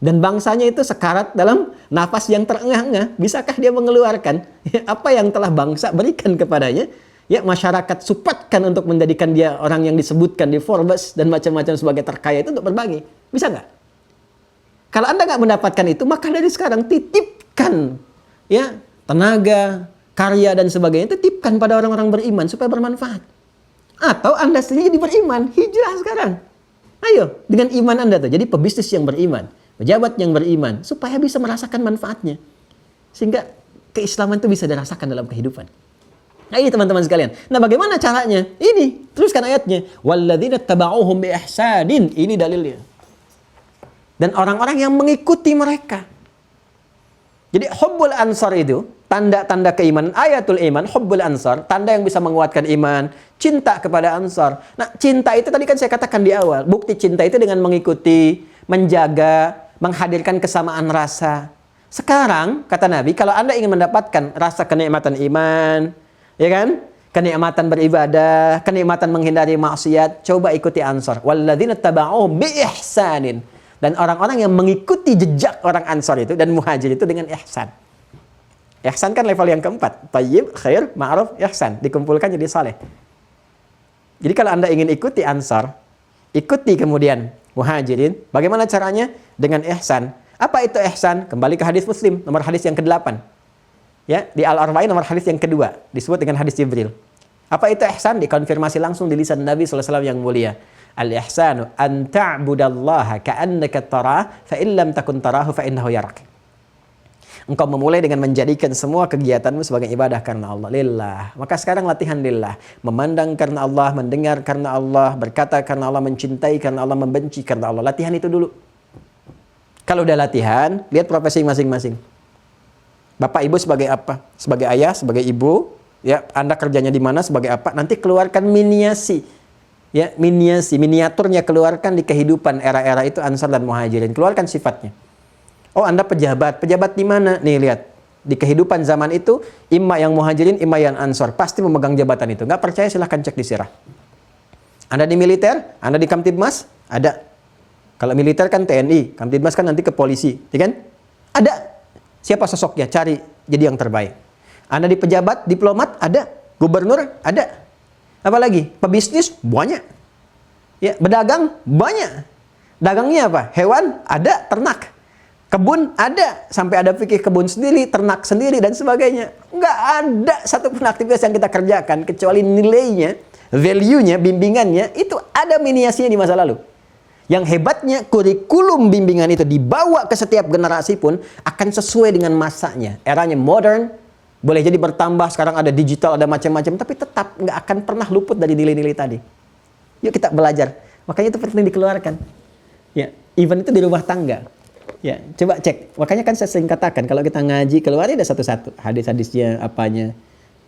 dan bangsanya itu sekarat dalam nafas yang terengah-engah, bisakah dia mengeluarkan apa yang telah bangsa berikan kepadanya? Ya, masyarakat supportkan untuk menjadikan dia orang yang disebutkan di Forbes dan macam-macam sebagai terkaya itu untuk berbagi. Bisa nggak? Kalau Anda nggak mendapatkan itu, maka dari sekarang titipkan ya tenaga, karya dan sebagainya, titipkan pada orang-orang beriman supaya bermanfaat. Atau Anda sendiri jadi beriman, hijrah sekarang. Ayo, dengan iman Anda tuh jadi pebisnis yang beriman, pejabat yang beriman, supaya bisa merasakan manfaatnya. Sehingga keislaman itu bisa dirasakan dalam kehidupan. Nah, ini teman-teman sekalian. Nah, bagaimana caranya? Ini, teruskan ayatnya. Walladzina taba'uhum bi ihsanin. Ini dalilnya. Dan orang-orang yang mengikuti mereka. Jadi hubbul ansar itu tanda-tanda keimanan, ayatul iman, hubbul ansar, tanda yang bisa menguatkan iman, cinta kepada ansar. Nah, cinta itu tadi kan saya katakan di awal, bukti cinta itu dengan mengikuti, menjaga, menghadirkan kesamaan rasa. Sekarang kata Nabi, kalau Anda ingin mendapatkan rasa kenikmatan iman, ya kan? Kenikmatan beribadah, kenikmatan menghindari maksiat, coba ikuti Ansar. Walladzina taba'uhum bi ihsanin. Dan orang-orang yang mengikuti jejak orang Ansar itu dan Muhajir itu dengan ihsan. Ihsan kan level yang keempat. Thayyib, khair, ma'ruf, ihsan. Dikumpulkan jadi saleh. Jadi kalau Anda ingin ikuti Ansar, ikuti kemudian Muhajirin, bagaimana caranya? Dengan ihsan. Apa itu ihsan? Kembali ke hadis Muslim, nomor hadis yang ke-8. Ya, di Al-Arba'in nomor hadis yang kedua disebut dengan hadis Jibril. Apa itu ihsan? Dikonfirmasi langsung di lisan Nabi SAW yang mulia. Al-ihsanu an ta'budallaha ka'annaka tarah fa in lam takun tarahu fa innahu yarak. Engkau memulai dengan menjadikan semua kegiatanmu sebagai ibadah karena Allah, lillah. Maka sekarang latihan lillah, memandang karena Allah, mendengar karena Allah, berkata karena Allah, mencintai karena Allah, membenci karena Allah. Latihan itu dulu. Kalau udah latihan, lihat profesi masing-masing. Bapak ibu sebagai apa? Sebagai ayah, sebagai ibu, ya, Anda kerjanya di mana sebagai apa? Nanti keluarkan miniasi. Ya, miniaturnya keluarkan di kehidupan era-era itu Ansar dan Muhajirin. Keluarkan sifatnya. Oh, Anda pejabat. Pejabat di mana? Nih, lihat. di kehidupan zaman itu, imma yang muhajirin, imma yang ansor, pasti memegang jabatan itu. Nggak percaya silahkan cek di sirah. Anda di militer, Anda di Kamtibmas, ada. Kalau militer kan TNI, Kamtibmas kan nanti ke polisi, ya kan? Ada. Siapa sosoknya? Cari jadi yang terbaik. Anda di pejabat, diplomat, ada. Gubernur, ada. Apalagi? Pebisnis, banyak. Ya, berdagang, banyak. Dagangnya apa? Hewan, ada. Ternak. Kebun, ada. Sampai ada fikih kebun sendiri, ternak sendiri, dan sebagainya. Nggak ada satupun aktivitas yang kita kerjakan, kecuali nilainya, value-nya, bimbingannya, itu ada miniasinya di masa lalu. Yang hebatnya, kurikulum bimbingan itu dibawa ke setiap generasi pun akan sesuai dengan masanya. Eranya modern, boleh jadi bertambah, sekarang ada digital, ada macam-macam, tapi tetap nggak akan pernah luput dari nilai-nilai tadi. Yuk kita belajar. Makanya itu penting dikeluarkan. Ya, even itu di rumah tangga. Ya, coba cek. Makanya kan saya sering katakan, kalau kita ngaji, keluarin ada satu-satu. Hadis-hadisnya, apanya.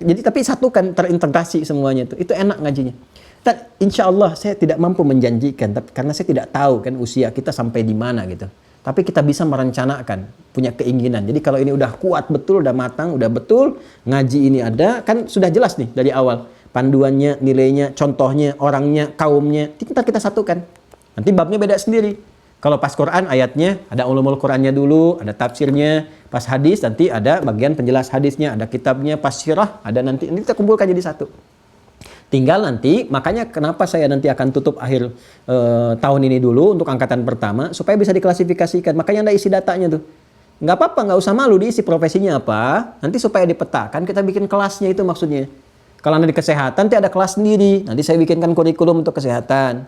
Jadi tapi satukan, terintegrasi semuanya itu. Itu enak ngajinya. Dan insya Allah saya tidak mampu menjanjikan, tapi karena saya tidak tahu kan usia kita sampai di mana gitu. Tapi kita bisa merencanakan, punya keinginan. Jadi kalau ini udah kuat betul, udah matang, udah betul, ngaji ini ada, kan sudah jelas nih dari awal. Panduannya, nilainya, contohnya, orangnya, kaumnya, kita satukan. Nanti babnya beda sendiri. Kalau pas Quran ayatnya, ada ulumul Qurannya dulu, ada tafsirnya. Pas hadis nanti ada bagian penjelas hadisnya, ada kitabnya, pas sirah, ada nanti. Ini kita kumpulkan jadi satu. Tinggal nanti, makanya kenapa saya nanti akan tutup akhir tahun ini dulu untuk angkatan pertama, supaya bisa diklasifikasikan. Makanya Anda isi datanya tuh. Nggak apa-apa, nggak usah malu diisi profesinya apa. Nanti supaya dipetakan, kita bikin kelasnya itu maksudnya. Kalau Anda di kesehatan, nanti ada kelas sendiri. Nanti saya bikinkan kurikulum untuk kesehatan.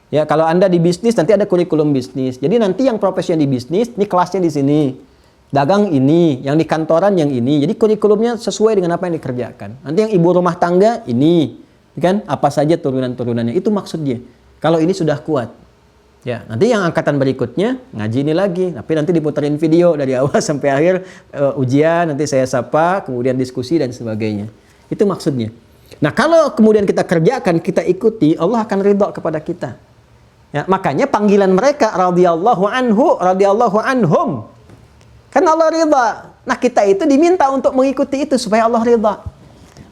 Ya, kalau Anda di bisnis, nanti ada kurikulum bisnis. Jadi nanti yang profesi yang di bisnis, ini kelasnya di sini. Dagang ini, yang di kantoran yang ini. Jadi kurikulumnya sesuai dengan apa yang dikerjakan. Nanti yang ibu rumah tangga, ini. Kan apa saja turunan-turunannya, itu maksudnya. Kalau ini sudah kuat, ya nanti yang angkatan berikutnya ngaji ini lagi, tapi nanti diputerin video dari awal sampai akhir, ujian, nanti saya sapa, kemudian diskusi dan sebagainya. Itu maksudnya. Nah kalau kemudian kita kerjakan, kita ikuti, Allah akan ridha kepada kita. Ya, makanya panggilan mereka radhiyallahu anhu, radhiyallahu anhum, kan Allah ridha. Nah kita itu diminta untuk mengikuti itu supaya Allah ridha.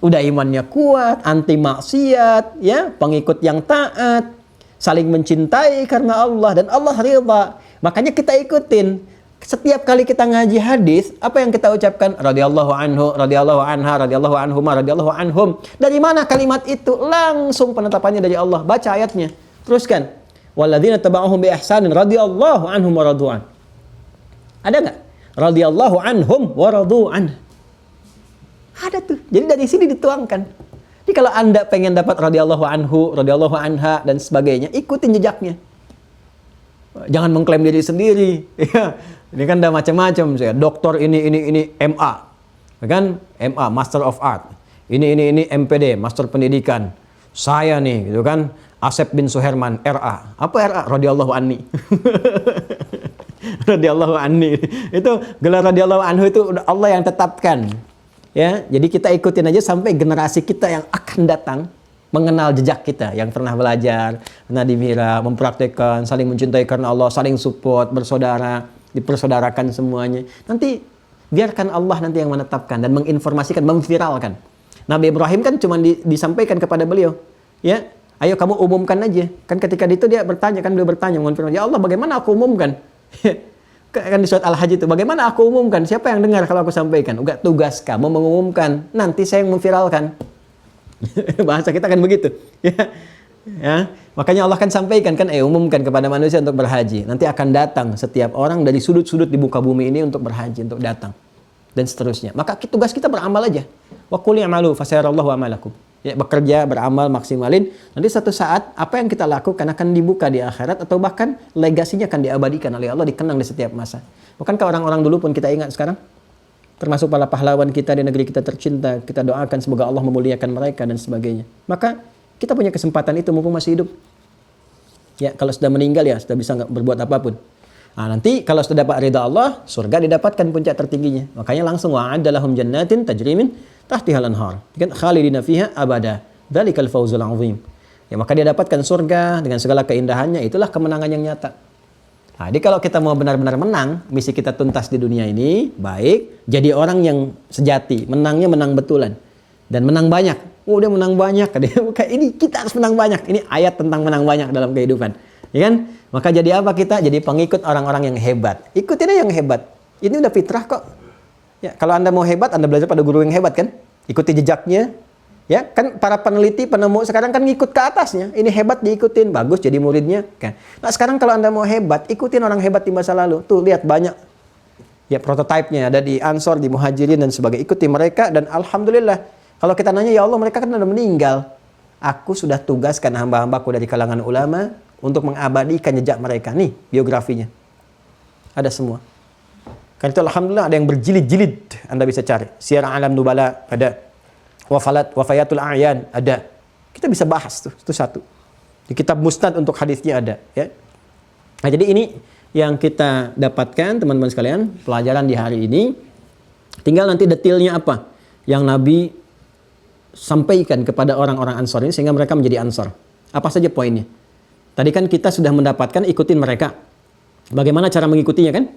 Udah imannya kuat, anti maksiat, ya, pengikut yang taat, saling mencintai karena Allah dan Allah ridha. Makanya kita ikutin. Setiap kali kita ngaji hadis, apa yang kita ucapkan? Radhiyallahu anhu, radhiyallahu anha, radhiyallahu anhuma, radhiyallahu anhum. Dari mana kalimat itu? Langsung penetapannya dari Allah. Baca ayatnya. Teruskan. Walladzina taba'uhum bi ihsanin radhiyallahu anhum wa radu'an. Ada enggak? Radhiyallahu anhum wa radu'an. Ada tuh. Jadi dari sini dituangkan. Jadi kalau Anda pengen dapat radhiyallahu anhu, radhiyallahu anha dan sebagainya, ikutin jejaknya. Jangan mengklaim diri sendiri. Ini kan ada macam-macam. Saya doktor ini MA. Kan MA, Master of Art. Ini MPD, Master Pendidikan. Saya nih, gitu kan, Asep bin Suherman, RA. Apa RA? Radhiyallahu anni. Radhiyallahu anni. Itu gelar radhiyallahu anhu itu Allah yang tetapkan. Ya, jadi kita ikutin aja sampai generasi kita yang akan datang mengenal jejak kita yang pernah belajar, pernah dimira, mempraktekkan, saling mencintai karena Allah, saling support, bersaudara, dipersaudarakan semuanya. Nanti biarkan Allah nanti yang menetapkan dan menginformasikan, memviralkan. Nabi Ibrahim kan cuma disampaikan kepada beliau, ya, ayo kamu umumkan aja. Kan ketika itu dia bertanya, kan beliau bertanya, ya Allah bagaimana aku umumkan? Kan di surat Al-Hajj itu, bagaimana aku umumkan? Siapa yang dengar kalau aku sampaikan? Udah tugas kamu mengumumkan, nanti saya yang memviralkan. Bahasa kita kan begitu. Ya. Makanya Allah kan sampaikan, kan umumkan kepada manusia untuk berhaji. Nanti akan datang setiap orang dari sudut-sudut di muka bumi ini untuk berhaji, untuk datang. Dan seterusnya. Maka tugas kita beramal aja. Wa qul i'malu fasayarallahu amalakum. Ya, bekerja, beramal, maksimalin. Nanti satu saat apa yang kita lakukan akan dibuka di akhirat atau bahkan legasinya akan diabadikan oleh Allah, dikenang di setiap masa. Bukankah orang-orang dulu pun kita ingat sekarang? Termasuk para pahlawan kita di negeri kita tercinta, kita doakan semoga Allah memuliakan mereka dan sebagainya. Maka kita punya kesempatan itu mumpung masih hidup. Ya, kalau sudah meninggal ya sudah bisa berbuat apapun. Nah, nanti kalau sudah dapat ridha Allah, surga didapatkan puncak tertingginya. Makanya langsung wa'adda lahum jannatin tajri min tahtihal anhar. Kan khalidina fiha abada. Dzalikal fawzul 'azim. Ya, maka dia dapatkan surga dengan segala keindahannya, itulah kemenangan yang nyata. Nah, jadi kalau kita mau benar-benar menang, misi kita tuntas di dunia ini, baik, jadi orang yang sejati, menangnya menang betulan. Dan menang banyak. Oh, dia menang banyak. Kayak ini kita harus menang banyak. Ini ayat tentang menang banyak dalam kehidupan. Ya kan? Maka jadi apa kita? Jadi pengikut orang-orang yang hebat. Ikutin aja yang hebat. Ini udah fitrah kok. Ya, kalau Anda mau hebat, Anda belajar pada guru yang hebat kan? Ikuti jejaknya. Ya, kan para peneliti, penemu sekarang kan ngikut ke atasnya. Ini hebat diikutin, bagus jadi muridnya. Kan? Nah, sekarang kalau Anda mau hebat, ikutin orang hebat di masa lalu. Tuh, lihat banyak ya prototipenya ada di Ansor, di Muhajirin dan sebagainya. Ikuti mereka dan alhamdulillah. Kalau kita nanya, ya Allah, mereka kan sudah meninggal. Aku sudah tugaskan hamba-hambaku dari kalangan ulama untuk mengabadikan jejak mereka. Nih, biografinya. Ada semua. Karena itu alhamdulillah ada yang berjilid-jilid. Anda bisa cari. Syiar Alam Nubala ada. Wafayatul A'yan ada. Kita bisa bahas tuh, itu satu. Di kitab Musnad untuk hadisnya ada, ya. Nah, jadi ini yang kita dapatkan teman-teman sekalian, pelajaran di hari ini. Tinggal nanti detailnya apa yang Nabi sampaikan kepada orang-orang Ansor ini sehingga mereka menjadi Ansor. Apa saja poinnya? Tadi kan kita sudah mendapatkan ikutin mereka. Bagaimana cara mengikutinya kan?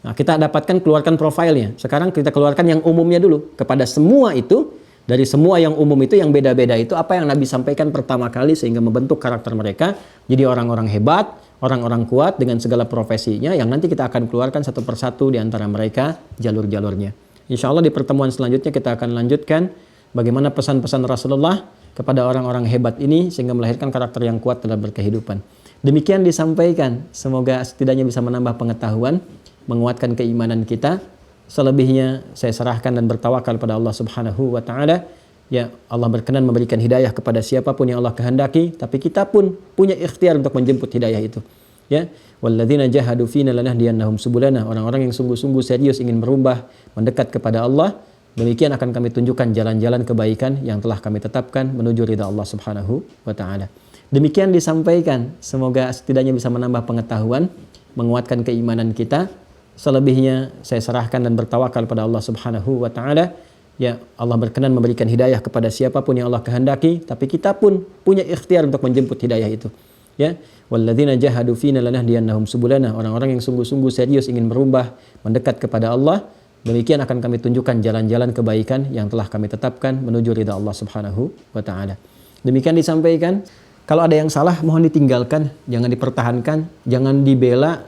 Nah, kita dapatkan keluarkan profilnya. Sekarang kita keluarkan yang umumnya dulu. Kepada semua itu, dari semua yang umum itu, yang beda-beda itu, apa yang Nabi sampaikan pertama kali sehingga membentuk karakter mereka jadi orang-orang hebat, orang-orang kuat dengan segala profesinya yang nanti kita akan keluarkan satu persatu di antara mereka jalur-jalurnya. Insya Allah di pertemuan selanjutnya kita akan lanjutkan bagaimana pesan-pesan Rasulullah kepada orang-orang hebat ini sehingga melahirkan karakter yang kuat dalam berkehidupan. Demikian disampaikan, semoga setidaknya bisa menambah pengetahuan, menguatkan keimanan kita. Selebihnya saya serahkan dan bertawakal pada Allah Subhanahu wa taala. Ya, Allah berkenan memberikan hidayah kepada siapapun yang Allah kehendaki, tapi kita pun punya ikhtiar untuk menjemput hidayah itu. Ya, walladzina jahadu fina lanahdiyannahum subulana. Orang-orang yang sungguh-sungguh serius ingin berubah, mendekat kepada Allah, demikian akan kami tunjukkan jalan-jalan kebaikan yang telah kami tetapkan menuju ridha Allah Subhanahu wa taala. Demikian disampaikan, semoga setidaknya bisa menambah pengetahuan, menguatkan keimanan kita. Selebihnya saya serahkan dan bertawakal pada Allah Subhanahu wa taala. Ya, Allah berkenan memberikan hidayah kepada siapapun yang Allah kehendaki, tapi kita pun punya ikhtiar untuk menjemput hidayah itu. Ya, walladzina jahadu fina lanahdiyannahum subulana. Orang-orang yang sungguh-sungguh serius ingin berubah, mendekat kepada Allah, demikian akan kami tunjukkan jalan-jalan kebaikan yang telah kami tetapkan menuju ridha Allah Subhanahu wa taala. Demikian disampaikan. Kalau ada yang salah mohon ditinggalkan, jangan dipertahankan, jangan dibela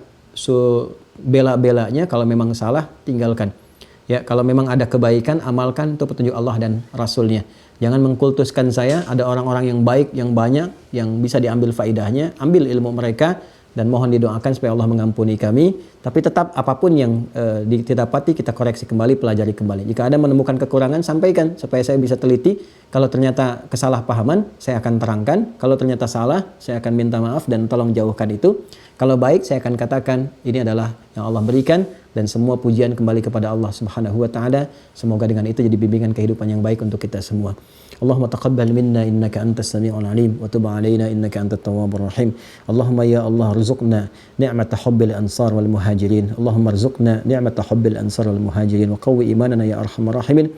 bela-belanya. Kalau memang salah tinggalkan. Ya, kalau memang ada kebaikan amalkan, itu petunjuk Allah dan Rasulnya. Jangan mengkultuskan saya, ada orang-orang yang baik, yang banyak, yang bisa diambil faidahnya, ambil ilmu mereka dan mohon didoakan supaya Allah mengampuni kami. Tapi tetap apapun yang didapati kita koreksi kembali, pelajari kembali. Jika ada menemukan kekurangan sampaikan supaya saya bisa teliti. Kalau ternyata kesalahpahaman saya akan terangkan. Kalau ternyata salah saya akan minta maaf dan tolong jauhkan itu. Kalau baik saya akan katakan ini adalah yang Allah berikan dan semua pujian kembali kepada Allah Subhanahu wa taala. Semoga dengan itu jadi bimbingan kehidupan yang baik untuk kita semua. Allahumma taqabbal minna innaka antas sami'ul alim wa tub 'alaina innaka antat tawwabur rahim. Allahumma ya Allah rzuqna ni'mata hubbil ansar wal muhajirin. Allahumma rzuqna ni'mata hubbil ansar wal muhajirin wa qawwi imanana ya arhamar rahimin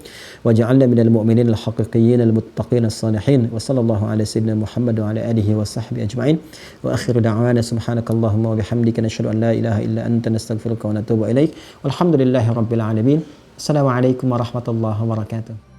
waj'alna minal mu'minin al haqiqiyyin al muttaqin as salihin wa sallallahu ala sayyidina Muhammad wa ala alihi wa sahbihi ajma'in wa akhiru da'wana subhanakallahumma wa bihamdika nashhadu an la ilaha illa anta nastaghfiruka wa natubu ilaik. Walhamdulillahi rabbil alamin. Assalamualaikum warahmatullahi wabarakatuh.